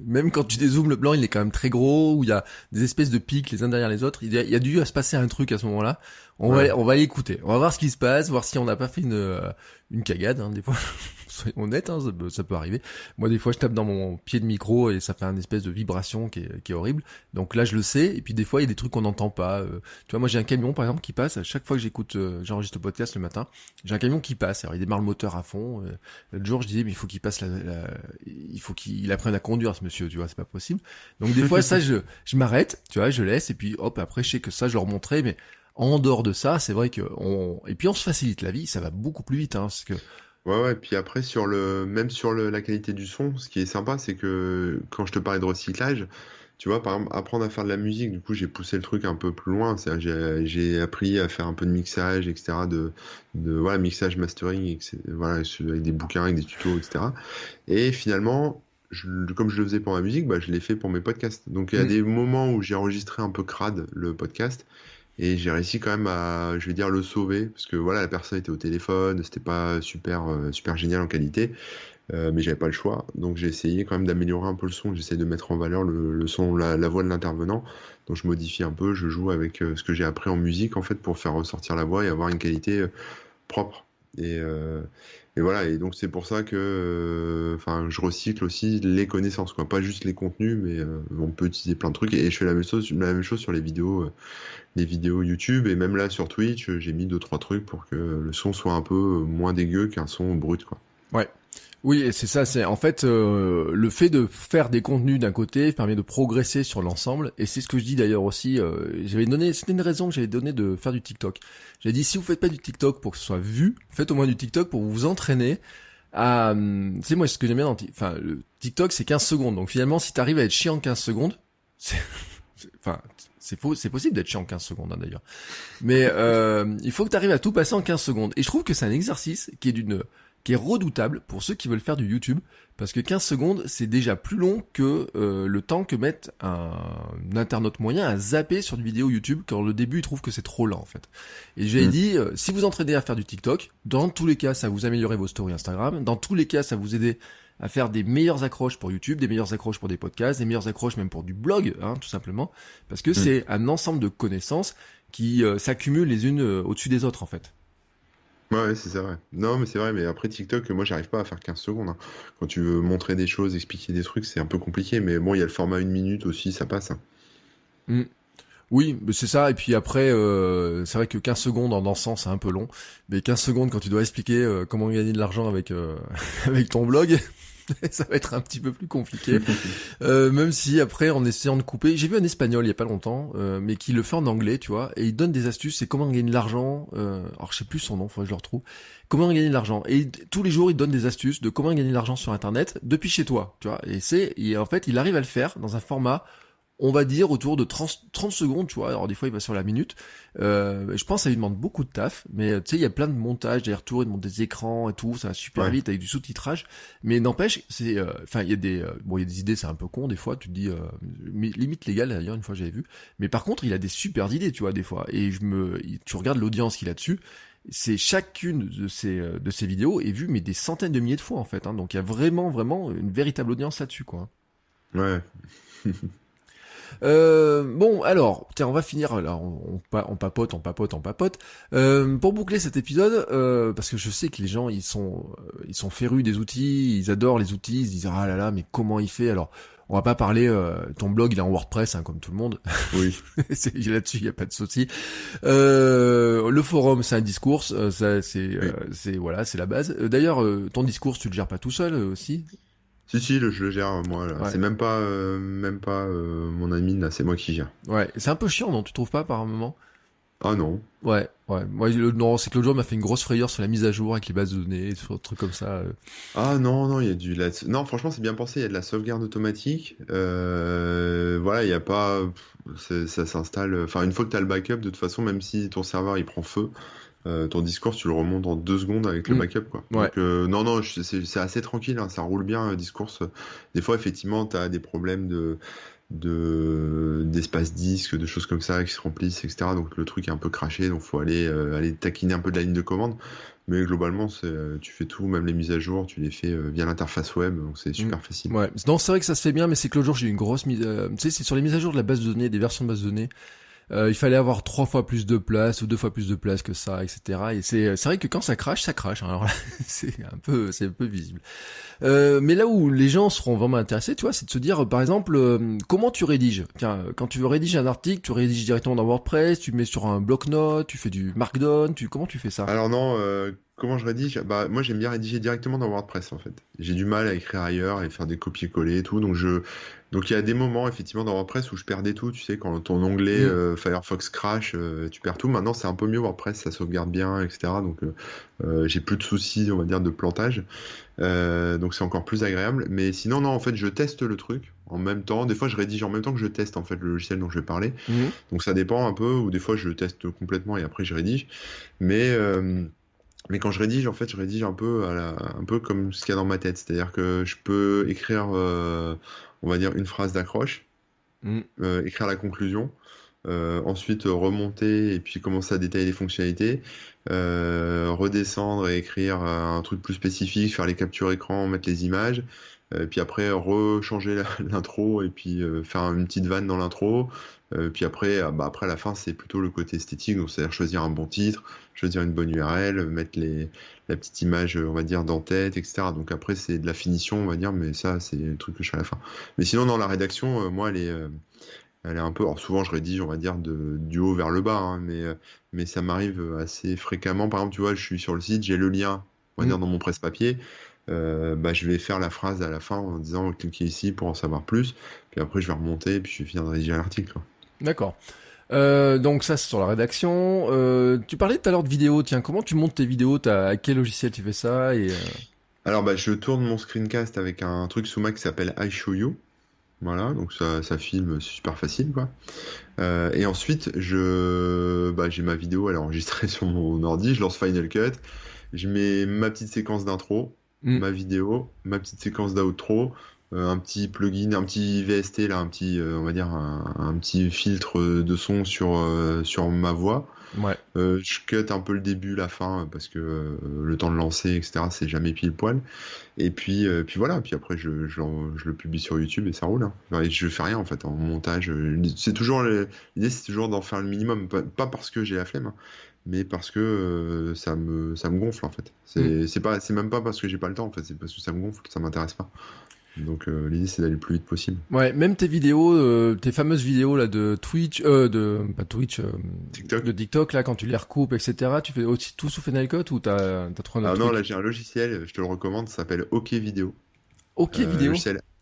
même quand tu dézoomes le blanc, il est quand même très gros. Où il y a des espèces de pics les uns derrière les autres. Il y a dû se passer un truc à ce moment-là. Ouais. On va l'écouter. On va voir ce qui se passe, voir si on n'a pas fait une cagade. Hein, des fois, soyons honnêtes, hein, ça peut arriver. Moi, des fois, je tape dans mon pied de micro et ça fait une espèce de vibration qui est horrible. Donc là, je le sais. Et puis des fois, il y a des trucs qu'on n'entend pas. Tu vois, moi, j'ai un camion par exemple qui passe. À chaque fois que j'enregistre le podcast le matin, j'ai un camion qui passe. Alors, il démarre le moteur à fond. L'autre jour, je disais, mais il faut qu'il passe il faut qu'il apprenne à conduire, ce monsieur. Tu vois, c'est pas possible. Donc des fois, ça, je m'arrête. Tu vois, je laisse. Et puis, hop, après, je sais que ça, je leur montrais, mais en dehors de ça, c'est vrai que et puis on se facilite la vie, ça va beaucoup plus vite, hein, parce que Ouais. Puis après, même sur la qualité du son, ce qui est sympa, c'est que quand je te parlais de recyclage, tu vois, par exemple, apprendre à faire de la musique, du coup, j'ai poussé le truc un peu plus loin. J'ai appris à faire un peu de mixage, etc. Voilà, mixage, mastering, voilà, avec des bouquins, avec des tutos, etc. Et finalement, comme je le faisais pour ma musique, bah, je l'ai fait pour mes podcasts. Donc il y a mm, des moments où j'ai enregistré un peu crade le podcast et j'ai réussi quand même à, je vais dire, le sauver parce que voilà, la personne était au téléphone, c'était pas super génial en qualité, mais j'avais pas le choix. Donc j'ai essayé quand même d'améliorer un peu le son. J'essaie de mettre en valeur le son, la voix de l'intervenant. Donc je modifie un peu, je joue avec ce que j'ai appris en musique en fait pour faire ressortir la voix et avoir une qualité propre. Et voilà, et donc c'est pour ça que enfin, je recycle aussi les connaissances, quoi. Pas juste les contenus, mais on peut utiliser plein de trucs. Et je fais la même chose sur les vidéos YouTube, et même là sur Twitch, j'ai mis deux trois trucs pour que le son soit un peu moins dégueu qu'un son brut, quoi. ouais. Oui, et c'est ça, c'est en fait le fait de faire des contenus d'un côté permet de progresser sur l'ensemble, et c'est ce que je dis d'ailleurs aussi. C'était une raison que j'avais donné de faire du TikTok. J'ai dit si vous faites pas du TikTok pour que ce soit vu, faites au moins du TikTok pour vous entraîner à. Tu sais moi ce que j'aime bien enfin le TikTok c'est 15 secondes, donc finalement si t'arrives à être chiant en 15 secondes, c'est, enfin c'est faux, c'est possible d'être chiant en 15 secondes hein, d'ailleurs. Mais il faut que tu arrives à tout passer en 15 secondes. Et je trouve que c'est un exercice qui est redoutable pour ceux qui veulent faire du YouTube, parce que 15 secondes, c'est déjà plus long que le temps que met un internaute moyen à zapper sur une vidéo YouTube quand le début il trouve que c'est trop lent en fait. Et j'ai dit, si vous entraînez à faire du TikTok, dans tous les cas, ça vous améliorer vos stories Instagram, dans tous les cas, ça vous aider à faire des meilleures accroches pour YouTube, des meilleures accroches pour des podcasts, des meilleures accroches même pour du blog, hein, tout simplement, parce que c'est un ensemble de connaissances qui s'accumulent les unes au-dessus des autres en fait. Ouais, c'est vrai. Non, mais c'est vrai, mais après TikTok, moi j'arrive pas à faire 15 secondes, hein. Quand tu veux montrer des choses, expliquer des trucs, c'est un peu compliqué, mais bon, il y a le format 1 minute aussi, ça passe, hein. Mm. Oui, mais c'est ça. Et puis après, c'est vrai que 15 secondes en dansant, c'est un peu long. Mais 15 secondes quand tu dois expliquer comment gagner de l'argent avec avec ton blog, Ça va être un petit peu plus compliqué. Même si après, en essayant de couper, j'ai vu un espagnol il y a pas longtemps, mais qui le fait en anglais, tu vois, et il donne des astuces, c'est comment gagner de l'argent. Alors je sais plus son nom, faudrait que je le retrouve. Comment gagner de l'argent. Et tous les jours, il donne des astuces de comment gagner de l'argent sur Internet depuis chez toi, tu vois. Et en fait, il arrive à le faire dans un format, on va dire, autour de 30 secondes, tu vois. Alors des fois, il va sur la minute. Je pense que ça lui demande beaucoup de taf, mais tu sais, il y a plein de montages, des retours, il monte des écrans et tout, ça va super vite avec du sous-titrage. Mais n'empêche, c'est, enfin, il y a des, bon, il y a des idées, c'est un peu con des fois. Tu te dis, limite légal d'ailleurs, une fois j'avais vu. Mais par contre, il a des super idées, tu vois, des fois. Et tu regardes l'audience qu'il a dessus. C'est chacune de ces vidéos est vue mais des centaines de milliers de fois en fait. Hein. Donc il y a vraiment une véritable audience là-dessus quoi. Ouais. Bon, alors, tiens, on va finir, là, on papote. Pour boucler cet épisode, parce que je sais que les gens, ils sont férus des outils, ils adorent les outils, ils se disent, ah là là, mais comment il fait? Alors, on va pas parler, ton blog, il est en WordPress, hein, comme tout le monde. Oui. Là-dessus, il y a pas de souci. Le forum, c'est un discours, ça, c'est, voilà, c'est la base. D'ailleurs, ton discours, tu le gères pas tout seul, aussi? Si, je le gère, moi, là. Ouais. C'est même pas mon admin, là, c'est moi qui gère. Ouais. C'est un peu chiant, non? Tu trouves pas, par un moment? Ah non. Ouais. Moi, non, c'est que l'autre jour, m'a fait une grosse frayeur sur la mise à jour avec les bases de données, sur des trucs comme ça. Ah non, il y a non, franchement, c'est bien pensé, il y a de la sauvegarde automatique. Voilà, il y a pas... ça s'installe... Enfin, une fois que tu as le backup, de toute façon, même si ton serveur, il prend feu, ton Discord, tu le remontes en 2 secondes avec le backup, quoi. Ouais. Donc, non, c'est assez tranquille, hein, ça roule bien, Discourse. Des fois, effectivement, tu as des problèmes d'espace disque, de choses comme ça qui se remplissent, etc. Donc, le truc est un peu craché, donc faut aller taquiner un peu de la ligne de commande. Mais globalement, tu fais tout, même les mises à jour, tu les fais via l'interface web, donc c'est super facile. Ouais. Non, c'est vrai que ça se fait bien, mais c'est que l'autre jour, j'ai eu une grosse mise, tu sais, c'est sur les mises à jour de la base de données, des versions de base de données. Il fallait avoir 3 fois plus de place ou 2 fois plus de place que ça, etc. Et c'est vrai que quand ça crache. Hein. Alors là, c'est un peu visible. Mais là où les gens seront vraiment intéressés, tu vois, c'est de se dire, par exemple, comment tu rédiges. Tiens, quand tu veux rédiger un article, tu rédiges directement dans WordPress, tu mets sur un bloc-notes, tu fais du Markdown, comment tu fais ça? Alors non, comment je rédige? Bah moi j'aime bien rédiger directement dans WordPress en fait. J'ai du mal à écrire ailleurs et faire des copier-coller et tout, donc il y a des moments effectivement dans WordPress où je perdais tout, tu sais, quand ton onglet Firefox crash, tu perds tout. Maintenant c'est un peu mieux WordPress, ça sauvegarde bien, etc. Donc j'ai plus de soucis, on va dire, de plantage. Donc c'est encore plus agréable. Mais sinon non, en fait je teste le truc en même temps. Des fois je rédige en même temps que je teste en fait le logiciel dont je vais parler. Donc ça dépend un peu, ou des fois je teste complètement et après je rédige. Mais quand je rédige, en fait, je rédige un peu un peu comme ce qu'il y a dans ma tête. C'est-à-dire que je peux écrire, on va dire, une phrase d'accroche, écrire la conclusion, ensuite remonter et puis commencer à détailler les fonctionnalités, redescendre et écrire un truc plus spécifique, faire les captures écran, mettre les images, puis après rechanger l'intro et puis faire une petite vanne dans l'intro. Puis après, après à la fin, c'est plutôt le côté esthétique, donc c'est-à-dire choisir un bon titre, choisir une bonne URL, mettre la petite image, on va dire, d'en-tête, etc. Donc après, c'est de la finition, on va dire, mais ça, c'est le truc que je fais à la fin. Mais sinon, dans la rédaction, moi, elle est un peu... Alors souvent, je rédige, on va dire, du haut vers le bas, hein, mais ça m'arrive assez fréquemment. Par exemple, tu vois, je suis sur le site, j'ai le lien, on va dire, dans mon presse-papier. Je vais faire la phrase à la fin en disant cliquez ici pour en savoir plus, puis après je vais remonter et puis je vais finir de rédiger l'article. D'accord. Donc ça c'est sur la rédaction. Tu parlais tout à l'heure de vidéo. Tiens, comment tu montes tes vidéos? À quel logiciel tu fais ça Alors je tourne mon screencast avec un truc sous Mac qui s'appelle iShowU. Voilà, donc ça filme, c'est super facile quoi. Et ensuite j'ai ma vidéo, elle est enregistrée sur mon ordi, je lance Final Cut, je mets ma petite séquence d'intro, ma vidéo, ma petite séquence d'outro, un petit plugin, un petit VST là, on va dire un petit filtre de son sur ma voix. Ouais. Je cut un peu le début, la fin, parce que le temps de lancer, etc., c'est jamais pile poil. Et puis voilà, puis après je le publie sur YouTube et ça roule. Hein. Enfin, je fais rien en fait en montage. L'idée c'est toujours d'en faire le minimum, pas parce que j'ai la flemme, hein, mais parce que ça me gonfle en fait. C'est même pas parce que j'ai pas le temps en fait, c'est parce que ça me gonfle, ça m'intéresse pas. Donc l'idée c'est d'aller le plus vite possible. Ouais, même tes vidéos, tes fameuses vidéos là de Twitch, pas Twitch, TikTok. de TikTok là quand tu les recoupes, etc. Tu fais aussi tout sous Final Cut ou t'as trouvé un autre Ah non, truc? là j'ai un logiciel, je te le recommande, ça s'appelle OK Vidéo. Ok, vidéo.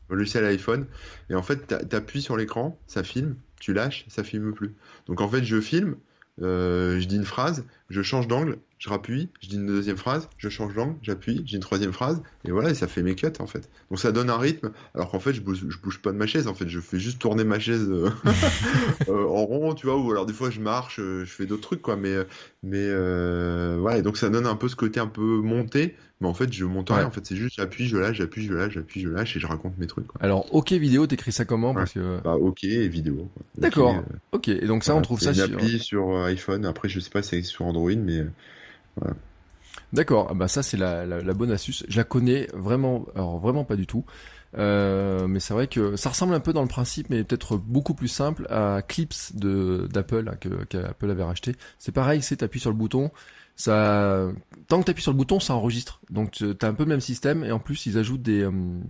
Logiciel iPhone. Et en fait, t'appuies sur l'écran, ça filme, tu lâches, ça filme plus. Donc en fait, je filme, je dis une phrase, je change d'angle, je rappuie, je dis une deuxième phrase, je change d'angle, j'appuie, je dis une troisième phrase, et voilà, et ça fait mes cuts en fait. Donc ça donne un rythme, alors qu'en fait, je bouge pas de ma chaise, en fait, je fais juste tourner ma chaise en rond, tu vois, ou alors des fois je marche, je fais d'autres trucs, quoi, voilà, et donc ça donne un peu ce côté un peu monté, mais en fait, je monte rien, Ouais. en fait, c'est juste j'appuie, je lâche, j'appuie, je lâche, j'appuie, je lâche, et je raconte mes trucs, quoi. Alors, ok, vidéo, t'écris ça comment? Ouais. Parce que... Bah, ok, et vidéo, quoi. Ok, D'accord. Ok. Et donc ça, on voilà. trouve C'est ça une sur... appli sur iPhone, après, je sais pas si c'est sur Android, mais voilà. D'accord. Ah bah ça, c'est la bonne astuce. Je la connais vraiment, alors vraiment pas du tout. Mais c'est vrai que ça ressemble un peu dans le principe, mais peut-être beaucoup plus simple à Clips d'Apple hein, qu'Apple avait racheté. C'est pareil, c'est t'appuies sur le bouton, ça, tant que t'appuies sur le bouton, ça enregistre. Donc t'as un peu le même système et en plus ils ajoutent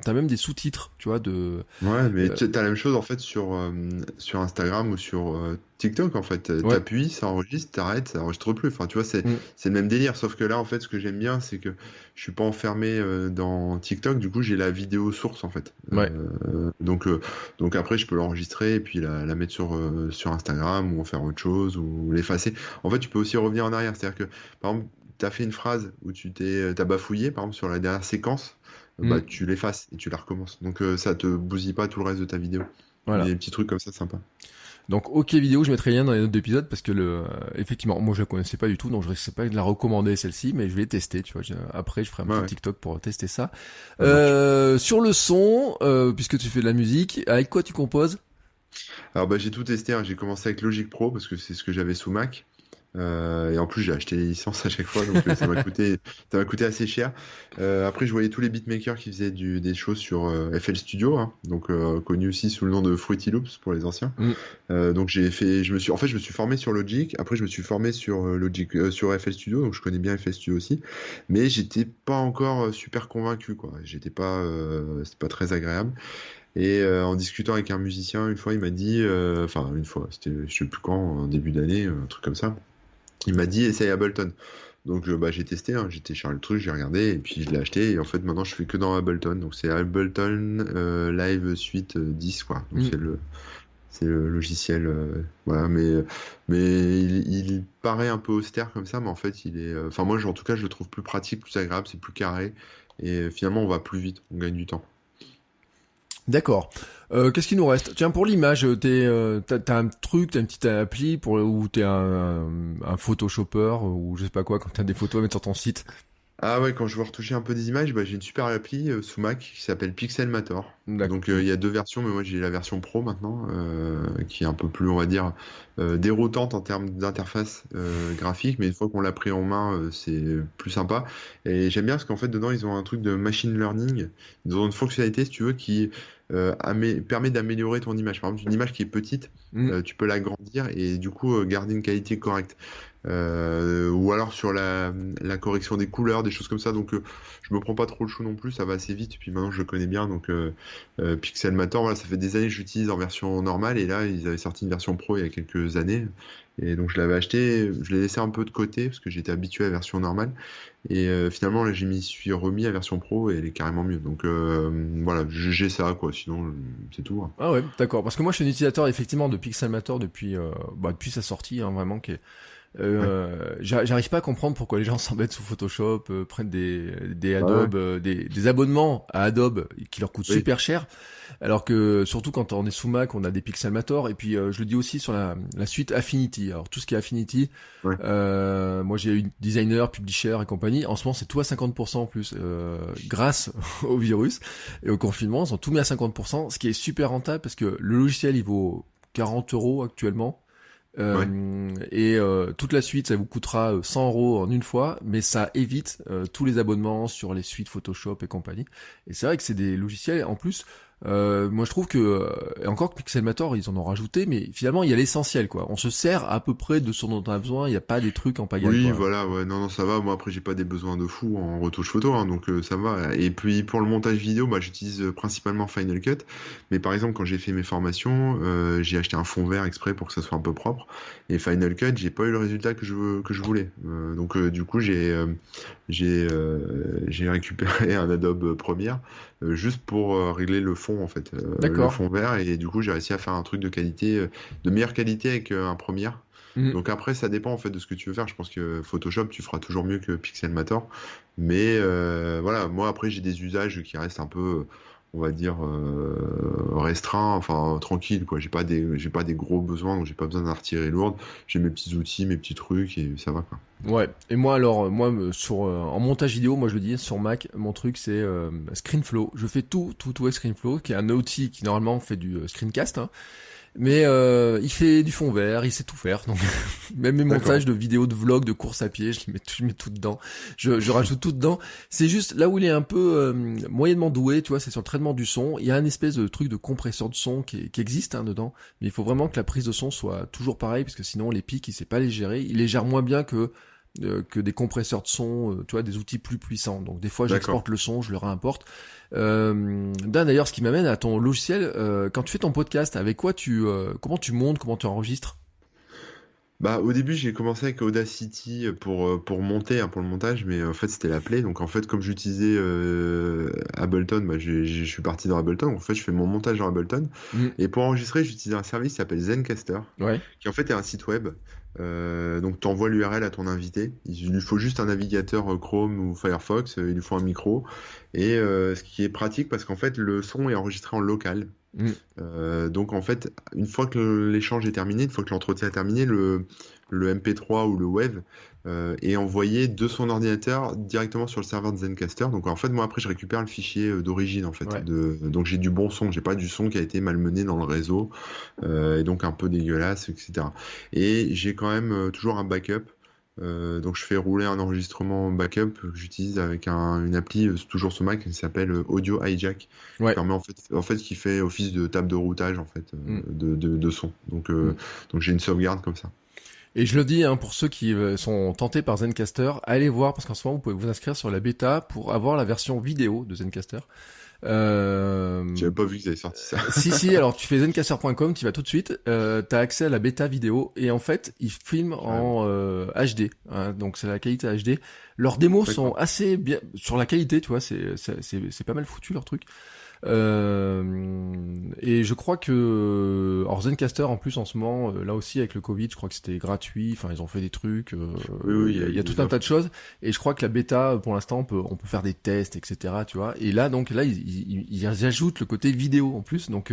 t'as même des sous-titres, tu vois, Ouais, mais euh, t'as la même chose en fait sur Instagram ou sur TikTok en fait. ouais, T'appuies, ça enregistre, t'arrêtes, ça enregistre plus. Enfin, tu vois, mm, c'est le même délire. Sauf que là, en fait, ce que j'aime bien, c'est que je suis pas enfermé dans TikTok. Du coup, j'ai la vidéo source en fait. ouais, Donc après, je peux l'enregistrer et puis la mettre sur Instagram ou en faire autre chose ou l'effacer. En fait, tu peux aussi revenir en arrière. C'est-à-dire que, par exemple, t'as fait une phrase où t'as bafouillé, par exemple, sur la dernière séquence bah, mm, tu l'effaces et tu la recommences. Donc ça te bousille pas tout le reste de ta vidéo. Il y a voilà. des petits trucs comme ça sympa. Donc ok vidéo, je mettrai le lien dans les notes d'épisode parce que effectivement, moi je la connaissais pas du tout, donc je risque pas de la recommander celle-ci, mais je vais tester, tu vois. Après, je ferai un Ouais, petit ouais, TikTok pour tester ça. ça marche. Sur le son, puisque tu fais de la musique, avec quoi tu composes? Alors bah, j'ai tout testé, hein. J'ai commencé avec Logic Pro parce que c'est ce que j'avais sous Mac. Et en plus, j'ai acheté les licences à chaque fois, donc ça m'a coûté assez cher. Après, je voyais tous les beatmakers qui faisaient des choses sur FL Studio, hein, donc connu aussi sous le nom de Fruity Loops pour les anciens. Hmm, Donc en fait, je me suis formé sur Logic. Après, je me suis formé sur Logic, sur FL Studio, donc je connais bien FL Studio aussi. Mais j'étais pas encore super convaincu, quoi. C'était pas très agréable. Et en discutant avec un musicien une fois, il m'a dit, enfin une fois, c'était je sais plus quand, en début d'année, un truc comme ça. Il m'a dit essaye Ableton. Donc bah, j'ai testé, hein, j'ai téléchargé le truc, j'ai regardé et puis je l'ai acheté. Et en fait maintenant je fais que dans Ableton. Donc c'est Ableton Live Suite 10 quoi. Donc hmm. c'est le logiciel. Voilà, il paraît un peu austère comme ça, mais en fait il est. Enfin moi en tout cas je le trouve plus pratique, plus agréable, c'est plus carré. Et finalement on va plus vite, on gagne du temps. D'accord. Qu'est-ce qu'il nous reste? Tiens, pour l'image, t'as un truc, t'as une petite appli où t'es un photoshopper ou je sais pas quoi quand t'as des photos à mettre sur ton site. Ah ouais, quand je veux retoucher un peu des images, bah, j'ai une super appli sous Mac qui s'appelle Pixelmator. D'accord. Donc il y a deux versions, mais moi j'ai la version Pro maintenant, qui est un peu plus, on va dire, déroutante en termes d'interface graphique, mais une fois qu'on l'a pris en main, c'est plus sympa. Et j'aime bien parce qu'en fait dedans ils ont un truc de machine learning, ils ont une fonctionnalité si tu veux qui permet d'améliorer ton image. Par exemple, une image qui est petite, Hmm. tu peux l'agrandir et du coup garder une qualité correcte. Ou alors sur la correction des couleurs, des choses comme ça. Donc je me prends pas trop le chou non plus, ça va assez vite. Et puis maintenant je le connais bien, donc Pixelmator, voilà, ça fait des années que j'utilise en version normale et là ils avaient sorti une version pro il y a quelques années. Et donc je l'avais acheté, je l'ai laissé un peu de côté parce que j'étais habitué à la version normale. Et finalement là je m'y suis remis à version pro et elle est carrément mieux. Donc voilà, j'ai ça quoi, sinon c'est tout, hein. Ah ouais, d'accord. Parce que moi, je suis un utilisateur effectivement de Pixelmator depuis sa sortie, hein, vraiment. Ouais, J'arrive pas à comprendre pourquoi les gens s'embêtent sous Photoshop, prennent des bah ouais, Adobe, des abonnements à Adobe qui leur coûtent oui, super cher, alors que surtout quand on est sous Mac, on a des Pixelmator. Et puis je le dis aussi sur la suite Affinity. Alors tout ce qui est Affinity, ouais. moi j'ai eu designer, publisher et compagnie. En ce moment, c'est tout à 50% en plus, grâce au virus et au confinement. Ils ont tout mis à 50%, ce qui est super rentable parce que le logiciel il vaut 40 € actuellement. Ouais. Toute la suite, ça vous coûtera 100 € en une fois, mais ça évite tous les abonnements sur les suites Photoshop et compagnie. Et c'est vrai que c'est des logiciels, en plus, Moi je trouve que et encore que Pixelmator ils en ont rajouté, mais finalement il y a l'essentiel quoi. On se sert à peu près de ce dont on a besoin. Il y a pas des trucs en pagaille Oui, quoi. voilà, ouais, non, non, ça va. Moi, après, j'ai pas des besoins de fou en retouche photo, hein, donc ça va. Et puis, pour le montage vidéo, bah, j'utilise principalement Final Cut. Mais par exemple, quand j'ai fait mes formations, j'ai acheté un fond vert exprès pour que ça soit un peu propre. Et Final Cut, j'ai pas eu le résultat que je voulais. Donc, du coup, j'ai récupéré un Adobe Premiere juste pour régler le fond, en fait, le D'accord. fond vert. Et du coup, j'ai réussi à faire un truc de qualité, de meilleure qualité avec un Premiere. Mhm. Donc après, ça dépend en fait de ce que tu veux faire. Je pense que Photoshop, tu feras toujours mieux que Pixelmator. Mais voilà, moi après, j'ai des usages qui restent un peu, on va dire, restreints, enfin tranquille quoi. J'ai pas des gros besoins, donc j'ai pas besoin d'artillerie lourde. J'ai mes petits outils, mes petits trucs et ça va quoi. Ouais. Et moi alors, sur en montage vidéo, moi je le dis sur Mac, mon truc c'est ScreenFlow. Je fais tout avec ScreenFlow, qui est un outil qui normalement fait du screencast, hein. Mais il fait du fond vert, il sait tout faire. Donc même mes D'accord. montages de vidéos, de vlogs, de course à pied, je mets tout dedans. Je rajoute tout dedans. C'est juste là où il est un peu moyennement doué, tu vois, c'est sur le traitement du son. Il y a un espèce de truc de compresseur de son qui existe hein, dedans, mais il faut vraiment que la prise de son soit toujours pareille, parce que sinon les pics, il sait pas les gérer. Il les gère moins bien que des compresseurs de son, tu vois, des outils plus puissants. Donc des fois D'accord. j'exporte le son, je le réimporte. Dan, d'ailleurs, ce qui m'amène à ton logiciel, quand tu fais ton podcast, avec quoi comment tu montes, comment tu enregistres? Bah, au début, j'ai commencé avec Audacity pour monter, hein, pour le montage, mais en fait, c'était la Play. Donc, en fait, comme j'utilisais Ableton, bah, je suis parti dans Ableton. En fait, je fais mon montage dans Ableton. Hmm. Et pour enregistrer, j'utilise un service qui s'appelle Zencaster, Ouais. qui en fait est un site web. Donc, tu envoies l'URL à ton invité. Il lui faut juste un navigateur Chrome ou Firefox. Il lui faut un micro. Et ce qui est pratique parce qu'en fait, le son est enregistré en local. Hmm. Donc en fait, une fois que l'échange est terminé, une fois que l'entretien est terminé, le MP3 ou le WAV est envoyé de son ordinateur directement sur le serveur de Zencaster. Donc en fait, moi après, je récupère le fichier d'origine en fait. Ouais. Donc j'ai du bon son, j'ai pas du son qui a été malmené dans le réseau et donc un peu dégueulasse, etc. Et j'ai quand même toujours un backup. Donc je fais rouler un enregistrement backup que j'utilise avec une appli toujours sur Mac qui s'appelle Audio Hijack qui Ouais. permet en fait qui fait office de table de routage en fait Hmm. de son. Hmm. Donc j'ai une sauvegarde comme ça. Et je le dis hein, pour ceux qui sont tentés par Zencaster, allez voir parce qu'en ce moment vous pouvez vous inscrire sur la bêta pour avoir la version vidéo de Zencaster. Euh, J'avais pas vu qu'ils avaient sorti ça. si, alors tu fais zencaster.com, tu vas tout de suite, t'as accès à la bêta vidéo et en fait ils filment Carrément. en HD, hein, donc c'est la qualité HD. Leurs démos sont D'accord. assez bien sur la qualité, tu vois, c'est pas mal foutu leur truc. Et je crois que alors Zencaster en plus en ce moment, là aussi avec le Covid, je crois que c'était gratuit. Enfin, ils ont fait des trucs. Oui, oui, Il y a eu tout des un tas de offres. choses. Et je crois que la bêta, pour l'instant, on peut faire des tests, etc. Tu vois. Et là, donc là, ils ajoutent le côté vidéo en plus. Donc,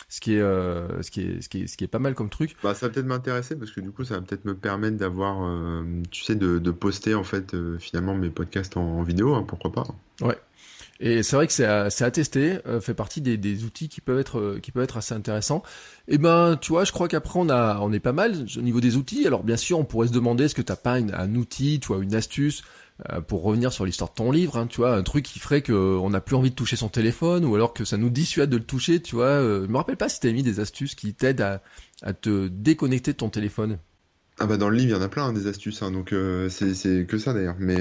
ce qui est pas mal comme truc. Bah, ça va peut-être m'intéresser parce que du coup, ça va peut-être me permettre d'avoir, tu sais, de poster en fait finalement mes podcasts en vidéo, hein, pourquoi pas. Ouais. Et c'est vrai que c'est à tester, fait partie des outils qui peuvent être assez intéressants. Et ben, tu vois, je crois qu'après on est pas mal au niveau des outils. Alors bien sûr, on pourrait se demander est-ce que t'as pas un outil, tu vois, une astuce pour revenir sur l'histoire de ton livre, hein, tu vois, un truc qui ferait que on n'a plus envie de toucher son téléphone ou alors que ça nous dissuade de le toucher, tu vois. Je me rappelle pas si t'avais mis des astuces qui t'aident à te déconnecter de ton téléphone. Ah bah dans le livre, il y en a plein hein, des astuces, hein, donc c'est que ça d'ailleurs. Mais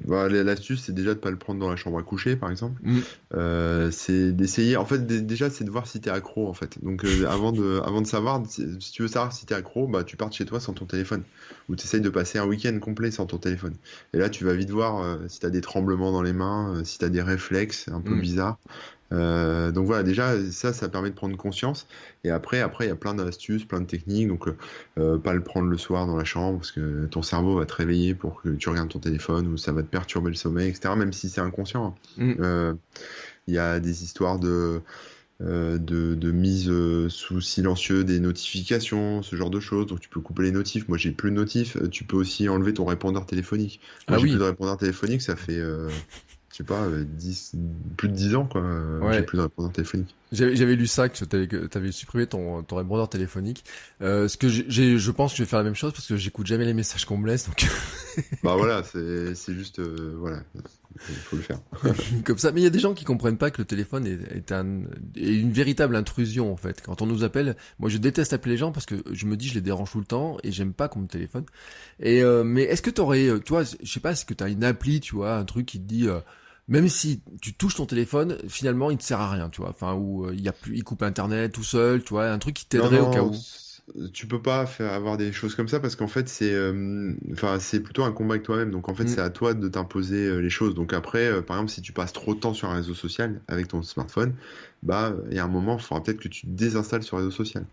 bah, l'astuce, c'est déjà de pas le prendre dans la chambre à coucher, par exemple. Mm. C'est d'essayer. En fait, déjà, c'est de voir si t'es accro, en fait. Donc avant de savoir, si tu veux savoir si t'es accro, bah tu pars de chez toi sans ton téléphone, ou t'essayes de passer un week-end complet sans ton téléphone. Et là, tu vas vite voir si t'as des tremblements dans les mains, si t'as des réflexes un peu Mm. bizarres. Donc voilà, déjà ça permet de prendre conscience. Et après, il y a plein d'astuces, plein de techniques. Donc pas le prendre le soir dans la chambre parce que ton cerveau va te réveiller pour que tu regardes ton téléphone ou ça va te perturber le sommeil, etc. Même si c'est inconscient, hein. Mm. Il y a des histoires de mise sous silencieux des notifications, ce genre de choses. Donc tu peux couper les notifs. Moi j'ai plus de notifs. Tu peux aussi enlever ton répondeur téléphonique. Moi Ah j'ai plus oui. de répondeur téléphonique, ça fait je sais pas, plus de 10 ans, quoi. J'ai Ouais. plus de répondeur téléphonique. J'avais lu ça que t'avais supprimé ton répondeur téléphonique. Ce que je pense que je vais faire la même chose parce que j'écoute jamais les messages qu'on me laisse. Donc Bah voilà, c'est juste, voilà. Il faut le faire. Comme ça. Mais il y a des gens qui comprennent pas que le téléphone est une véritable intrusion en fait. Quand on nous appelle, moi je déteste appeler les gens parce que je me dis je les dérange tout le temps et j'aime pas qu'on me téléphone. Et mais est-ce que t'aurais, tu vois, je sais pas, est-ce que t'as une appli, tu vois, un truc qui te dit même si tu touches ton téléphone, finalement il te sert à rien, tu vois. Enfin où il y a plus, il coupe internet tout seul, tu vois, un truc qui Non, t'aiderait au cas non, où. tu peux pas avoir des choses comme ça parce qu'en fait enfin c'est plutôt un combat avec toi-même. Donc en fait Mm. c'est à toi de t'imposer les choses. Donc après, par exemple, si tu passes trop de temps sur un réseau social avec ton smartphone, bah il y a un moment, il faudra peut-être que tu te désinstalles sur le réseau social.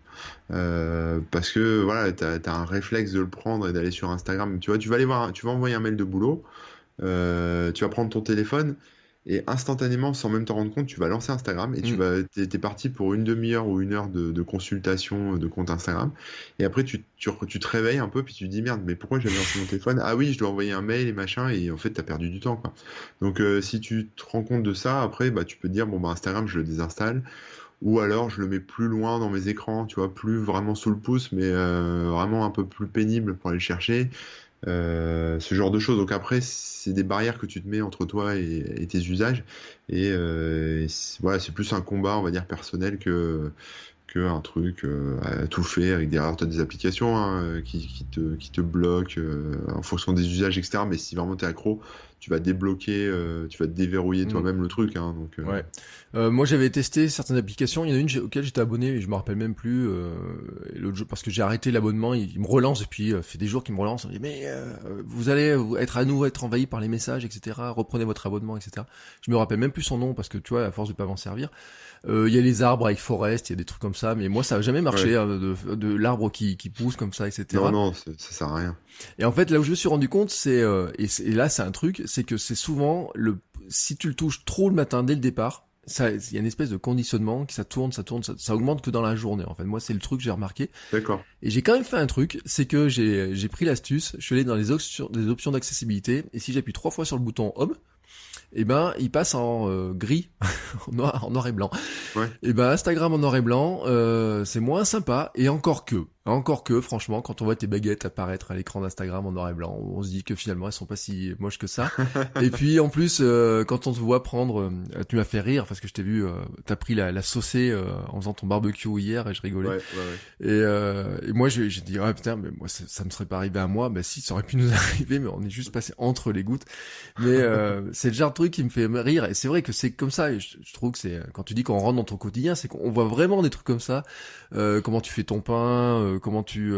Parce que voilà, t'as un réflexe de le prendre et d'aller sur Instagram. Tu vois, tu vas aller voir, tu vas envoyer un mail de boulot. Tu vas prendre ton téléphone et instantanément, sans même te rendre compte, tu vas lancer Instagram et Mm. t'es parti pour une demi-heure ou une heure de consultation de compte Instagram. Et après, tu te réveilles un peu puis tu te dis merde, mais pourquoi j'avais lancé mon téléphone? Ah oui, je dois envoyer un mail et machin. Et en fait, t'as perdu du temps, quoi. Donc, si tu te rends compte de ça, après, bah, tu peux te dire bon, bah, Instagram, je le désinstalle. Ou alors, je le mets plus loin dans mes écrans, tu vois, plus vraiment sous le pouce, mais vraiment un peu plus pénible pour aller le chercher. Ce genre de choses. Donc après, c'est des barrières que tu te mets entre toi et tes usages. Voilà, c'est plus un combat, on va dire, personnel que un truc à tout fait avec derrière t'as des applications hein, qui te bloquent en fonction des usages, etc. Mais si vraiment t'es accro, tu vas débloquer, tu vas te déverrouiller Mm. toi-même le truc. Hein, donc, Ouais. Moi j'avais testé certaines applications. Il y en a une auquel j'étais abonné, et je me rappelle même plus. Et l'autre jour, parce que j'ai arrêté l'abonnement, il me relance depuis. Fait des jours qu'il me relance. Il me dit mais vous allez être envahi par les messages, etc. Reprenez votre abonnement, etc. Je me rappelle même plus son nom parce que tu vois, à force de pas m'en servir. Il y a les arbres avec Forest, il y a des trucs comme ça. Mais moi ça a jamais marché ouais. hein, de l'arbre qui pousse comme ça, Non, etc. non, ça sert à rien. Et en fait, là où je me suis rendu compte, et là c'est un truc, c'est que c'est souvent si tu le touches trop le matin dès le départ, il y a une espèce de conditionnement qui ça tourne, ça augmente que dans la journée. En fait, moi c'est le truc que j'ai remarqué. D'accord. Et j'ai quand même fait un truc, c'est que j'ai pris l'astuce, je suis allé dans des options d'accessibilité, et si j'appuie 3 fois sur le bouton Home, et ben il passe en gris, en noir et blanc. Ouais. Et ben Instagram en noir et blanc, c'est moins sympa. Et encore que, franchement, quand on voit tes baguettes apparaître à l'écran d'Instagram en noir et blanc, on se dit que finalement elles sont pas si moches que ça. Et puis en plus, quand on te voit prendre, tu m'as fait rire parce que je t'ai vu, t'as pris la saucée en faisant ton barbecue hier et je rigolais. Ouais, ouais, ouais. Et moi j'ai dit ah putain mais moi ça me serait pas arrivé à moi. Bah si, ça aurait pu nous arriver, mais on est juste passé entre les gouttes. Mais c'est le genre de truc qui me fait rire et c'est vrai que c'est comme ça. Et je trouve que c'est quand tu dis qu'on rentre dans ton quotidien, c'est qu'on voit vraiment des trucs comme ça. Comment tu fais ton pain, comment tu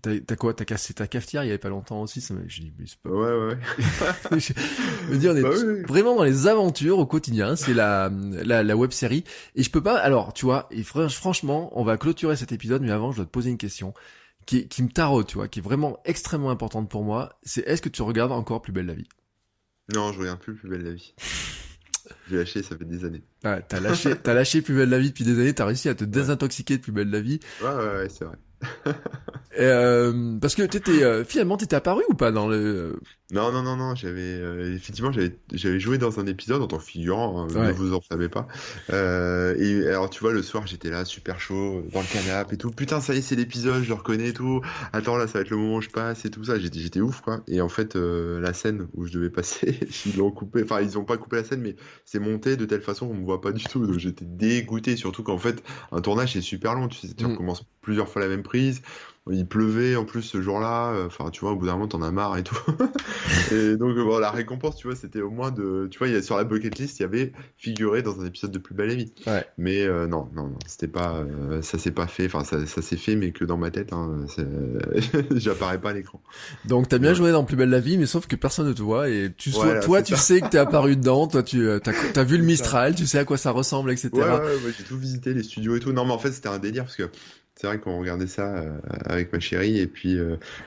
t'as quoi, t'as cassé ta cafetière il y avait pas longtemps aussi. Je dis mais c'est pas. Ouais, ouais, ouais. Je me dis on est Bah oui, oui. vraiment dans les aventures au quotidien. C'est la web série et je peux pas. Alors tu vois, et franchement, on va clôturer cet épisode, mais avant je dois te poser une question qui me taraude, tu vois, qui est vraiment extrêmement importante pour moi. C'est est-ce que tu regardes encore Plus belle la vie? Non, je regarde plus Belle la vie. J'ai lâché, ça fait des années. Ah, t'as lâché Plus belle la vie depuis des années, t'as réussi à te Ouais. désintoxiquer de Plus belle la vie. Ouais, ouais, ouais, c'est vrai. Parce que finalement t'étais apparu ou pas dans le... Non, non, non, non, effectivement, j'avais joué dans un épisode en tant que figurant, hein, ne Ouais. vous en savez pas. Et alors, tu vois, le soir, j'étais là, super chaud, dans le canapé et tout. Putain, ça y est, c'est l'épisode, je le reconnais et tout. Attends, là, ça va être le moment où je passe et tout ça. J'étais ouf, quoi. Et en fait, la scène où je devais passer, ils l'ont coupé. Enfin, ils ont pas coupé la scène, mais c'est monté de telle façon qu'on me voit pas du tout. Donc, j'étais dégoûté, surtout qu'en fait, un tournage, c'est super long. Tu sais, tu Mm. recommences plusieurs fois la même prise. Il pleuvait en plus ce jour-là. Enfin, tu vois, au bout d'un moment, t'en as marre et tout. Et donc, bon, la récompense, tu vois, c'était au moins de. Tu vois, sur la bucket list, il y avait figuré dans un épisode de Plus belle la vie. Ouais. Mais non, non, non, c'était pas. Ça s'est pas fait. Enfin, ça s'est fait, mais que dans ma tête. Hein, j'apparais pas à l'écran. Donc t'as bien Ouais, joué dans Plus belle la vie, mais sauf que personne ne te voit et voilà, toi c'est tu ça. sais que t'es apparu dedans, toi t'as vu le C'est ça. Mistral, tu sais à quoi ça ressemble, Ouais, etc. ouais, ouais, j'ai tout visité, les studios et tout. Non, mais en fait, c'était un délire parce que c'est vrai qu'on regardait ça avec ma chérie et puis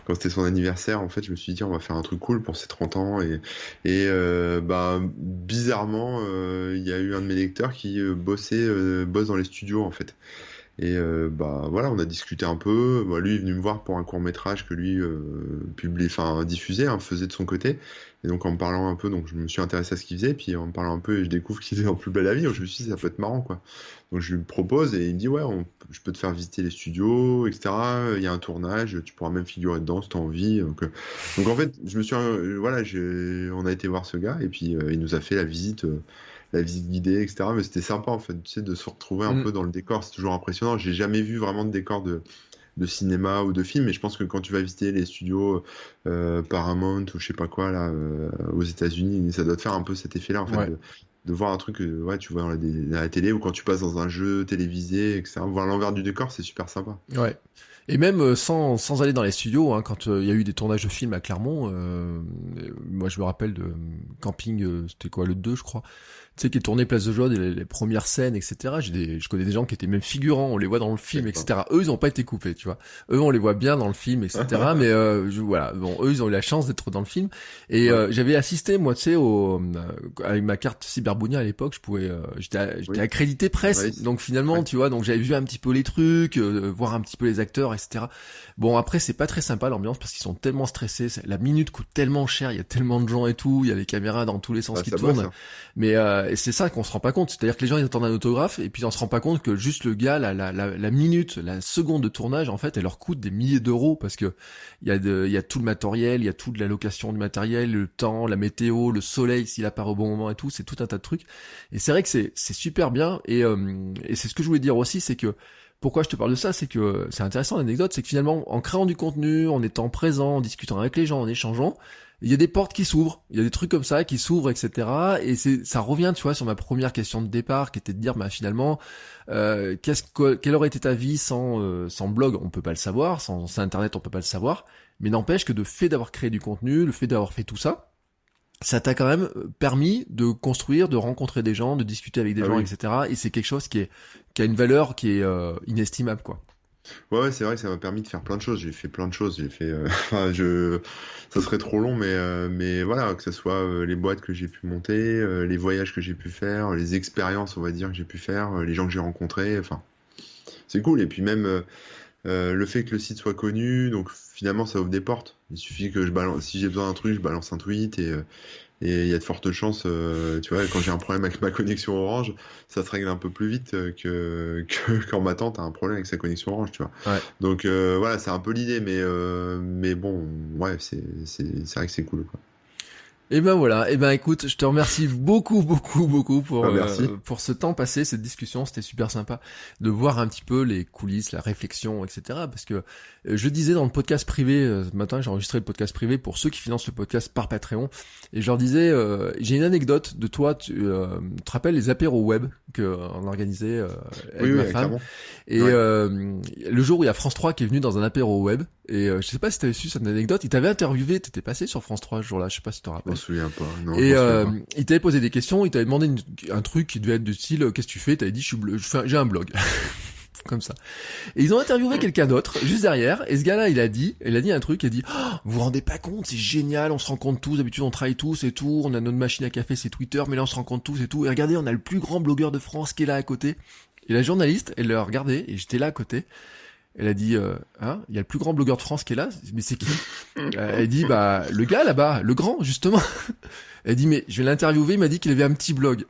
quand c'était son anniversaire, en fait, je me suis dit on va faire un truc cool pour ses 30 ans et bah bizarrement, il y a eu un de mes lecteurs qui bosse dans les studios en fait. Et bah voilà, on a discuté un peu. Bah, lui il est venu me voir pour un court-métrage que lui diffusait, hein, faisait de son côté. Et donc en me parlant un peu, donc je me suis intéressé à ce qu'il faisait, puis en me parlant un peu, je découvre qu'il est en plus belle la vie. Donc je me suis dit ça peut être marrant quoi. Donc je lui propose et il me dit ouais, je peux te faire visiter les studios, etc. Il y a un tournage, tu pourras même figurer dedans si t'as envie. Donc en fait, je me suis voilà, on a été voir ce gars et puis il nous a fait la visite guidée, etc. Mais c'était sympa en fait, tu sais, de se retrouver un Mm. peu dans le décor, c'est toujours impressionnant. J'ai jamais vu vraiment de décor de cinéma ou de film, mais je pense que quand tu vas visiter les studios Paramount ou je sais pas quoi là aux États-Unis, ça doit te faire un peu cet effet-là en fait Ouais. de voir un truc que ouais, tu vois à la télé ou quand tu passes dans un jeu télévisé, etc. Voir l'envers du décor, c'est super sympa. Ouais. Et même sans aller dans les studios, hein, quand il y a eu des tournages de films à Clermont, moi je me rappelle de Camping, c'était quoi, le 2 je crois, tu sais, qui est tourné Place de Joie, les premières scènes, etc. Je connais des gens qui étaient même figurants, on les voit dans le film, D'accord. etc. Eux, ils ont pas été coupés, tu vois. Eux, on les voit bien dans le film, etc. Mais voilà, bon, eux, ils ont eu la chance d'être dans le film. Et Ouais, j'avais assisté, moi, tu sais, avec ma carte Cyberbounia à l'époque, je pouvais, j'étais oui, accrédité presse. journaliste. Donc finalement, Ouais. tu vois, donc j'avais vu un petit peu les trucs, voir un petit peu les acteurs, etc. Bon, après, c'est pas très sympa l'ambiance parce qu'ils sont tellement stressés. La minute coûte tellement cher, il y a tellement de gens et tout, il y a les caméras dans tous les sens Ah, qui ça bosse, tournent. hein. Mais et c'est ça qu'on se rend pas compte. C'est-à-dire que les gens ils attendent un autographe et puis on se rend pas compte que juste le gars, la minute, la seconde de tournage, en fait, elle leur coûte des milliers d'euros parce que il y a tout le matériel, il y a toute la location du matériel, le temps, la météo, le soleil s'il apparaît au bon moment et tout. C'est tout un tas de trucs. Et c'est vrai que c'est super bien. Et c'est ce que je voulais dire aussi, c'est que pourquoi je te parle de ça, c'est que c'est intéressant l'anecdote, c'est que finalement, en créant du contenu, en étant présent, en discutant avec les gens, en échangeant, il y a des portes qui s'ouvrent, il y a des trucs comme ça qui s'ouvrent, etc. Et ça revient, tu vois, sur ma première question de départ, qui était de dire, bah finalement, quelle aurait été ta vie sans blog, on peut pas le savoir, sans internet, on peut pas le savoir. Mais n'empêche que de fait d'avoir créé du contenu, le fait d'avoir fait tout ça, ça t'a quand même permis de construire, de rencontrer des gens, de discuter avec des Ah gens, oui. etc. Et c'est quelque chose qui a une valeur qui est inestimable, quoi. Ouais, ouais, c'est vrai que ça m'a permis de faire plein de choses. J'ai fait plein de choses. J'ai fait, enfin, ça serait trop long, mais voilà, que ce soit les boîtes que j'ai pu monter, les voyages que j'ai pu faire, les expériences, on va dire, que j'ai pu faire, les gens que j'ai rencontrés. Enfin, c'est cool. Et puis même le fait que le site soit connu, donc finalement, ça ouvre des portes. Il suffit que je balance, si j'ai besoin d'un truc, je balance un tweet et il y a de fortes chances, tu vois, quand j'ai un problème avec ma connexion Orange, ça se règle un peu plus vite que quand ma tante a un problème avec sa connexion Orange, tu vois. Ouais. Donc voilà, c'est un peu l'idée, mais bon, ouais, c'est vrai que c'est cool, quoi. Et ben voilà, et ben écoute, je te remercie beaucoup, beaucoup, beaucoup Bah, merci. pour ce temps passé, cette discussion, c'était super sympa de voir un petit peu les coulisses, la réflexion, etc. Parce que je disais dans le podcast privé, ce matin j'ai enregistré le podcast privé pour ceux qui financent le podcast par Patreon, et je leur disais, j'ai une anecdote de toi, tu te rappelles les apéros web qu'on organisait avec Oui, ma oui, femme, clairement. et Ouais. le jour où il y a France 3 qui est venu dans un apéro web, et je sais pas si t'avais su cette anecdote, il t'avait interviewé, t'étais passé sur France 3 ce jour-là, je sais pas si tu te Je m'en rappelles. souviens pas. Non, je Et m'en souviens pas. il t'avait posé des questions, il t'avait demandé un truc qui devait être du style qu'est-ce que tu fais? T'avais dit j'ai un blog. Comme ça. Et ils ont interviewé quelqu'un d'autre juste derrière, et ce gars-là il a dit un truc, il a dit oh, vous vous rendez pas compte, c'est génial, on se rencontre tous, d'habitude on travaille tous et tout, on a notre machine à café, c'est Twitter, mais là on se rencontre tous et tout, et regardez, on a le plus grand blogueur de France qui est là à côté. Et la journaliste, elle le regardait, et j'étais là à côté. Elle a dit, hein, il y a le plus grand blogueur de France qui est là, mais c'est qui? Elle dit, bah, le gars là-bas, le grand, justement. Elle dit, mais je vais l'interviewer, il m'a dit qu'il avait un petit blog.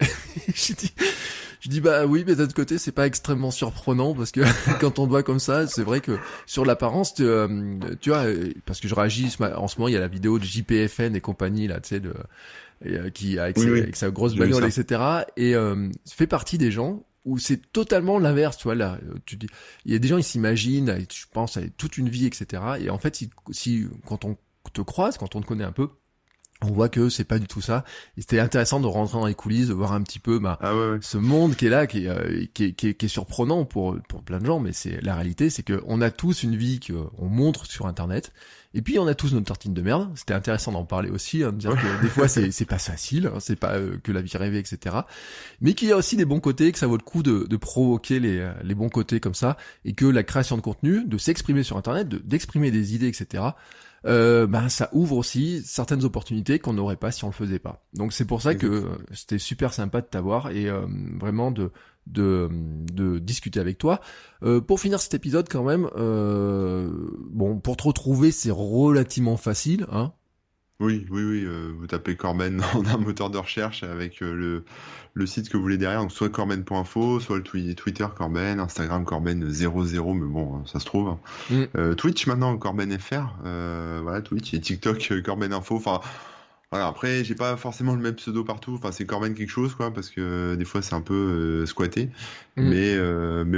Je dis, bah oui, mais d'un autre côté, c'est pas extrêmement surprenant, parce que quand on te voit comme ça, c'est vrai que sur l'apparence, tu vois, parce que je réagis, en ce moment, il y a la vidéo de JPFN et compagnie, là, tu sais, qui, Oui, oui, avec sa grosse j'ai vu bagnole, ça. etc. Et fait partie des gens où c'est totalement l'inverse, tu vois, là, tu dis, il y a des gens, ils s'imaginent, je pense, avec toute une vie, etc. Et en fait, quand on te croise, quand on te connaît un peu, on voit que c'est pas du tout ça. Et c'était intéressant de rentrer dans les coulisses, de voir un petit peu, bah, Ah ouais, ouais. ce monde qui est là, qui est surprenant pour plein de gens, mais c'est la réalité, c'est que on a tous une vie qu'on montre sur Internet, et puis on a tous notre tartine de merde. C'était intéressant d'en parler aussi, hein, de dire que des fois c'est pas facile, hein, c'est pas que la vie rêvée, etc. Mais qu'il y a aussi des bons côtés, que ça vaut le coup de provoquer les bons côtés comme ça, et que la création de contenu, de s'exprimer sur Internet, d'exprimer des idées, etc. Ben ça ouvre aussi certaines opportunités qu'on n'aurait pas si on le faisait pas. Donc c'est pour ça que Exact. c'était super sympa de t'avoir et vraiment de discuter avec toi. Pour finir cet épisode quand même, bon, pour te retrouver, c'est relativement facile, hein. Oui, vous tapez Corben dans un moteur de recherche avec le site que vous voulez derrière, donc soit corben.info, soit le Twitter Corben, Instagram Corben00, mais bon, ça se trouve, hein. Twitch maintenant, CorbenFR, voilà, Twitch, et TikTok Corben.info, enfin, voilà, après, j'ai pas forcément le même pseudo partout, enfin, c'est Corben quelque chose, quoi, parce que des fois, c'est un peu squatté, mais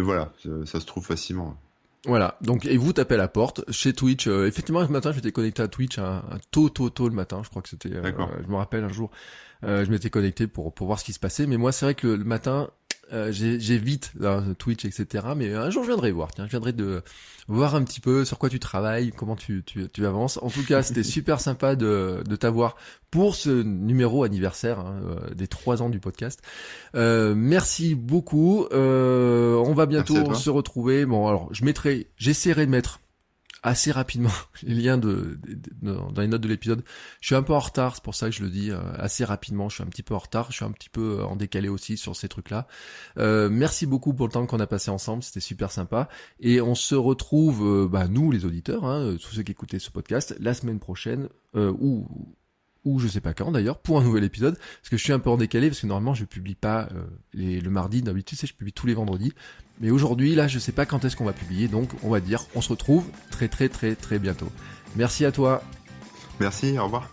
voilà, ça se trouve facilement. Voilà, donc et vous tapez à la porte chez Twitch. Effectivement, ce matin, je m'étais connecté à Twitch un tôt le matin. Je crois que c'était. Je me rappelle un jour, je m'étais connecté pour voir ce qui se passait. Mais moi, c'est vrai que le matin, j'évite Twitch, etc. Mais un jour, je viendrai voir. Tiens, je viendrai de voir un petit peu sur quoi tu travailles, comment tu avances. En tout cas, c'était super sympa de t'avoir pour ce numéro anniversaire, hein, des 3 ans du podcast. Merci beaucoup. On va bientôt se retrouver. Bon, alors j'essaierai de mettre assez rapidement les liens dans les notes de l'épisode. Je suis un peu en retard, c'est pour ça que je le dis assez rapidement. Je suis un petit peu en retard, je suis un petit peu en décalé aussi sur ces trucs-là. Merci beaucoup pour le temps qu'on a passé ensemble, c'était super sympa. Et on se retrouve, nous les auditeurs, hein, tous ceux qui écoutaient ce podcast, la semaine prochaine, ou je sais pas quand d'ailleurs, pour un nouvel épisode, parce que je suis un peu en décalé, parce que normalement je publie pas le mardi, d'habitude je publie tous les vendredis, mais aujourd'hui là je sais pas quand est-ce qu'on va publier, donc on va dire on se retrouve très bientôt. Merci à toi. Merci, au revoir.